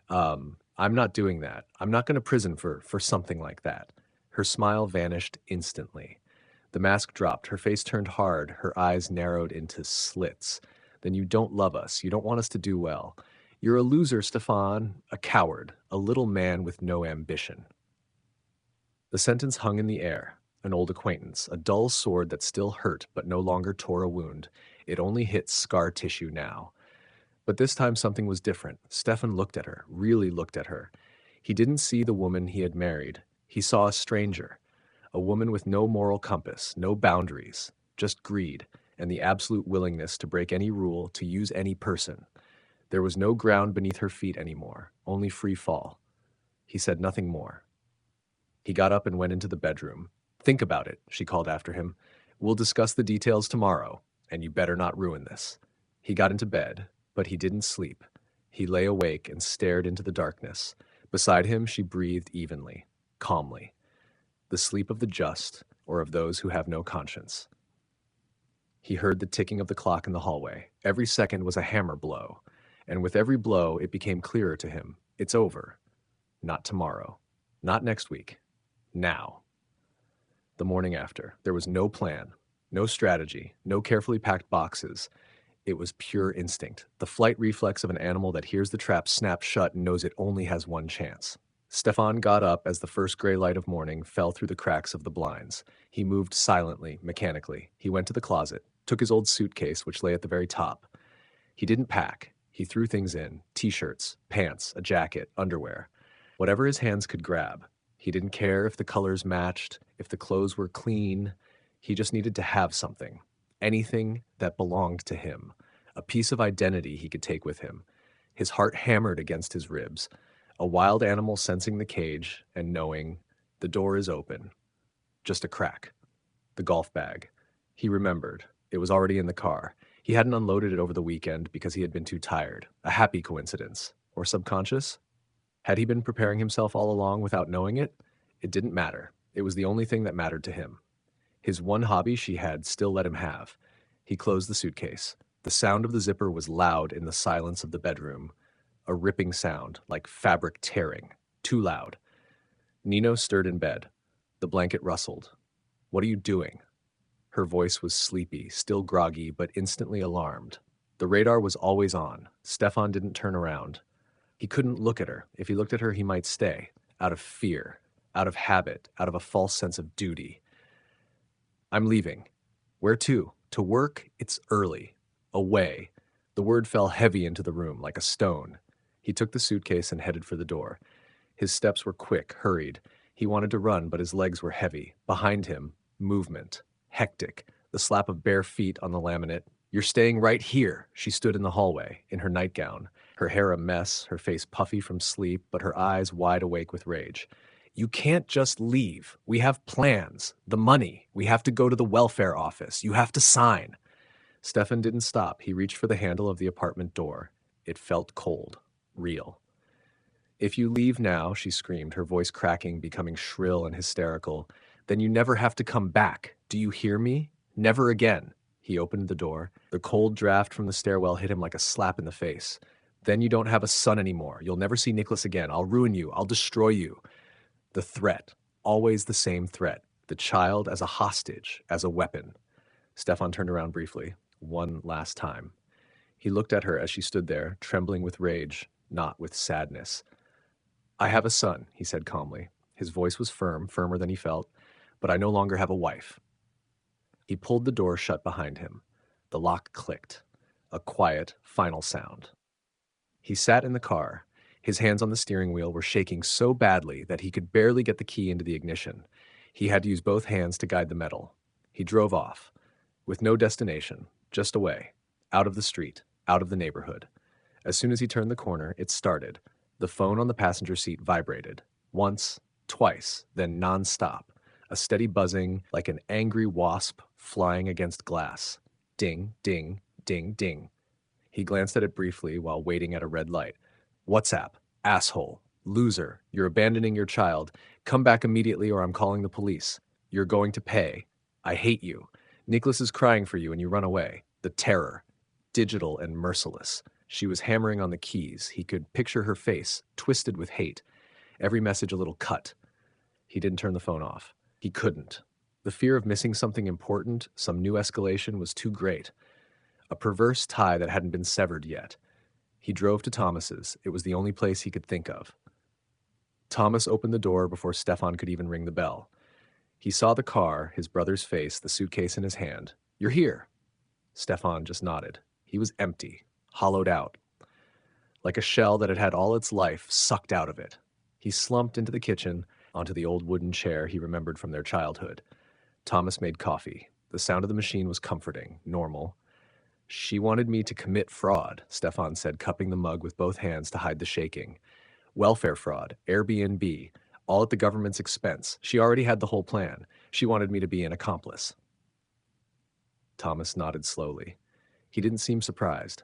I'm not doing that. I'm not going to prison for something like that." Her smile vanished instantly. The mask dropped. Her face turned hard. Her eyes narrowed into slits. "Then you don't love us. You don't want us to do well. You're a loser, Stefan. A coward. A little man with no ambition." The sentence hung in the air. An old acquaintance, a dull sword that still hurt but no longer tore a wound. It only hit scar tissue now. But this time something was different. Stefan looked at her, really looked at her. He didn't see the woman he had married. He saw a stranger, a woman with no moral compass, no boundaries, just greed, and the absolute willingness to break any rule, to use any person. There was no ground beneath her feet anymore, only free fall. He said nothing more. He got up and went into the bedroom. "Think about it," she called after him. "We'll discuss the details tomorrow, and you better not ruin this." He got into bed, but he didn't sleep. He lay awake and stared into the darkness. Beside him, she breathed evenly, calmly. The sleep of the just, or of those who have no conscience. He heard the ticking of the clock in the hallway. Every second was a hammer blow, and with every blow, it became clearer to him. It's over. Not tomorrow. Not next week. Now. The morning after, there was no plan, no strategy, no carefully packed boxes. It was pure instinct, the flight reflex of an animal that hears the trap snap shut and knows it only has one chance. Stefan got up as the first gray light of morning fell through the cracks of the blinds. He moved silently, mechanically. He went to the closet, took his old suitcase, which lay at the very top. He didn't pack. He threw things in, t-shirts, pants, a jacket, underwear. Whatever his hands could grab. He didn't care if the colors matched, if the clothes were clean. He just needed to have something. Anything that belonged to him. A piece of identity he could take with him. His heart hammered against his ribs. A wild animal sensing the cage and knowing the door is open. Just a crack. The golf bag. He remembered. It was already in the car. He hadn't unloaded it over the weekend because he had been too tired. A happy coincidence. Or subconscious? Had he been preparing himself all along without knowing it? It didn't matter. It was the only thing that mattered to him. His one hobby she had still let him have. He closed the suitcase. The sound of the zipper was loud in the silence of the bedroom. A ripping sound, like fabric tearing. Too loud. Nino stirred in bed. The blanket rustled. "What are you doing?" Her voice was sleepy, still groggy, but instantly alarmed. The radar was always on. Stefan didn't turn around. He couldn't look at her. If he looked at her, he might stay. Out of fear. Out of habit. Out of a false sense of duty. "I'm leaving." "Where to?" "To work? It's early." "Away." The word fell heavy into the room, like a stone. He took the suitcase and headed for the door. His steps were quick, hurried. He wanted to run, but his legs were heavy. Behind him, movement. Hectic. The slap of bare feet on the laminate. "You're staying right here." She stood in the hallway, in her nightgown. Her hair a mess, her face puffy from sleep, but her eyes wide awake with rage. "You can't just leave. We have plans. The money. We have to go to the welfare office. You have to sign." Stefan didn't stop. He reached for the handle of the apartment door. It felt cold. Real. "If you leave now," she screamed, her voice cracking, becoming shrill and hysterical, "then you never have to come back. Do you hear me? Never again." He opened the door. The cold draft from the stairwell hit him like a slap in the face. "Then you don't have a son anymore. You'll never see Nicholas again. I'll ruin you. I'll destroy you." The threat. Always the same threat. The child as a hostage, as a weapon. Stefan turned around briefly. One last time. He looked at her as she stood there, trembling with rage, not with sadness. "I have a son," he said calmly. His voice was firm, firmer than he felt, "but I no longer have a wife." He pulled the door shut behind him. The lock clicked. A quiet, final sound. He sat in the car. His hands on the steering wheel were shaking so badly that he could barely get the key into the ignition. He had to use both hands to guide the metal. He drove off, with no destination, just away, out of the street, out of the neighborhood. As soon as he turned the corner, it started. The phone on the passenger seat vibrated. Once, twice, then non-stop. A steady buzzing like an angry wasp flying against glass. Ding, ding, ding, ding. He glanced at it briefly while waiting at a red light. "WhatsApp. Asshole. Loser. You're abandoning your child. Come back immediately or I'm calling the police. You're going to pay. I hate you. Nicholas is crying for you and you run away." The terror. Digital and merciless. She was hammering on the keys. He could picture her face, twisted with hate. Every message a little cut. He didn't turn the phone off. He couldn't. The fear of missing something important, some new escalation, was too great. A perverse tie that hadn't been severed yet. He drove to Thomas's. It was the only place he could think of. Thomas opened the door before Stefan could even ring the bell. He saw the car, his brother's face, the suitcase in his hand. "You're here." Stefan just nodded. He was empty, hollowed out, like a shell that had had all its life sucked out of it. He slumped into the kitchen, onto the old wooden chair he remembered from their childhood. Thomas made coffee. The sound of the machine was comforting, normal. "She wanted me to commit fraud," Stefan said, cupping the mug with both hands to hide the shaking. "Welfare fraud, Airbnb, all at the government's expense. She already had the whole plan. She wanted me to be an accomplice." Thomas nodded slowly. He didn't seem surprised.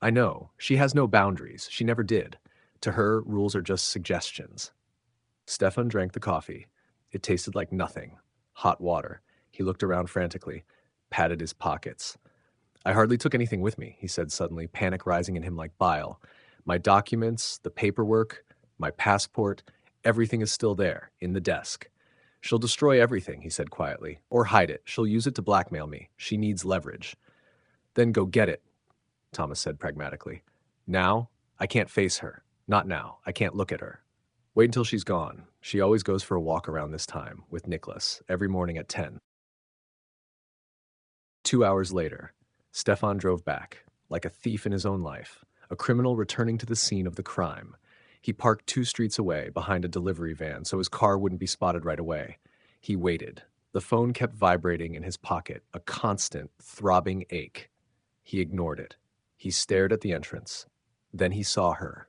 "I know. She has no boundaries. She never did. To her, rules are just suggestions." Stefan drank the coffee. It tasted like nothing. Hot water. He looked around frantically, patted his pockets. "I hardly took anything with me," he said suddenly, panic rising in him like bile. "My documents, the paperwork, my passport, everything is still there, in the desk." "She'll destroy everything," he said quietly, "or hide it. She'll use it to blackmail me. She needs leverage." "Then go get it," Thomas said pragmatically. "Now? I can't face her. Not now. I can't look at her. Wait until she's gone. She always goes for a walk around this time, with Nicholas, every morning at 10. 2 hours later, Stefan drove back, like a thief in his own life, a criminal returning to the scene of the crime. He parked 2 streets away, behind a delivery van, so his car wouldn't be spotted right away. He waited. The phone kept vibrating in his pocket, a constant, throbbing ache. He ignored it. He stared at the entrance. Then he saw her.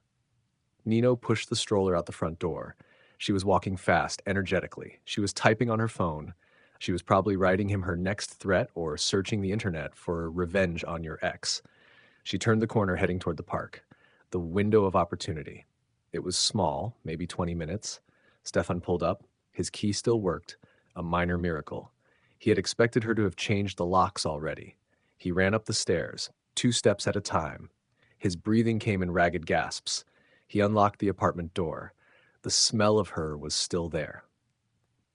Nino pushed the stroller out the front door. She was walking fast, energetically. She was typing on her phone. She was probably writing him her next threat or searching the internet for revenge on your ex. She turned the corner heading toward the park. The window of opportunity. It was small, maybe 20 minutes. Stefan pulled up. His key still worked. A minor miracle. He had expected her to have changed the locks already. He ran up the stairs, 2 steps at a time. His breathing came in ragged gasps. He unlocked the apartment door. The smell of her was still there.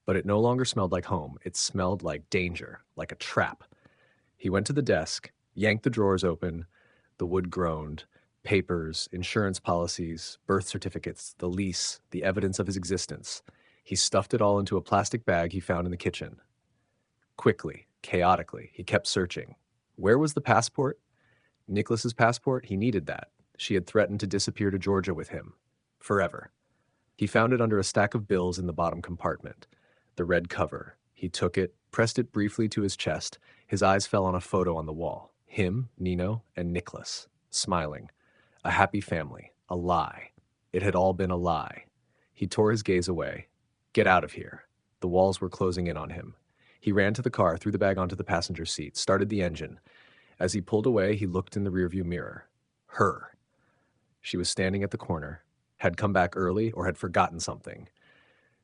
But it no longer smelled like home. It smelled like danger, like a trap. He went to the desk, yanked the drawers open. The wood groaned. Papers, insurance policies, birth certificates, the lease, the evidence of his existence. He stuffed it all into a plastic bag he found in the kitchen. Quickly, chaotically, he kept searching. Where was the passport? Nicholas's passport? He needed that. She had threatened to disappear to Georgia with him. Forever. He found it under a stack of bills in the bottom compartment. The red cover. He took it, pressed it briefly to his chest. His eyes fell on a photo on the wall. Him, Nino, and Nicholas, smiling. A happy family. A lie. It had all been a lie. He tore his gaze away. Get out of here. The walls were closing in on him. He ran to the car, threw the bag onto the passenger seat, started the engine. As he pulled away, he looked in the rearview mirror. Her. She was standing at the corner, had come back early or had forgotten something.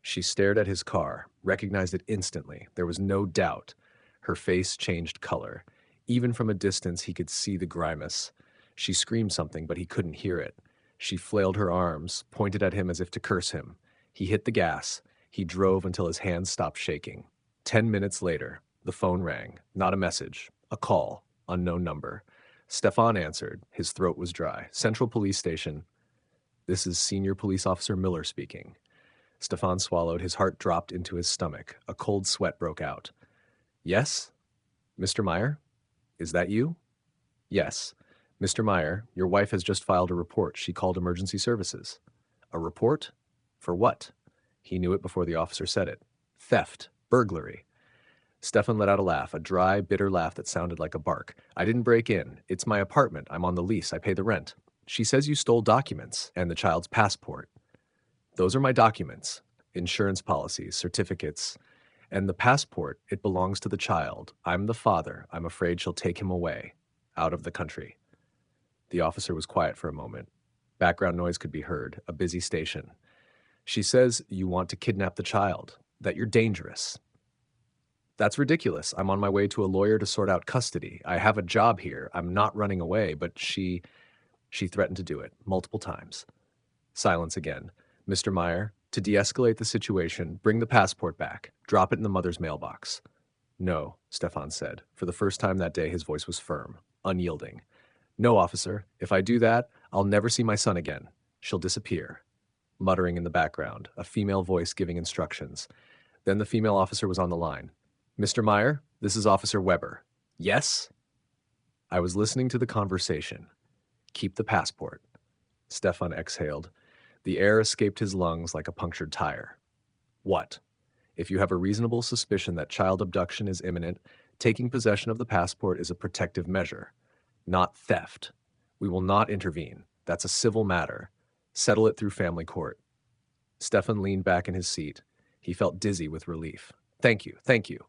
She stared at his car, recognized it instantly. There was no doubt. Her face changed color. Even from a distance, he could see the grimace. She screamed something, but he couldn't hear it. She flailed her arms, pointed at him as if to curse him. He hit the gas. He drove until his hands stopped shaking. 10 minutes later, the phone rang. Not a message. A call. Unknown number. Stefan answered. His throat was dry. Central Police Station. This is Senior Police Officer Miller speaking. Stefan swallowed. His heart dropped into his stomach. A cold sweat broke out. Yes? Mr. Meyer? Is that you? Yes. Mr. Meyer, your wife has just filed a report. She called emergency services. A report? For what? He knew it before the officer said it. Theft. Burglary. Stefan let out a laugh, a dry, bitter laugh that sounded like a bark. I didn't break in. It's my apartment. I'm on the lease. I pay the rent. She says you stole documents and the child's passport. Those are my documents. Insurance policies, certificates. And the passport, it belongs to the child. I'm the father. I'm afraid she'll take him away. Out of the country. The officer was quiet for a moment. Background noise could be heard. A busy station. She says you want to kidnap the child. That you're dangerous. That's ridiculous. I'm on my way to a lawyer to sort out custody. I have a job here. I'm not running away, but she threatened to do it multiple times. Silence again. Mr. Meyer, to de-escalate the situation, bring the passport back. Drop it in the mother's mailbox. No, Stefan said. For the first time that day, his voice was firm, unyielding. No, officer. If I do that, I'll never see my son again. She'll disappear. Muttering in the background, a female voice giving instructions. Then the female officer was on the line. Mr. Meyer, this is Officer Weber. Yes? I was listening to the conversation. Keep the passport. Stefan exhaled. The air escaped his lungs like a punctured tire. What? If you have a reasonable suspicion that child abduction is imminent, taking possession of the passport is a protective measure, not theft. We will not intervene. That's a civil matter. Settle it through family court. Stefan leaned back in his seat. He felt dizzy with relief. Thank you, thank you.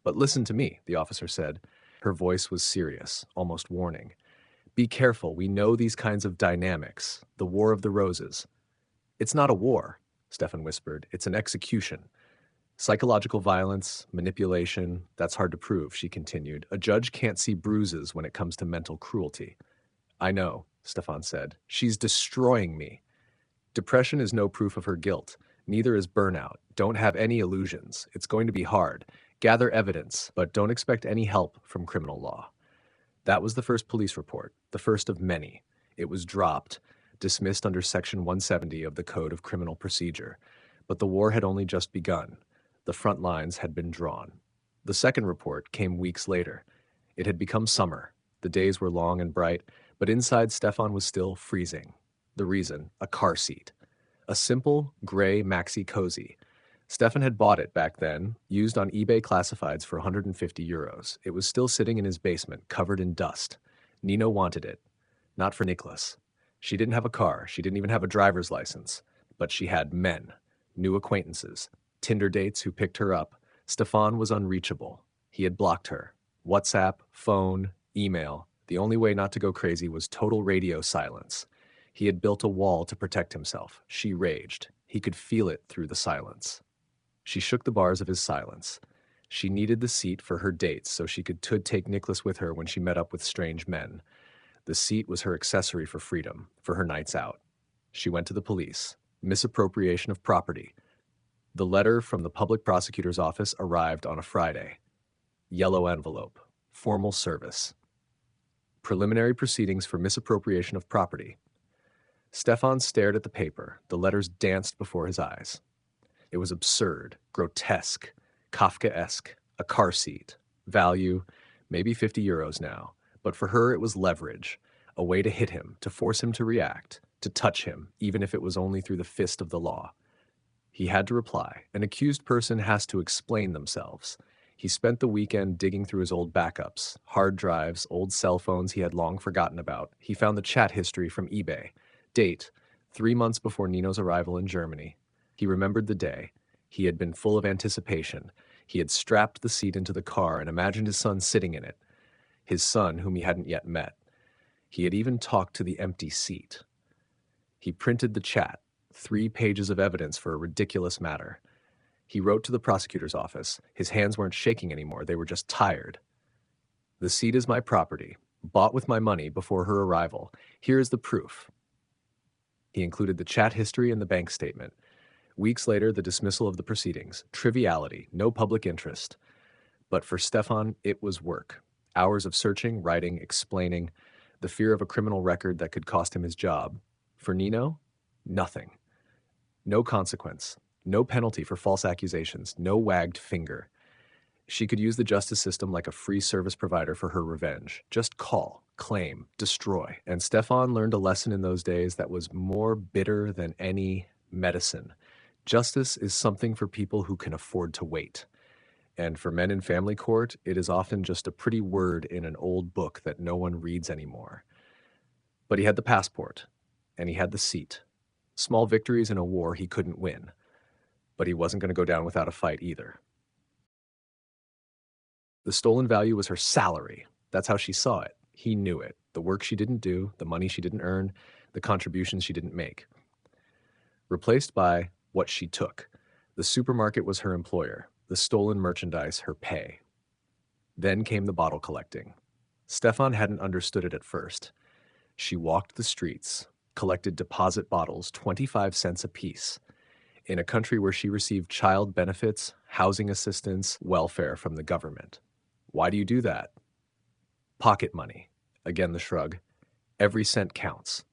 But listen to me, the officer said. Her voice was serious, almost warning. Be careful. We know these kinds of dynamics. The War of the Roses. It's not a war, Stefan whispered. It's an execution. Psychological violence, manipulation, that's hard to prove, she continued. A judge can't see bruises when it comes to mental cruelty. I know, Stefan said. She's destroying me. Depression is no proof of her guilt. Neither is burnout. Don't have any illusions. It's going to be hard. Gather evidence, but don't expect any help from criminal law. That was the first police report, the first of many. It was dropped, dismissed under Section 170 of the Code of Criminal Procedure. But the war had only just begun. The front lines had been drawn. The second report came weeks later. It had become summer. The days were long and bright, but inside Stefan was still freezing. The reason, a car seat. A simple, gray maxi cozy. Stefan had bought it back then, used on eBay classifieds for 150 euros. It was still sitting in his basement, covered in dust. Nino wanted it. Not for Nicholas. She didn't have a car, she didn't even have a driver's license, but she had men, new acquaintances, Tinder dates who picked her up. Stefan was unreachable. He had blocked her. WhatsApp, phone, email. The only way not to go crazy was total radio silence. He had built a wall to protect himself. She raged. He could feel it through the silence. She shook the bars of his silence. She needed the seat for her dates so she could take Nicholas with her when she met up with strange men. The seat was her accessory for freedom, for her nights out. She went to the police. Misappropriation of property. The letter from the public prosecutor's office arrived on a Friday. Yellow envelope. Formal service. Preliminary proceedings for misappropriation of property. Stefan stared at the paper. The letters danced before his eyes. It was absurd, grotesque, Kafkaesque, a car seat. Value, maybe 50 euros now. But for her it was leverage, a way to hit him, to force him to react, to touch him, even if it was only through the fist of the law. He had to reply. An accused person has to explain themselves. He spent the weekend digging through his old backups, hard drives, old cell phones he had long forgotten about. He found the chat history from eBay. Date, 3 months before Nino's arrival in Germany. He remembered the day. He had been full of anticipation. He had strapped the seat into the car and imagined his son sitting in it. His son, whom he hadn't yet met. He had even talked to the empty seat. He printed the chat, 3 pages of evidence for a ridiculous matter. He wrote to the prosecutor's office. His hands weren't shaking anymore, they were just tired. The seat is my property, bought with my money before her arrival. Here is the proof. He included the chat history and the bank statement. Weeks later, the dismissal of the proceedings. Triviality, no public interest. But for Stefan, it was work. Hours of searching, writing, explaining, the fear of a criminal record that could cost him his job. For Nino, nothing. No consequence, no penalty for false accusations, no wagged finger. She could use the justice system like a free service provider for her revenge. Just call, claim, destroy. And Stefan learned a lesson in those days that was more bitter than any medicine. Justice is something for people who can afford to wait. And for men in family court, it is often just a pretty word in an old book that no one reads anymore. But he had the passport, and he had the seat. Small victories in a war he couldn't win. But he wasn't going to go down without a fight either. The stolen value was her salary. That's how she saw it. He knew it. The work she didn't do, the money she didn't earn, the contributions she didn't make. Replaced by what she took. The supermarket was her employer. The stolen merchandise, her pay. Then came the bottle collecting. Stefan hadn't understood it at first. She walked the streets, collected deposit bottles, 25 cents apiece, in a country where she received child benefits, housing assistance, welfare from the government. Why do you do that? Pocket money. Again, the shrug. Every cent counts.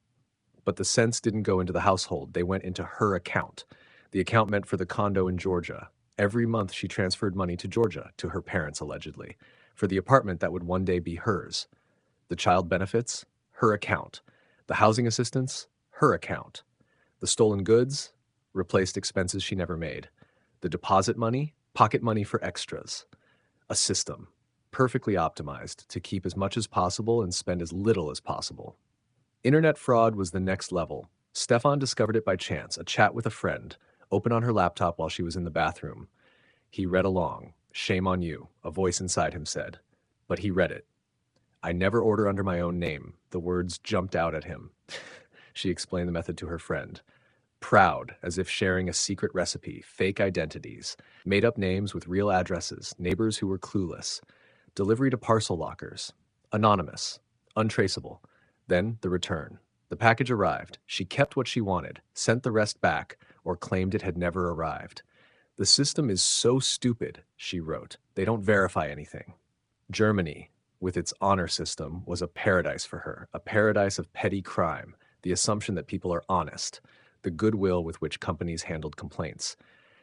But the cents didn't go into the household. They went into her account. The account meant for the condo in Georgia. Every month she transferred money to Georgia, to her parents allegedly, for the apartment that would one day be hers. The child benefits, her account. The housing assistance, her account. The stolen goods, replaced expenses she never made. The deposit money, pocket money for extras. A system, perfectly optimized to keep as much as possible and spend as little as possible. Internet fraud was the next level. Stefan discovered it by chance, a chat with a friend, open on her laptop while she was in the bathroom. He read along. Shame on you, a voice inside him said. But he read it. I never order under my own name. The words jumped out at him. She explained the method to her friend. Proud, as if sharing a secret recipe, fake identities, made up names with real addresses, neighbors who were clueless, delivery to parcel lockers, anonymous, untraceable. Then the return. The package arrived. She kept what she wanted, sent the rest back, or claimed it had never arrived. The system is so stupid, she wrote. They don't verify anything. Germany, with its honor system, was a paradise for her, a paradise of petty crime, the assumption that people are honest, the goodwill with which companies handled complaints,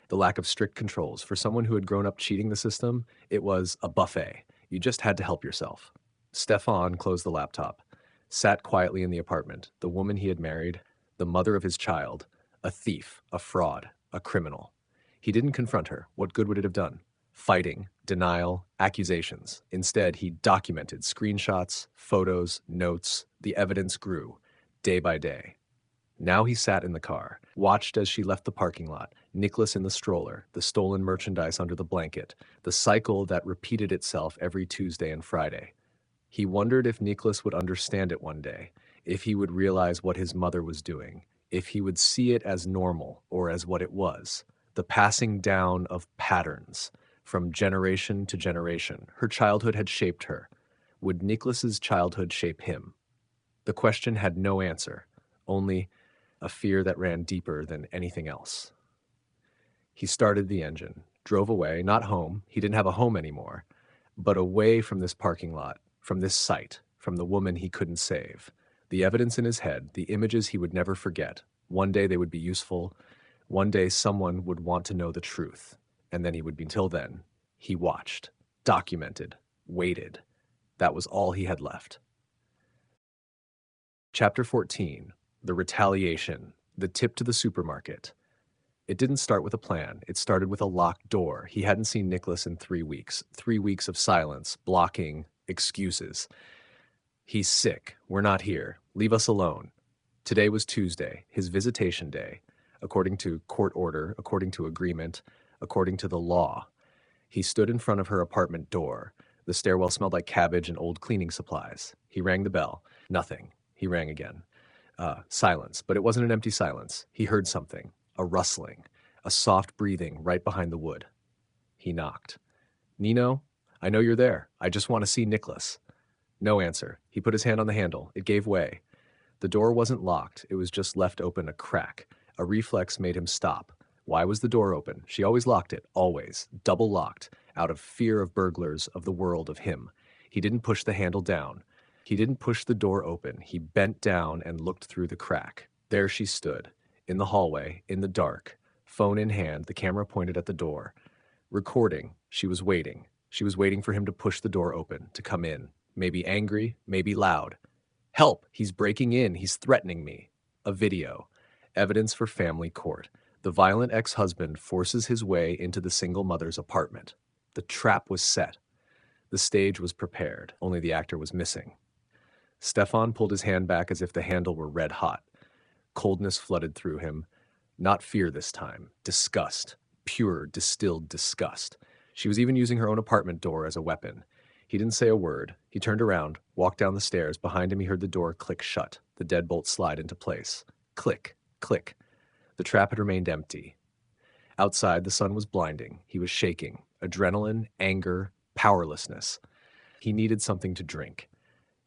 the lack of strict controls. For someone who had grown up cheating the system, it was a buffet. You just had to help yourself. Stefan closed the laptop, sat quietly in the apartment, the woman he had married, the mother of his child, a thief, a fraud, a criminal. He didn't confront her. What good would it have done? Fighting, denial, accusations. Instead, he documented screenshots, photos, notes. The evidence grew. day by day. Now he sat in the car, watched as she left the parking lot, Nicholas in the stroller, the stolen merchandise under the blanket, the cycle that repeated itself every Tuesday and Friday. He wondered if Nicholas would understand it one day, if he would realize what his mother was doing, if he would see it as normal or as what it was, the passing down of patterns from generation to generation. Her childhood had shaped her. Would Nicholas's childhood shape him? The question had no answer, only a fear that ran deeper than anything else. He started the engine, drove away, not home, he didn't have a home anymore, but away from this parking lot, from this site, from the woman he couldn't save. The evidence in his head, the images he would never forget. One day they would be useful. One day someone would want to know the truth. And then he would be, until then, he watched, documented, waited. That was all he had left. Chapter 14. The retaliation. The tip to the supermarket. It didn't start with a plan. It started with a locked door. He hadn't seen Nicholas in 3 weeks. 3 weeks of silence, blocking, excuses. He's sick. We're not here. Leave us alone. Today was Tuesday, his visitation day, according to court order, according to agreement, according to the law. He stood in front of her apartment door. The stairwell smelled like cabbage and old cleaning supplies. He rang the bell. Nothing. He rang again. Silence, but it wasn't an empty silence. He heard something, a rustling, a soft breathing right behind the wood. He knocked. Nino, I know you're there. I just want to see Nicholas. No answer. He put his hand on the handle. It gave way. The door wasn't locked. It was just left open a crack. A reflex made him stop. Why was the door open? She always locked it, always, double locked, out of fear of burglars, of the world, of him. He didn't push the handle down. He didn't push the door open. He bent down and looked through the crack. There she stood, in the hallway, in the dark, phone in hand, the camera pointed at the door. Recording. She was waiting. She was waiting for him to push the door open, to come in. Maybe angry, maybe loud. Help! He's breaking in. He's threatening me. A video. Evidence for family court. The violent ex-husband forces his way into the single mother's apartment. The trap was set. The stage was prepared. Only the actor was missing. Stefan pulled his hand back as if the handle were red hot. Coldness flooded through him. Not fear this time. Disgust. Pure, distilled disgust. She was even using her own apartment door as a weapon. He didn't say a word. He turned around, walked down the stairs. Behind him he heard the door click shut, the deadbolt slide into place. Click, click. The trap had remained empty. Outside, the sun was blinding. He was shaking. Adrenaline, anger, powerlessness. He needed something to drink.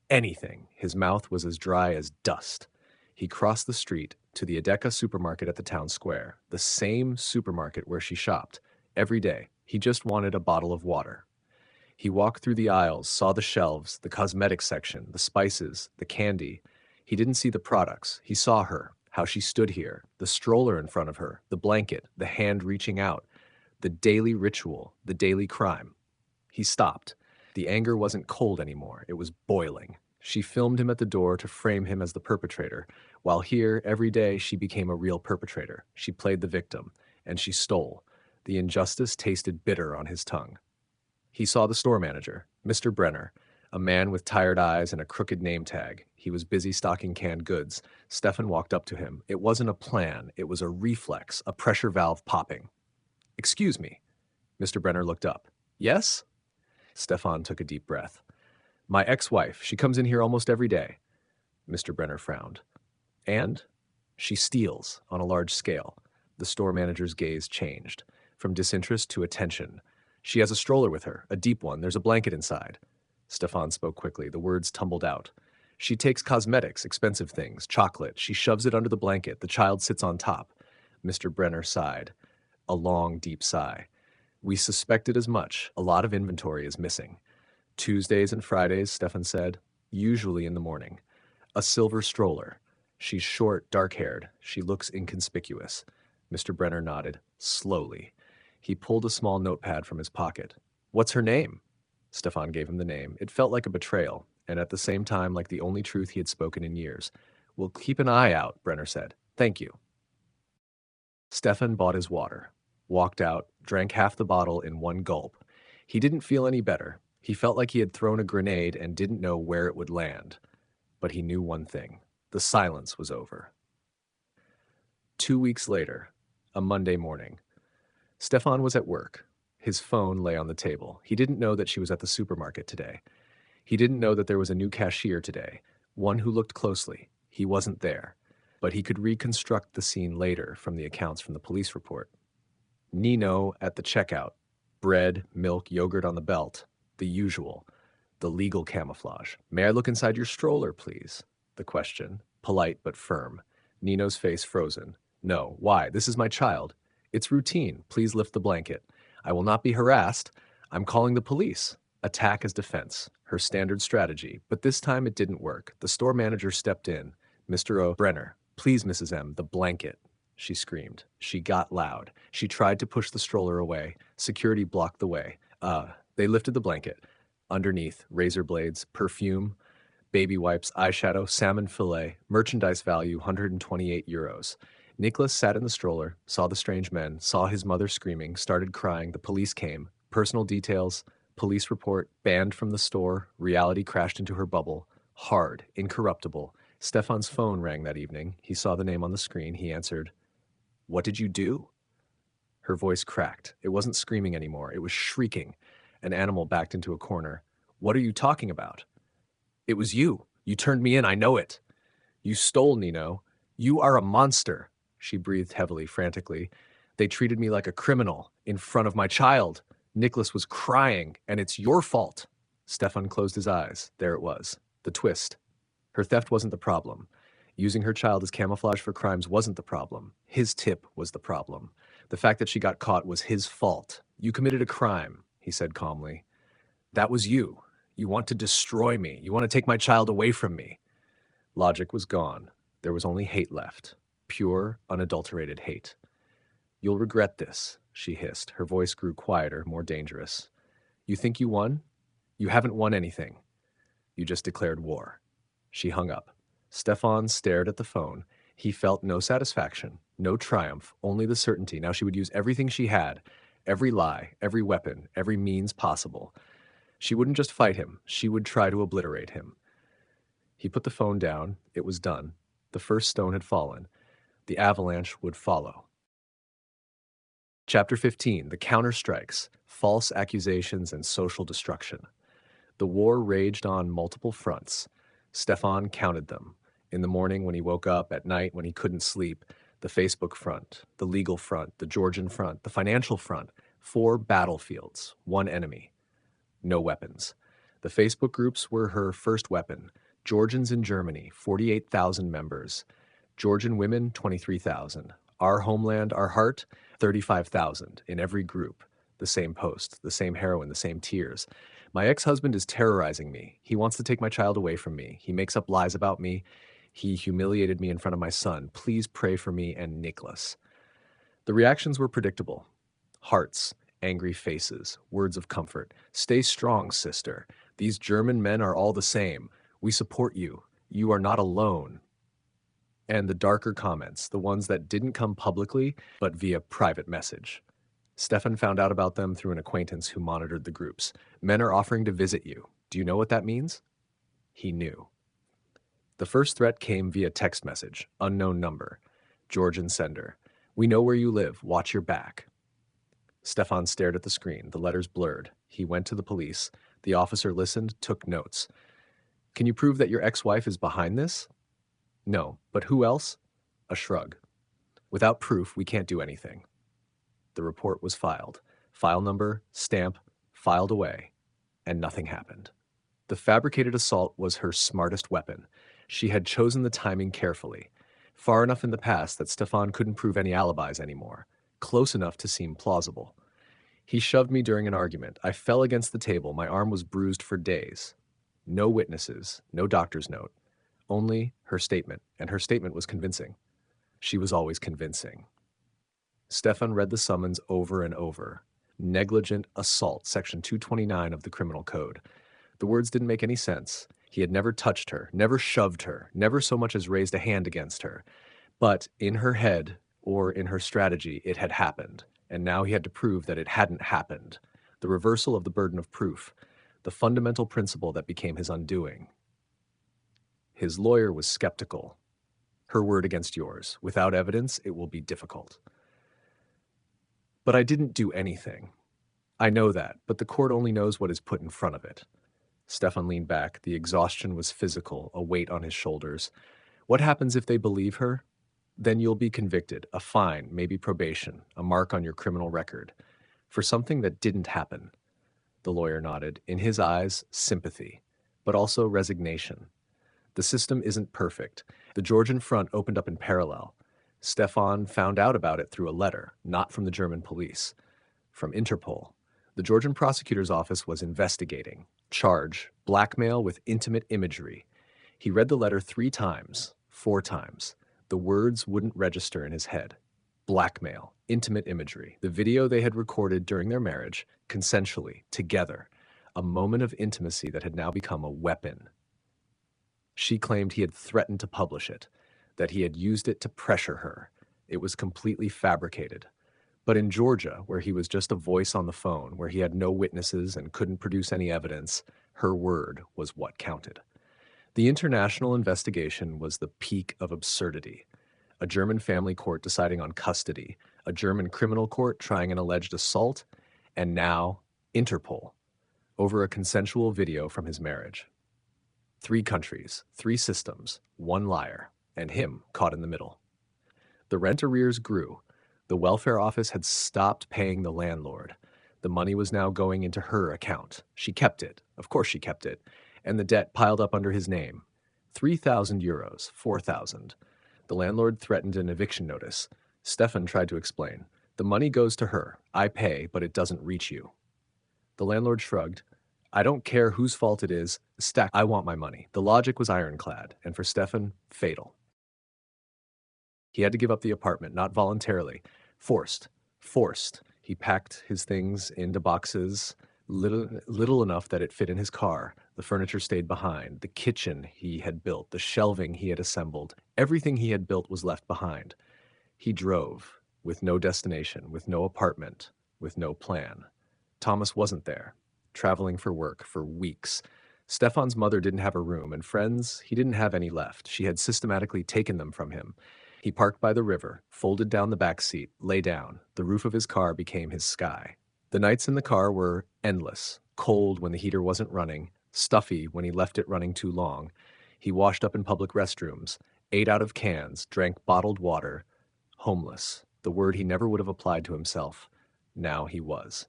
Anything. His mouth was as dry as dust. He crossed the street to the Edeka supermarket at the town square, the same supermarket where she shopped. Every day, he just wanted a bottle of water. He walked through the aisles, saw the shelves, the cosmetics section, the spices, the candy. He didn't see the products. He saw her, how she stood here, the stroller in front of her, the blanket, the hand reaching out, the daily ritual, the daily crime. He stopped. The anger wasn't cold anymore. It was boiling. She filmed him at the door to frame him as the perpetrator, while here, every day, she became a real perpetrator. She played the victim, and she stole. The injustice tasted bitter on his tongue. He saw the store manager, Mr. Brenner, a man with tired eyes and a crooked name tag. He was busy stocking canned goods. Stefan walked up to him. It wasn't a plan. It was a reflex, a pressure valve popping. "Excuse me." Mr. Brenner looked up. "Yes?" Stefan took a deep breath. "My ex-wife. She comes in here almost every day." Mr. Brenner frowned. "And?" "She steals on a large scale." The store manager's gaze changed, from disinterest to attention. "She has a stroller with her, a deep one. There's a blanket inside." Stefan spoke quickly. The words tumbled out. "She takes cosmetics, expensive things, chocolate. She shoves it under the blanket. The child sits on top." Mr. Brenner sighed. A long, deep sigh. "We suspected as much. A lot of inventory is missing." "Tuesdays and Fridays," Stefan said. "Usually in the morning. A silver stroller. She's short, dark-haired. She looks inconspicuous." Mr. Brenner nodded, slowly. He pulled a small notepad from his pocket. "What's her name?" Stefan gave him the name. It felt like a betrayal, and at the same time like the only truth he had spoken in years. "We'll keep an eye out," Brenner said. "Thank you." Stefan bought his water, walked out, drank half the bottle in one gulp. He didn't feel any better. He felt like he had thrown a grenade and didn't know where it would land. But he knew one thing. The silence was over. 2 weeks later, a Monday morning, Stefan was at work. His phone lay on the table. He didn't know that she was at the supermarket today. He didn't know that there was a new cashier today, one who looked closely. He wasn't there, but he could reconstruct the scene later from the accounts from the police report. Nino at the checkout. Bread, milk, yogurt on the belt. The usual. The legal camouflage. "May I look inside your stroller, please?" The question, polite but firm. Nino's face frozen. "No. Why? This is my child. It's routine. Please lift the blanket. I will not be harassed. I'm calling the police." Attack as defense. Her standard strategy. But this time it didn't work. The store manager stepped in. "Mr. O'Brenner, please, Mrs. M, the blanket," she screamed. She got loud. She tried to push the stroller away. Security blocked the way. They lifted the blanket. Underneath, razor blades, perfume, baby wipes, eyeshadow, salmon fillet, merchandise value €128. Nicholas sat in the stroller, saw the strange men, saw his mother screaming, started crying. The police came. Personal details, police report, banned from the store, reality crashed into her bubble. Hard, incorruptible. Stefan's phone rang that evening. He saw the name on the screen. He answered, "What did you do?" Her voice cracked. It wasn't screaming anymore. It was shrieking. An animal backed into a corner. "What are you talking about?" "It was you. You turned me in. I know it." "You stole, Nino. You are a monster." She breathed heavily, frantically. "They treated me like a criminal in front of my child. Nicholas was crying, and it's your fault." Stefan closed his eyes. There it was. The twist. Her theft wasn't the problem. Using her child as camouflage for crimes wasn't the problem. His tip was the problem. The fact that she got caught was his fault. "You committed a crime," he said calmly. "That was you. You want to destroy me. You want to take my child away from me." Logic was gone. There was only hate left. Pure, unadulterated hate. "You'll regret this," she hissed. Her voice grew quieter, more dangerous. "You think you won? You haven't won anything. You just declared war." She hung up. Stefan stared at the phone. He felt no satisfaction, no triumph, only the certainty. Now she would use everything she had, every lie, every weapon, every means possible. She wouldn't just fight him. She would try to obliterate him. He put the phone down. It was done. The first stone had fallen. The avalanche would follow. Chapter 15, The Counterstrikes, False Accusations and Social Destruction. The war raged on multiple fronts. Stefan counted them. In the morning when he woke up, at night when he couldn't sleep, the Facebook front, the legal front, the Georgian front, the financial front. 4 battlefields, 1 enemy. No weapons. The Facebook groups were her first weapon. Georgians in Germany, 48,000 members. Georgian women, 23,000. Our homeland, our heart, 35,000 in every group. The same post, the same heroine, the same tears. "My ex-husband is terrorizing me. He wants to take my child away from me. He makes up lies about me. He humiliated me in front of my son. Please pray for me and Nicholas." The reactions were predictable. Hearts, angry faces, words of comfort. "Stay strong, sister. These German men are all the same. We support you. You are not alone." And the darker comments, the ones that didn't come publicly, but via private message. Stefan found out about them through an acquaintance who monitored the groups. "Men are offering to visit you. Do you know what that means?" He knew. The first threat came via text message, unknown number, Georgian sender. "We know where you live. Watch your back." Stefan stared at the screen, the letters blurred. He went to the police. The officer listened, took notes. "Can you prove that your ex-wife is behind this?" "No, but who else?" A shrug. "Without proof, we can't do anything." The report was filed. File number, stamp, filed away, and nothing happened. The fabricated assault was her smartest weapon. She had chosen the timing carefully. Far enough in the past that Stefan couldn't prove any alibis anymore. Close enough to seem plausible. "He shoved me during an argument. I fell against the table. My arm was bruised for days." No witnesses, no doctor's note. Only her statement, and her statement was convincing. She was always convincing. Stefan read the summons over and over. Negligent assault, section 229 of the Criminal Code. The words didn't make any sense. He had never touched her, never shoved her, never so much as raised a hand against her. But in her head, or in her strategy, it had happened, and now he had to prove that it hadn't happened. The reversal of the burden of proof, the fundamental principle that became his undoing. His lawyer was skeptical. Her word against yours. Without evidence, it will be difficult. But I didn't do anything. I know that, but the court only knows what is put in front of it. Stefan leaned back. The exhaustion was physical, a weight on his shoulders. What happens if they believe her? Then you'll be convicted, a fine, maybe probation, a mark on your criminal record, for something that didn't happen. The lawyer nodded. In his eyes, sympathy, but also resignation. The system isn't perfect. The Georgian front opened up in parallel. Stefan found out about it through a letter, not from the German police, from Interpol. The Georgian prosecutor's office was investigating. Charge, blackmail with intimate imagery. He read the letter 3 times, 4 times. The words wouldn't register in his head. Blackmail, intimate imagery, the video they had recorded during their marriage, consensually, together, a moment of intimacy that had now become a weapon. She claimed he had threatened to publish it, that he had used it to pressure her. It was completely fabricated. But in Georgia, where he was just a voice on the phone, where he had no witnesses and couldn't produce any evidence, her word was what counted. The international investigation was the peak of absurdity. A German family court deciding on custody, a German criminal court trying an alleged assault, and now Interpol, over a consensual video from his marriage. 3 countries, 3 systems, 1 liar, and him caught in the middle. The rent arrears grew. The welfare office had stopped paying the landlord. The money was now going into her account. She kept it. Of course she kept it. And the debt piled up under his name. 3,000 euros, 4,000. The landlord threatened an eviction notice. Stefan tried to explain. The money goes to her. I pay, but it doesn't reach you. The landlord shrugged. I don't care whose fault it is. I want my money. The logic was ironclad, and for Stefan, fatal. He had to give up the apartment, not voluntarily. Forced. He packed his things into boxes, little enough that it fit in his car. The furniture stayed behind. The kitchen he had built, the shelving he had assembled, everything he had built was left behind. He drove, with no destination, with no apartment, with no plan. Thomas wasn't there, traveling for work for weeks. Stefan's mother didn't have a room, and friends, he didn't have any left. She had systematically taken them from him. He parked by the river, folded down the back seat, lay down. The roof of his car became his sky. The nights in the car were endless, cold when the heater wasn't running, stuffy when he left it running too long. He washed up in public restrooms, ate out of cans, drank bottled water. Homeless, the word he never would have applied to himself. Now he was.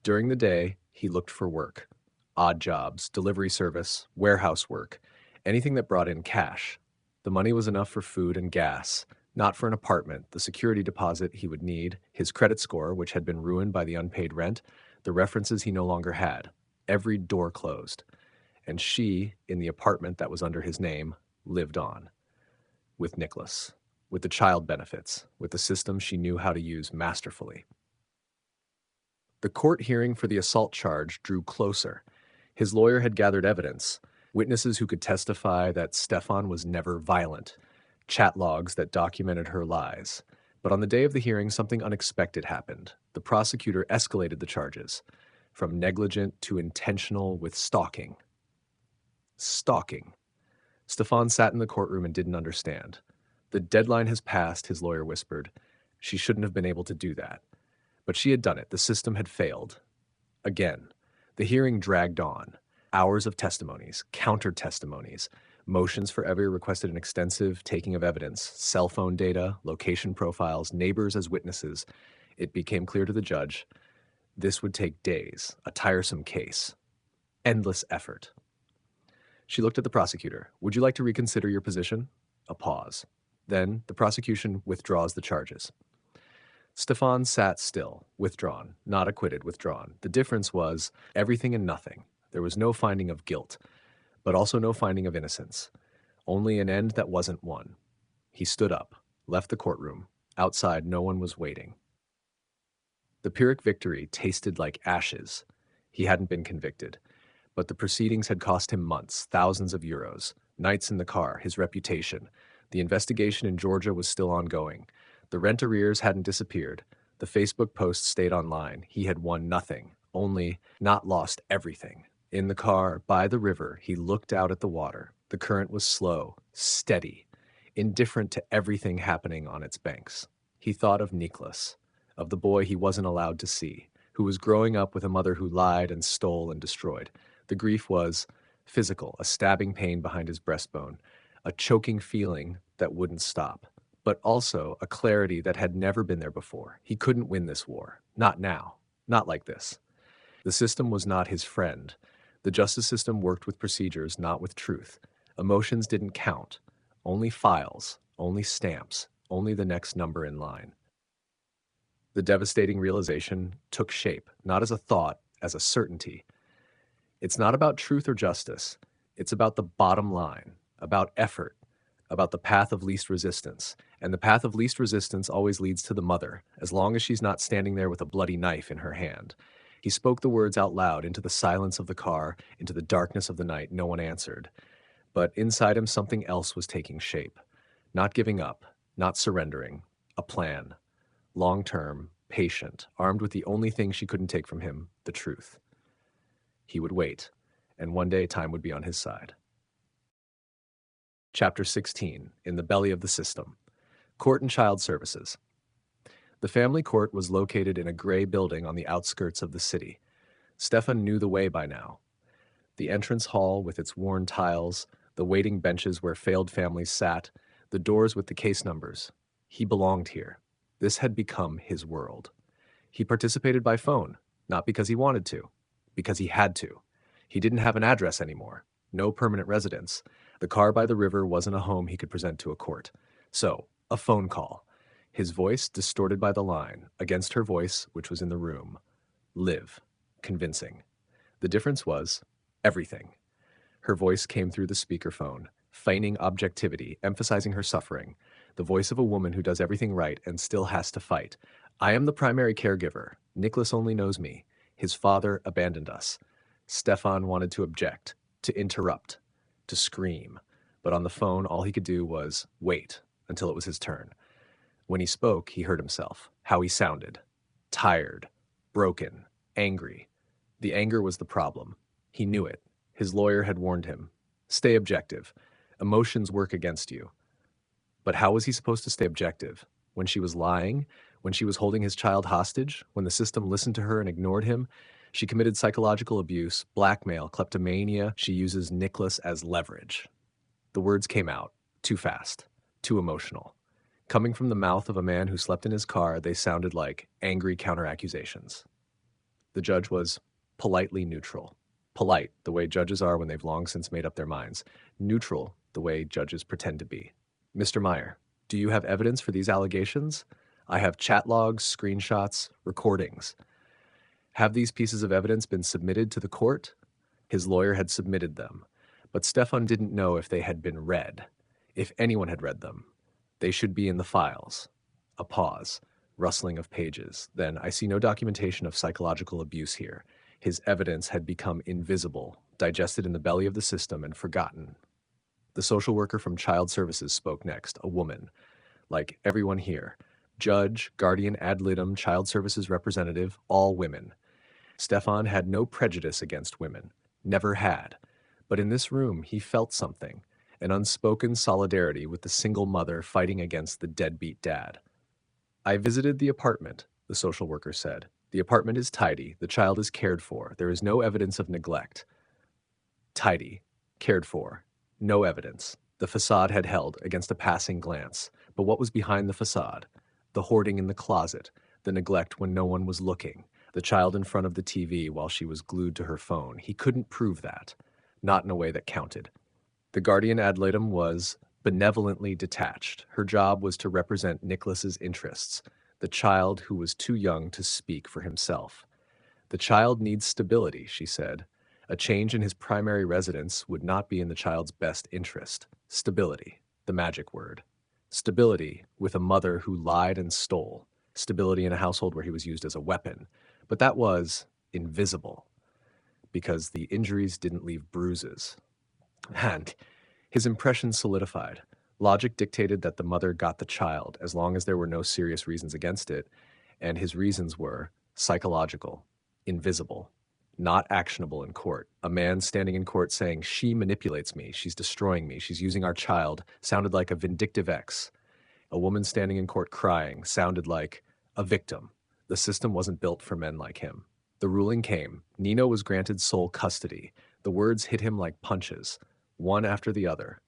During the day, he looked for work. Odd jobs, delivery service, warehouse work, anything that brought in cash. The money was enough for food and gas, not for an apartment, the security deposit he would need, his credit score, which had been ruined by the unpaid rent, the references he no longer had. Every door closed. And she, in the apartment that was under his name, lived on. With Nicholas, with the child benefits, with the system she knew how to use masterfully. The court hearing for the assault charge drew closer. His lawyer had gathered evidence. Witnesses who could testify that Stefan was never violent, chat logs that documented her lies. But on the day of the hearing, something unexpected happened. The prosecutor escalated the charges, from negligent to intentional with stalking. Stalking. Stefan sat in the courtroom and didn't understand. The deadline has passed, his lawyer whispered. She shouldn't have been able to do that. But she had done it. The system had failed. Again. The hearing dragged on. Hours of testimonies, counter-testimonies, motions for every requested an extensive taking of evidence, cell phone data, location profiles, neighbors as witnesses. It became clear to the judge this would take days, a tiresome case, endless effort. She looked at the prosecutor. Would you like to reconsider your position? A pause. Then the prosecution withdraws the charges. Stefan sat still, withdrawn, not acquitted, withdrawn. The difference was everything and nothing. There was no finding of guilt, but also no finding of innocence. Only an end that wasn't won. He stood up, left the courtroom. Outside, no one was waiting. The Pyrrhic victory tasted like ashes. He hadn't been convicted, but the proceedings had cost him months, thousands of euros, nights in the car, his reputation. The investigation in Georgia was still ongoing. The rent arrears hadn't disappeared. The Facebook posts stayed online. He had won nothing, only not lost everything. In the car, by the river, he looked out at the water. The current was slow, steady. indifferent to everything happening on its banks. He thought of Niklas, of the boy he wasn't allowed to see, who was growing up with a mother who lied and stole and destroyed. The grief was physical, a stabbing pain behind his breastbone, a choking feeling that wouldn't stop, but also a clarity that had never been there before. He couldn't win this war. Not now. Not like this. The system was not his friend. The justice system worked with procedures, not with truth. Emotions didn't count. Only files, only stamps, only the next number in line. The devastating realization took shape, not as a thought, as a certainty. It's not about truth or justice. It's about the bottom line, about effort, about the path of least resistance. And the path of least resistance always leads to the mother, as long as she's not standing there with a bloody knife in her hand. He spoke the words out loud into the silence of the car, into the darkness of the night. No one answered. But inside him, something else was taking shape. Not giving up, not surrendering. A plan. Long-term, patient, armed with the only thing she couldn't take from him, the truth. He would wait, and one day time would be on his side. Chapter 16, In the Belly of the System. Court and Child Services. The family court was located in a gray building on the outskirts of the city. Stefan knew the way by now. The entrance hall with its worn tiles, the waiting benches where failed families sat, the doors with the case numbers. He belonged here. This had become his world. He participated by phone, not because he wanted to, because he had to. He didn't have an address anymore, no permanent residence. The car by the river wasn't a home he could present to a court. So, a phone call. His voice distorted by the line, against her voice, which was in the room. Live. Convincing. The difference was everything. Her voice came through the speakerphone, feigning objectivity, emphasizing her suffering. The voice of a woman who does everything right and still has to fight. I am the primary caregiver. Niklas only knows me. His father abandoned us. Stefan wanted to object, to interrupt, to scream. But on the phone, all he could do was wait until it was his turn. When he spoke, he heard himself, how he sounded. Tired, broken, angry. The anger was the problem. He knew it. His lawyer had warned him. Stay objective. Emotions work against you. But how was he supposed to stay objective? When she was lying? When she was holding his child hostage? When the system listened to her and ignored him? She committed psychological abuse, blackmail, kleptomania. She uses Niklas as leverage. The words came out, too fast, too emotional. Coming from the mouth of a man who slept in his car, they sounded like angry counter-accusations. The judge was politely neutral. Polite, the way judges are when they've long since made up their minds. Neutral, the way judges pretend to be. Mr. Meyer, do you have evidence for these allegations? I have chat logs, screenshots, recordings. Have these pieces of evidence been submitted to the court? His lawyer had submitted them, but Stefan didn't know if they had been read, if anyone had read them. They should be in the files. A pause, rustling of pages. Then, I see no documentation of psychological abuse here. His evidence had become invisible, digested in the belly of the system and forgotten. The social worker from Child Services spoke next, a woman. Like everyone here. Judge, guardian ad litem, Child Services representative, all women. Stefan had no prejudice against women. Never had. But in this room, he felt something. An unspoken solidarity with the single mother fighting against the deadbeat dad. I visited the apartment, the social worker said. The apartment is tidy. The child is cared for. There is no evidence of neglect. Tidy. Cared for. No evidence. The facade had held against a passing glance. But what was behind the facade? The hoarding in the closet. The neglect when no one was looking. The child in front of the TV while she was glued to her phone. He couldn't prove that. Not in a way that counted. The guardian ad litem was benevolently detached. Her job was to represent Niklas's interests, the child who was too young to speak for himself. The child needs stability, she said. A change in his primary residence would not be in the child's best interest. Stability, the magic word. Stability with a mother who lied and stole. Stability in a household where he was used as a weapon. But that was invisible, because the injuries didn't leave bruises. And his impression solidified. Logic dictated that the mother got the child as long as there were no serious reasons against it, and his reasons were psychological, invisible. not actionable in court. A man standing in court saying, "She manipulates me, she's destroying me, she's using our child," sounded like a vindictive ex. A woman standing in court crying sounded like a victim. The system wasn't built for men like him. The ruling came. Nino was granted sole custody. The words hit him like punches, one after the other.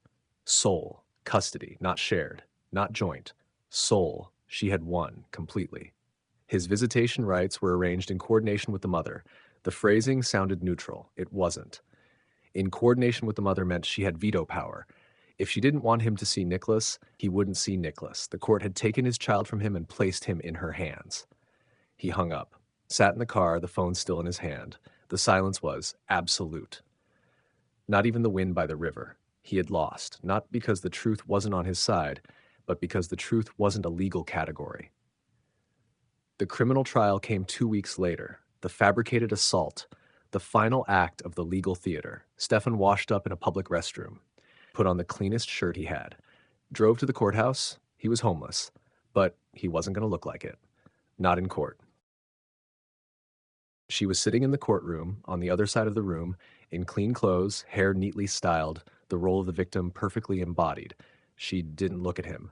Sole, custody, not shared, not joint. Sole, she had won completely. His visitation rights were arranged in coordination with the mother. The phrasing sounded neutral. It wasn't. In coordination with the mother meant she had veto power. If she didn't want him to see Nicholas, he wouldn't see Nicholas. The court had taken his child from him and placed him in her hands. He hung up, sat in the car, the phone still in his hand. The silence was absolute. Not even the wind by the river. He had lost, not because the truth wasn't on his side, but because the truth wasn't a legal category. The criminal trial came 2 weeks later. The fabricated assault, the final act of the legal theater. Stefan washed up in a public restroom, put on the cleanest shirt he had, drove to the courthouse. He was homeless, but he wasn't going to look like it. Not in court. She was sitting in the courtroom, on the other side of the room, in clean clothes, hair neatly styled, the role of the victim perfectly embodied. She didn't look at him.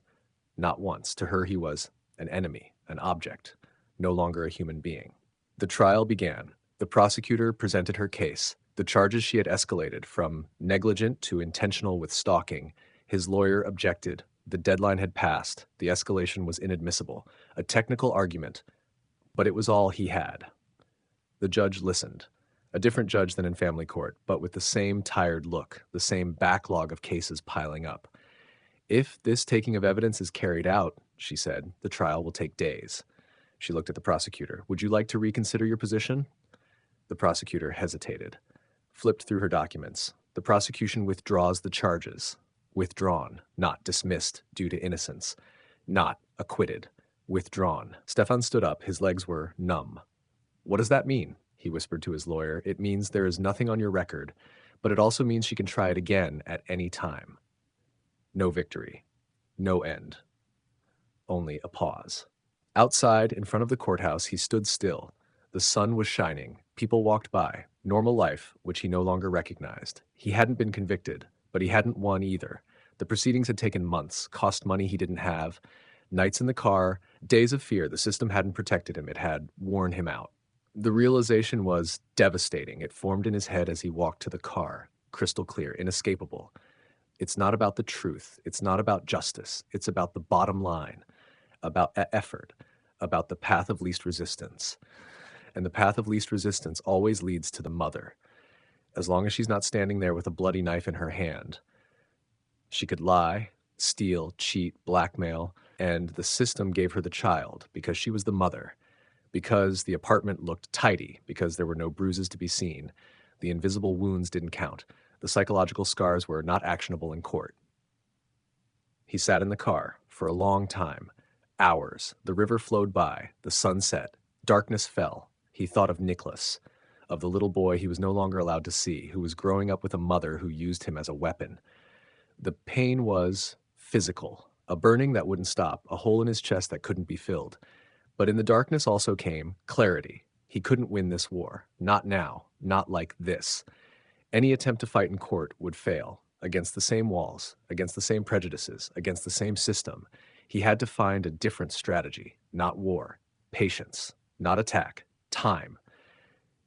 Not once. To her, he was an enemy, an object, no longer a human being. The trial began. The prosecutor presented her case. The charges she had escalated from negligent to intentional with stalking. His lawyer objected. The deadline had passed. The escalation was inadmissible. A technical argument, but it was all he had. The judge listened. A different judge than in family court, but with the same tired look, the same backlog of cases piling up. "If this taking of evidence is carried out," she said, "the trial will take days." She looked at the prosecutor. "Would you like to reconsider your position?" The prosecutor hesitated, flipped through her documents. The prosecution withdraws the charges. Withdrawn, not dismissed due to innocence. Not acquitted. Withdrawn. Stefan stood up. His legs were numb. "What does that mean?" he whispered to his lawyer. "It means there is nothing on your record, but it also means she can try it again at any time." No victory. No end. Only a pause. Outside, in front of the courthouse, he stood still. The sun was shining. People walked by. Normal life, which he no longer recognized. He hadn't been convicted, but he hadn't won either. The proceedings had taken months, cost money he didn't have, nights in the car, days of fear. The system hadn't protected him. It had worn him out. The realization was devastating. It formed in his head as he walked to the car, crystal clear, inescapable. It's not about the truth. It's not about justice. It's about the bottom line, about effort, about the path of least resistance. And the path of least resistance always leads to the mother. As long as she's not standing there with a bloody knife in her hand, she could lie, steal, cheat, blackmail, and the system gave her the child because she was the mother, because the apartment looked tidy, because there were no bruises to be seen. The invisible wounds didn't count. The psychological scars were not actionable in court. He sat in the car for a long time, hours. The river flowed by, the sun set, darkness fell. He thought of Nicholas, of the little boy he was no longer allowed to see, who was growing up with a mother who used him as a weapon. The pain was physical, a burning that wouldn't stop, a hole in his chest that couldn't be filled. But in the darkness also came clarity. He couldn't win this war. Not now. Not like this. Any attempt to fight in court would fail, against the same walls, against the same prejudices, against the same system. He had to find a different strategy. Not war. Patience. Not attack. Time.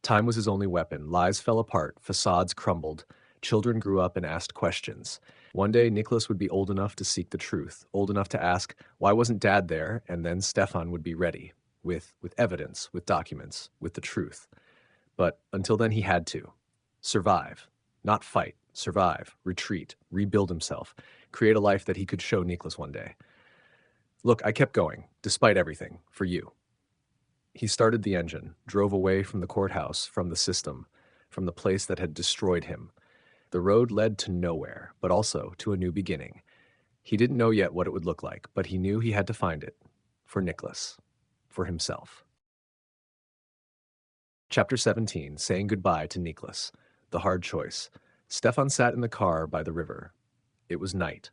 Time was his only weapon. Lies fell apart. Facades crumbled. Children grew up and asked questions. One day, Nicholas would be old enough to seek the truth, old enough to ask, why wasn't Dad there? And then Stefan would be ready, with evidence, with documents, with the truth. But until then, he had to. Survive. Not fight. Survive. Retreat. Rebuild himself. Create a life that he could show Nicholas one day. "Look, I kept going, despite everything, for you." He started the engine, drove away from the courthouse, from the system, from the place that had destroyed him. The road led to nowhere, but also to a new beginning. He didn't know yet what it would look like, but he knew he had to find it. For Nicholas. For himself. Chapter 17, Saying Goodbye to Nicholas. The Hard Choice. Stefan sat in the car by the river. It was night.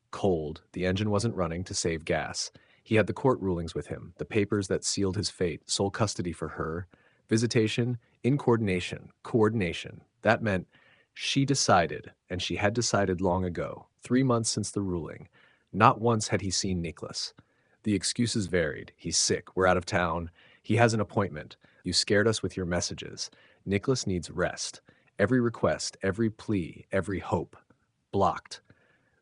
Cold. The engine wasn't running to save gas. He had the court rulings with him, the papers that sealed his fate, sole custody for her, Visitation, coordination. That meant she decided, and she had decided long ago, 3 months since the ruling. Not once had he seen Nicholas. The excuses varied. He's sick. We're out of town. He has an appointment. You scared us with your messages. Nicholas needs rest. Every request, every plea, every hope. Blocked.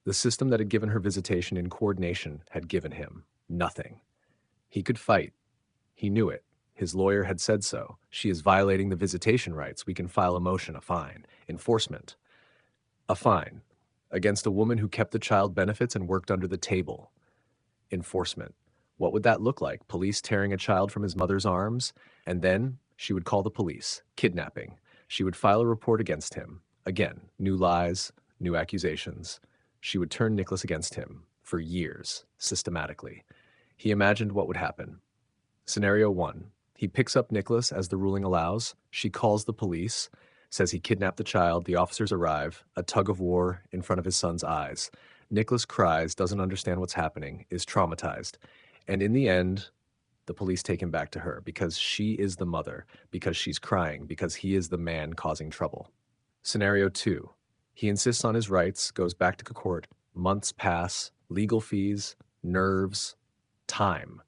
The system that had given her visitation in coordination had given him nothing. He could fight. He knew it. His lawyer had said so. She is violating the visitation rights. We can file a motion, a fine. Enforcement. A fine. Against a woman who kept the child benefits and worked under the table. Enforcement. What would that look like? Police tearing a child from his mother's arms? And then she would call the police. Kidnapping. She would file a report against him. Again, new lies, new accusations. She would turn Nicholas against him for years, systematically. He imagined what would happen. Scenario 1. He picks up Nicholas as the ruling allows. She calls the police, says he kidnapped the child. The officers arrive, a tug of war in front of his son's eyes. Nicholas cries, doesn't understand what's happening, is traumatized. And in the end, the police take him back to her because she is the mother, because she's crying, because he is the man causing trouble. Scenario 2. He insists on his rights, goes back to court. Months pass, legal fees, nerves, time.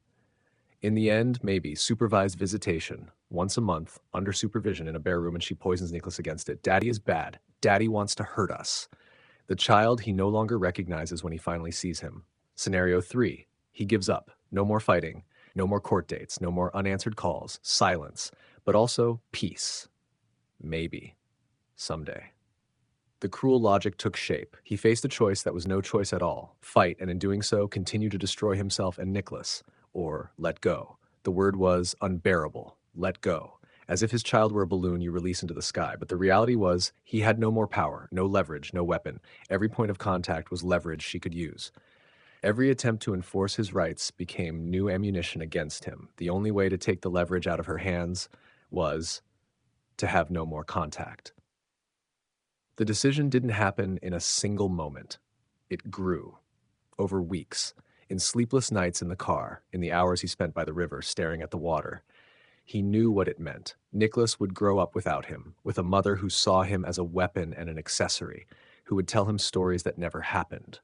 In the end, maybe supervised visitation, once a month, under supervision in a bare room, and she poisons Nicholas against it. Daddy is bad. Daddy wants to hurt us. The child he no longer recognizes when he finally sees him. Scenario 3. He gives up. No more fighting. No more court dates. No more unanswered calls. Silence. But also peace. Maybe. Someday. The cruel logic took shape. He faced a choice that was no choice at all. Fight, and in doing so, continue to destroy himself and Nicholas. Or let go. The word was unbearable. Let go. As if his child were a balloon you release into the sky. But the reality was he had no more power, no leverage, no weapon. Every point of contact was leverage she could use. Every attempt to enforce his rights became new ammunition against him. The only way to take the leverage out of her hands was to have no more contact. The decision didn't happen in a single moment. It grew over weeks. In sleepless nights in the car, in the hours he spent by the river staring at the water. He knew what it meant. Nicholas would grow up without him, with a mother who saw him as a weapon and an accessory, who would tell him stories that never happened,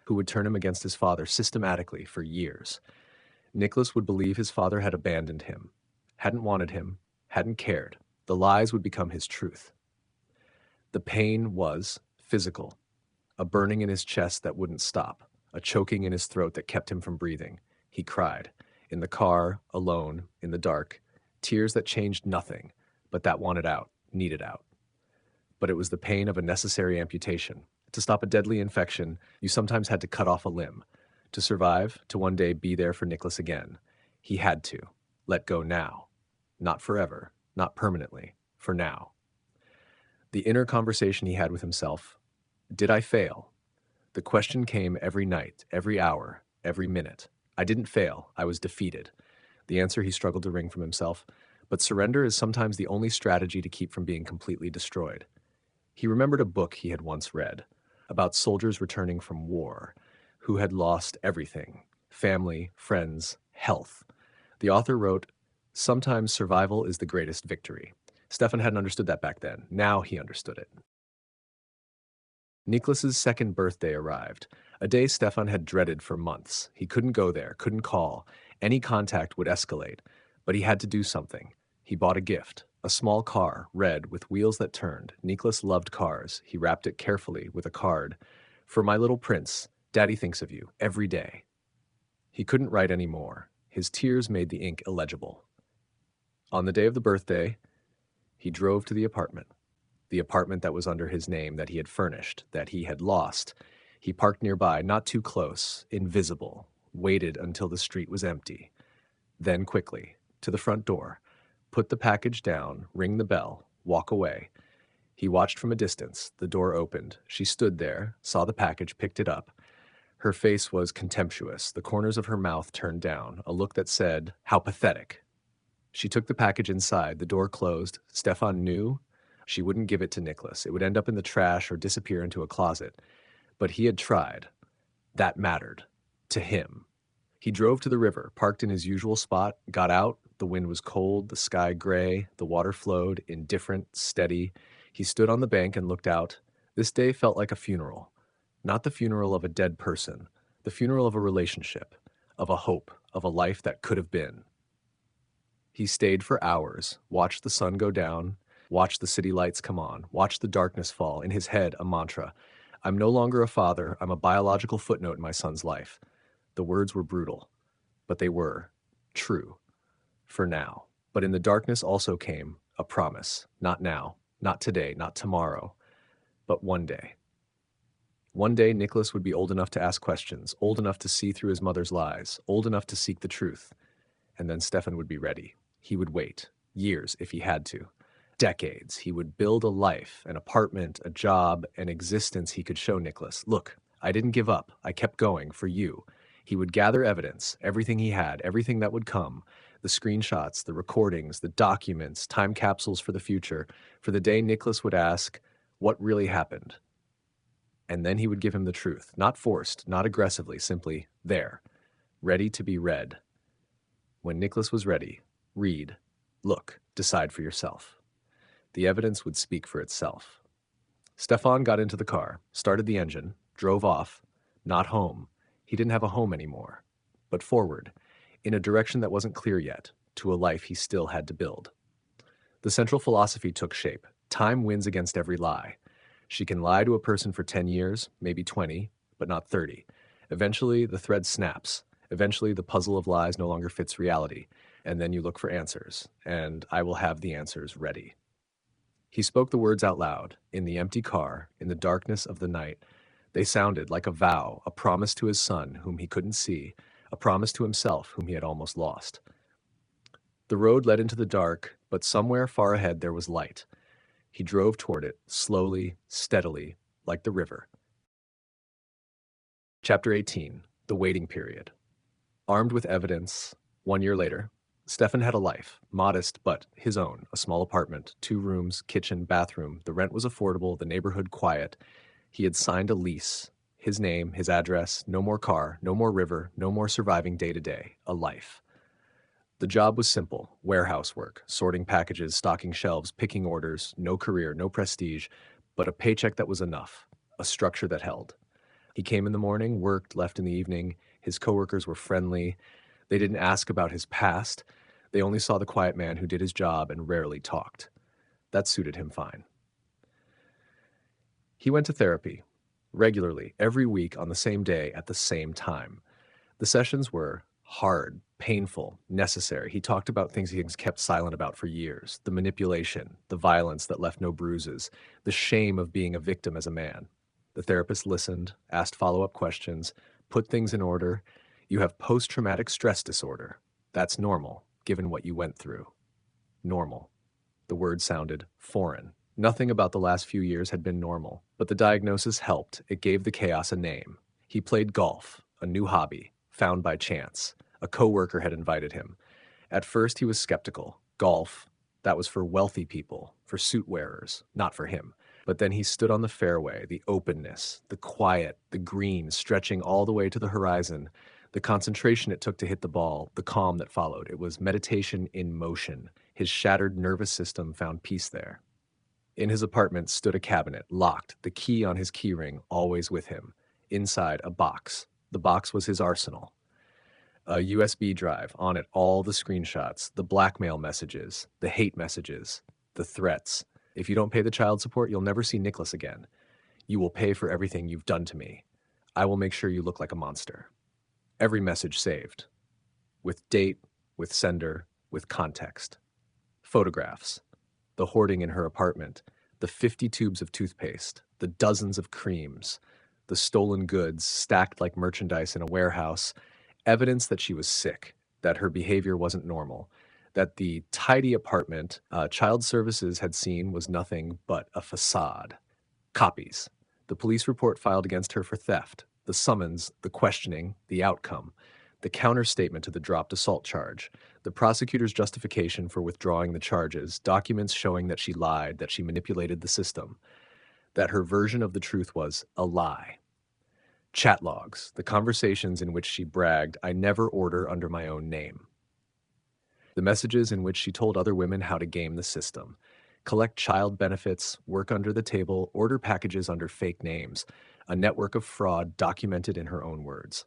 who would turn him against his father systematically for years. Nicholas would believe his father had abandoned him, hadn't wanted him, hadn't cared. The lies would become his truth. The pain was physical, a burning in his chest that wouldn't stop. A choking in his throat that kept him from breathing. He cried. In the car, alone, in the dark. Tears that changed nothing, but that wanted out, needed out. But it was the pain of a necessary amputation. To stop a deadly infection, you sometimes had to cut off a limb. To survive, to one day be there for Nicholas again. He had to. Let go now. Not forever, not permanently, for now. The inner conversation he had with himself. Did I fail? The question came every night, every hour, every minute. I didn't fail. I was defeated. The answer he struggled to wring from himself. But surrender is sometimes the only strategy to keep from being completely destroyed. He remembered a book he had once read about soldiers returning from war who had lost everything: family, friends, health. The author wrote, "Sometimes survival is the greatest victory." Stefan hadn't understood that back then. Now he understood it. Nicholas's second birthday arrived, a day Stefan had dreaded for months. He couldn't go there, couldn't call. Any contact would escalate, but he had to do something. He bought a gift, a small car, red, with wheels that turned. Nicholas loved cars. He wrapped it carefully with a card. "For my little prince, Daddy thinks of you every day." He couldn't write any more. His tears made the ink illegible. On the day of the birthday, he drove to the apartment that was under his name, that he had furnished, that he had lost. He parked nearby, not too close, invisible, waited until the street was empty. Then quickly, to the front door, put the package down, ring the bell, walk away. He watched from a distance. The door opened. She stood there, saw the package, picked it up. Her face was contemptuous, the corners of her mouth turned down, a look that said, "How pathetic." She took the package inside, the door closed. Stefan knew she wouldn't give it to Nicholas. It would end up in the trash or disappear into a closet. But he had tried. That mattered. To him. He drove to the river, parked in his usual spot, got out. The wind was cold, the sky gray, the water flowed, indifferent, steady. He stood on the bank and looked out. This day felt like a funeral. Not the funeral of a dead person, the funeral of a relationship, of a hope, of a life that could have been. He stayed for hours, watched the sun go down, watched the city lights come on, watched the darkness fall. In his head, a mantra. I'm no longer a father, I'm a biological footnote in my son's life. The words were brutal, but they were true. For now. But in the darkness also came a promise. Not now, not today, not tomorrow, but one day. One day, Nicholas would be old enough to ask questions, old enough to see through his mother's lies, old enough to seek the truth. And then Stefan would be ready. He would wait. Years, if he had to. Decades. He would build a life, an apartment, a job, an existence he could show Nicholas. Look, I didn't give up. I kept going for you. He would gather evidence, everything he had, everything that would come, the screenshots, the recordings, the documents, time capsules for the future, for the day Nicholas would ask, what really happened? And then he would give him the truth, not forced, not aggressively, simply there, ready to be read. When Nicholas was ready, read, look, decide for yourself. The evidence would speak for itself. Stefan got into the car, started the engine, drove off, not home. He didn't have a home anymore, but forward, in a direction that wasn't clear yet, to a life he still had to build. The central philosophy took shape. Time wins against every lie. She can lie to a person for 10 years, maybe 20, but not 30. Eventually, the thread snaps. Eventually, the puzzle of lies no longer fits reality. And then you look for answers, and I will have the answers ready. He spoke the words out loud, in the empty car, in the darkness of the night. They sounded like a vow, a promise to his son, whom he couldn't see, a promise to himself, whom he had almost lost. The road led into the dark, but somewhere far ahead there was light. He drove toward it, slowly, steadily, like the river. Chapter 18, The Waiting Period. Armed with evidence, 1 year later, Stefan had a life, modest but his own, a small apartment, 2 rooms, kitchen, bathroom. The rent was affordable, the neighborhood quiet. He had signed a lease, his name, his address, no more car, no more river, no more surviving day to day, a life. The job was simple, warehouse work, sorting packages, stocking shelves, picking orders, no career, no prestige, but a paycheck that was enough, a structure that held. He came in the morning, worked, left in the evening. His coworkers were friendly. They didn't ask about his past. They only saw the quiet man who did his job and rarely talked. That suited him fine. He went to therapy, regularly, every week on the same day at the same time. The sessions were hard, painful, necessary. He talked about things he had kept silent about for years, the manipulation, the violence that left no bruises, the shame of being a victim as a man. The therapist listened, asked follow-up questions, put things in order. You have post-traumatic stress disorder. That's normal, given what you went through. Normal. The word sounded foreign. Nothing about the last few years had been normal, but the diagnosis helped. It gave the chaos a name. He played golf, a new hobby, found by chance. A coworker had invited him. At first he was skeptical. Golf, that was for wealthy people, for suit wearers, not for him. But then he stood on the fairway, the openness, the quiet, the green stretching all the way to the horizon, the concentration it took to hit the ball, the calm that followed. It was meditation in motion. His shattered nervous system found peace there. In his apartment stood a cabinet, locked, the key on his keyring, always with him. Inside, a box. The box was his arsenal. A USB drive, on it all the screenshots, the blackmail messages, the hate messages, the threats. If you don't pay the child support, you'll never see Nicholas again. You will pay for everything you've done to me. I will make sure you look like a monster. Every message saved. With date, with sender, with context. Photographs. The hoarding in her apartment, the 50 tubes of toothpaste, the dozens of creams, the stolen goods stacked like merchandise in a warehouse, evidence that she was sick, that her behavior wasn't normal, that the tidy apartment child services had seen was nothing but a facade. Copies. The police report filed against her for theft, the summons, the questioning, the outcome, the counterstatement to the dropped assault charge, the prosecutor's justification for withdrawing the charges, documents showing that she lied, that she manipulated the system, that her version of the truth was a lie. Chat logs, the conversations in which she bragged, "I never order under my own name." The messages in which she told other women how to game the system, collect child benefits, work under the table, order packages under fake names, a network of fraud documented in her own words.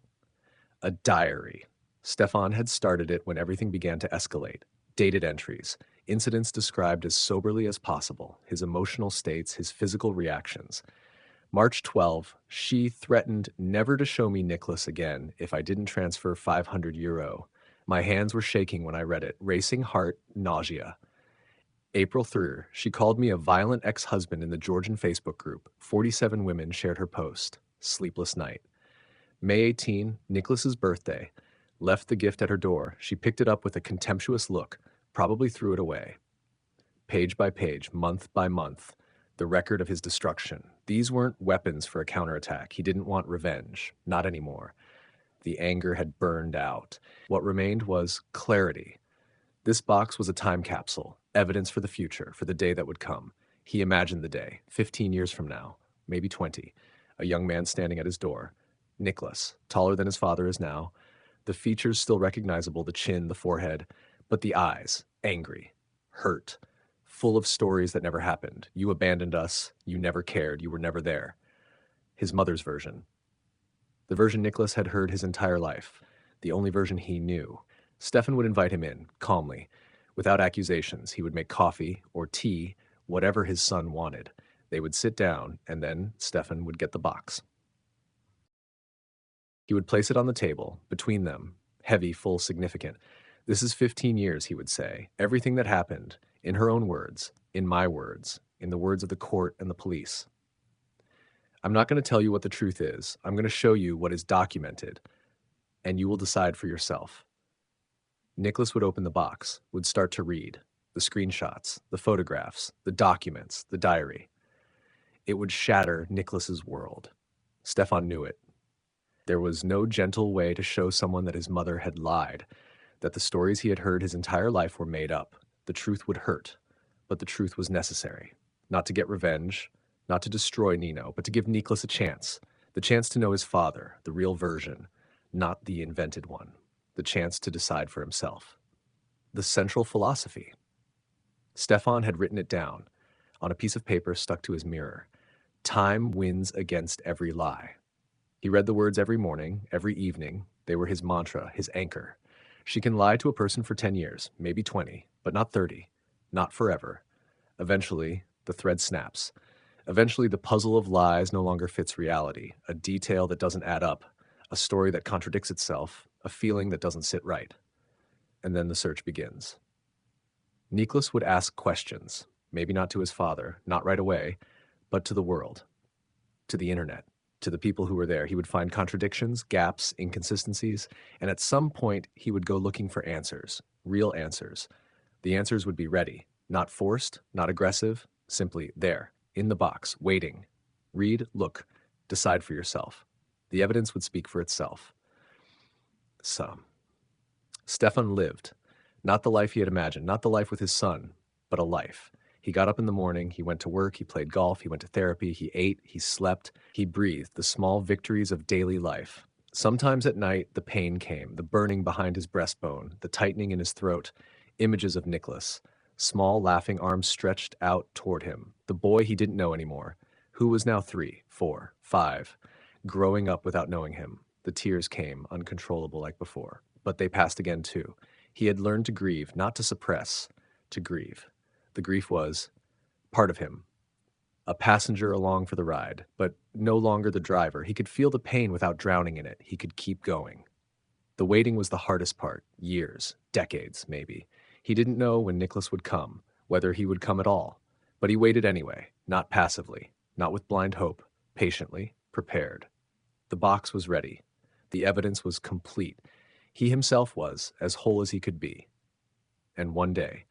A diary. Stefan had started it when everything began to escalate. Dated entries, incidents described as soberly as possible, his emotional states, his physical reactions. March 12, she threatened never to show me Nicholas again if I didn't transfer €500. My hands were shaking when I read it, racing heart, nausea. April 3rd, she called me a violent ex-husband in the Georgian Facebook group. 47 women shared her post. Sleepless night. May 18, Nicholas's birthday. Left the gift at her door. She picked it up with a contemptuous look, probably threw it away. Page by page, month by month, the record of his destruction. These weren't weapons for a counterattack. He didn't want revenge. Not anymore. The anger had burned out. What remained was clarity. This box was a time capsule, evidence for the future, for the day that would come. He imagined the day, 15 years from now, maybe 20, a young man standing at his door. Nicholas, taller than his father is now, the features still recognizable, the chin, the forehead, but the eyes, angry, hurt, full of stories that never happened. You abandoned us, you never cared, you were never there. His mother's version. The version Nicholas had heard his entire life, the only version he knew. Stefan would invite him in, calmly, without accusations. He would make coffee or tea, whatever his son wanted. They would sit down, and then Stefan would get the box. He would place it on the table, between them, heavy, full, significant. This is 15 years, he would say. Everything that happened, in her own words, in my words, in the words of the court and the police. I'm not going to tell you what the truth is. I'm going to show you what is documented, and you will decide for yourself. Nicholas would open the box, would start to read, the screenshots, the photographs, the documents, the diary. It would shatter Nicholas's world. Stefan knew it. There was no gentle way to show someone that his mother had lied, that the stories he had heard his entire life were made up. The truth would hurt, but the truth was necessary. Not to get revenge, not to destroy Nino, but to give Nicholas a chance. The chance to know his father, the real version, not the invented one. The chance to decide for himself. The central philosophy. Stefan had written it down on a piece of paper stuck to his mirror. Time wins against every lie. He read the words every morning, every evening. They were his mantra, his anchor. She can lie to a person for 10 years, maybe 20, but not 30, not forever. Eventually, the thread snaps. Eventually, the puzzle of lies no longer fits reality, a detail that doesn't add up, a story that contradicts itself, a feeling that doesn't sit right. And then the search begins. Nicholas would ask questions, maybe not to his father, not right away, but to the world, to the internet, to the people who were there. He would find contradictions, gaps, inconsistencies, and at some point he would go looking for answers, real answers. The answers would be ready, not forced, not aggressive, simply there, in the box, waiting. Read, look, decide for yourself. The evidence would speak for itself. So, Stefan lived, not the life he had imagined, not the life with his son, but a life. He got up in the morning, he went to work, he played golf, he went to therapy, he ate, he slept, he breathed the small victories of daily life. Sometimes at night, the pain came, the burning behind his breastbone, the tightening in his throat, images of Nicholas, small laughing arms stretched out toward him, the boy he didn't know anymore, who was now 3, 4, 5, growing up without knowing him. The tears came, uncontrollable like before, but they passed again too. He had learned to grieve, not to suppress, to grieve. The grief was part of him, a passenger along for the ride, but no longer the driver. He could feel the pain without drowning in it. He could keep going. The waiting was the hardest part, years, decades, maybe. He didn't know when Nicholas would come, whether he would come at all, but he waited anyway, not passively, not with blind hope, patiently, prepared. The box was ready. The evidence was complete. He himself was as whole as he could be. And one day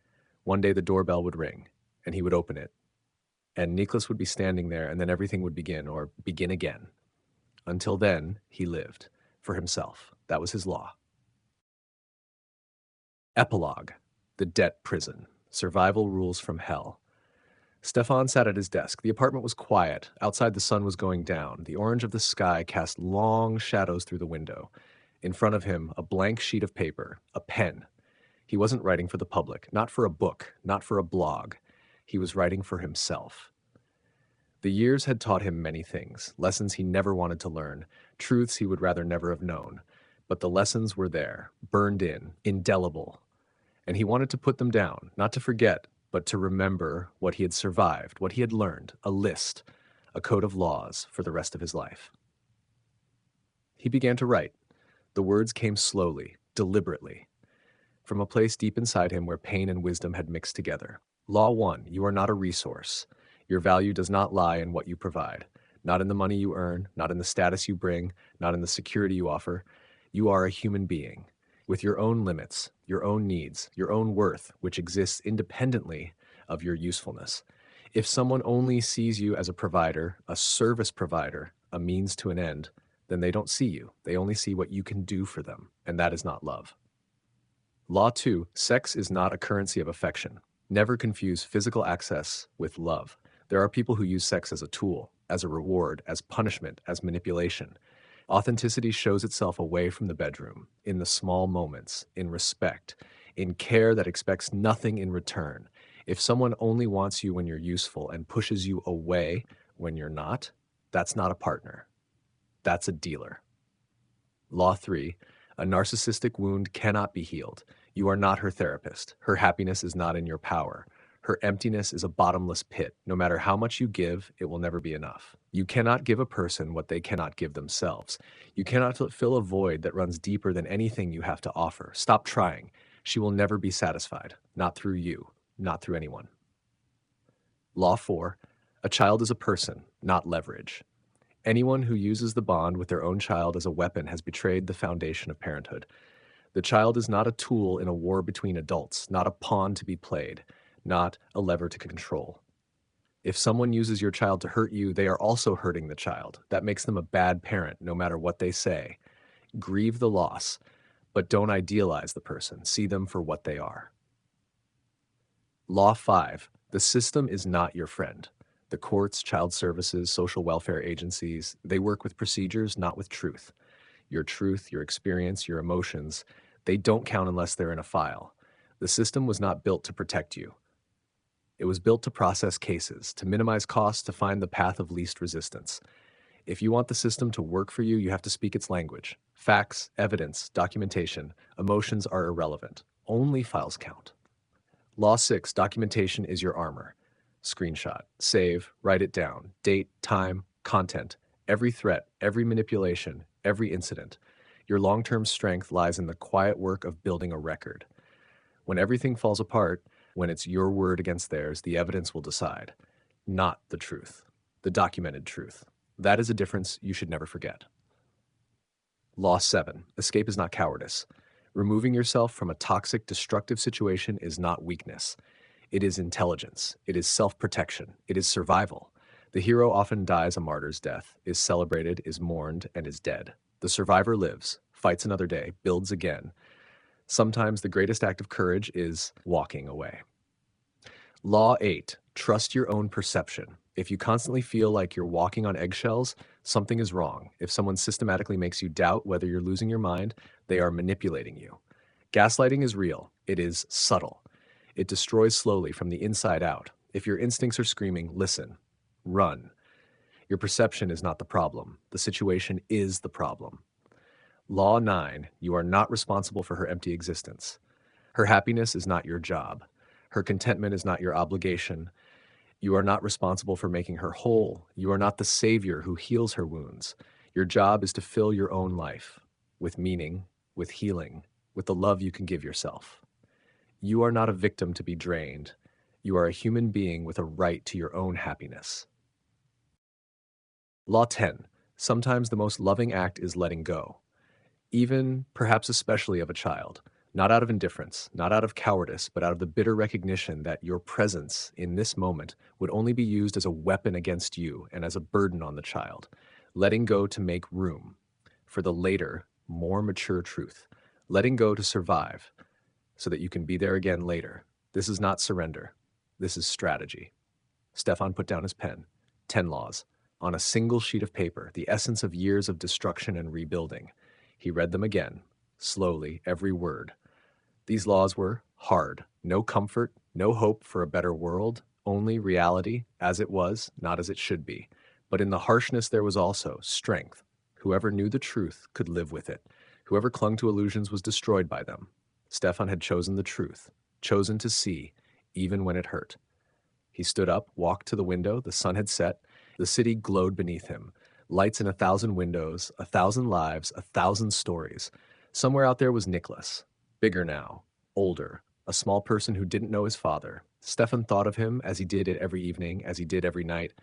the doorbell would ring, and he would open it. And Nicholas would be standing there, and then everything would begin, or begin again. Until then, he lived, for himself. That was his law. Epilogue. The debt prison. Survival rules from hell. Stefan sat at his desk. The apartment was quiet. Outside, the sun was going down. The orange of the sky cast long shadows through the window. In front of him, a blank sheet of paper, a pen. He wasn't writing for the public, not for a book, not for a blog. He was writing for himself. The years had taught him many things, lessons he never wanted to learn, truths he would rather never have known. But the lessons were there, burned in, indelible. And he wanted to put them down, not to forget, but to remember what he had survived, what he had learned, a list, a code of laws for the rest of his life. He began to write. The words came slowly, deliberately, from a place deep inside him where pain and wisdom had mixed together. Law 1, you are not a resource. Your value does not lie in what you provide, not in the money you earn, not in the status you bring, not in the security you offer. You are a human being with your own limits, your own needs, your own worth, which exists independently of your usefulness. If someone only sees you as a provider, a service provider, a means to an end, then they don't see you. They only see what you can do for them, and that is not love. Law 2, sex is not a currency of affection. Never confuse physical access with love. There are people who use sex as a tool, as a reward, as punishment, as manipulation. Authenticity shows itself away from the bedroom, in the small moments, in respect, in care that expects nothing in return. If someone only wants you when you're useful and pushes you away when you're not, that's not a partner. That's a dealer. Law 3, a narcissistic wound cannot be healed. You are not her therapist. Her happiness is not in your power. Her emptiness is a bottomless pit. No matter how much you give, it will never be enough. You cannot give a person what they cannot give themselves. You cannot fill a void that runs deeper than anything you have to offer. Stop trying. She will never be satisfied. Not through you. Not through anyone. Law 4, a child is a person, not leverage. Anyone who uses the bond with their own child as a weapon has betrayed the foundation of parenthood. The child is not a tool in a war between adults, not a pawn to be played, not a lever to control. If someone uses your child to hurt you, they are also hurting the child. That makes them a bad parent, no matter what they say. Grieve the loss, but don't idealize the person. See them for what they are. Law 5, the system is not your friend. The courts, child services, social welfare agencies, they work with procedures, not with truth. Your truth, your experience, your emotions, they don't count unless they're in a file. The system was not built to protect you. It was built to process cases, to minimize costs, to find the path of least resistance. If you want the system to work for you, you have to speak its language. Facts, evidence, documentation, emotions are irrelevant. Only files count. Law 6, documentation is your armor. Screenshot, save, write it down, date, time, content, every threat, every manipulation, every incident. Your long-term strength lies in the quiet work of building a record. When everything falls apart, when it's your word against theirs, the evidence will decide. Not the truth, the documented truth. That is a difference you should never forget. Law 7, escape is not cowardice. Removing yourself from a toxic, destructive situation is not weakness. It is intelligence. It is self-protection. It is survival. The hero often dies a martyr's death, is celebrated, is mourned, and is dead. The survivor lives, fights another day, builds again. Sometimes the greatest act of courage is walking away. Law 8, trust your own perception. If you constantly feel like you're walking on eggshells, something is wrong. If someone systematically makes you doubt whether you're losing your mind, they are manipulating you. Gaslighting is real. It is subtle. It destroys slowly from the inside out. If your instincts are screaming, listen, run. Your perception is not the problem. The situation is the problem. Law 9, you are not responsible for her empty existence. Her happiness is not your job. Her contentment is not your obligation. You are not responsible for making her whole. You are not the savior who heals her wounds. Your job is to fill your own life with meaning, with healing, with the love you can give yourself. You are not a victim to be drained. You are a human being with a right to your own happiness. Law 10, sometimes the most loving act is letting go. Even, perhaps especially of a child, not out of indifference, not out of cowardice, but out of the bitter recognition that your presence in this moment would only be used as a weapon against you and as a burden on the child. Letting go to make room for the later, more mature truth. Letting go to survive so that you can be there again later. This is not surrender. This is strategy. Stefan put down his pen. 10 laws. On a single sheet of paper, the essence of years of destruction and rebuilding. He read them again, slowly, every word. These laws were hard. No comfort, no hope for a better world, only reality as it was, not as it should be. But in the harshness there was also strength. Whoever knew the truth could live with it. Whoever clung to illusions was destroyed by them. Stefan had chosen the truth, chosen to see, even when it hurt. He stood up, walked to the window. The sun had set. The city glowed beneath him. Lights in 1,000 windows, 1,000 lives, 1,000 stories. Somewhere out there was Nicholas. Bigger now, older, a small person who didn't know his father. Stefan thought of him as he did it every evening, as he did every night.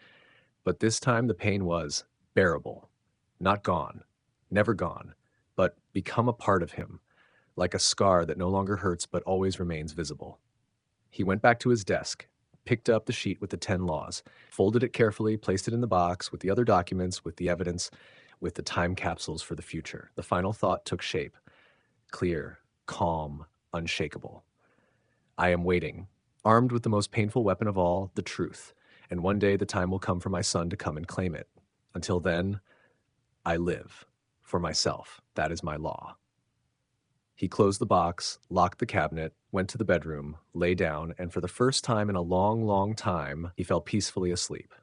But this time the pain was bearable. Not gone, never gone, but become a part of him, like a scar that no longer hurts but always remains visible. He went back to his desk, picked up the sheet with the 10 laws, folded it carefully, placed it in the box with the other documents, with the evidence, with the time capsules for the future. The final thought took shape. Clear, calm, unshakable. I am waiting, armed with the most painful weapon of all, the truth, and one day the time will come for my son to come and claim it. Until then, I live. For myself. That is my law. He closed the box, locked the cabinet, went to the bedroom, lay down, and for the first time in a long, long time, he fell peacefully asleep.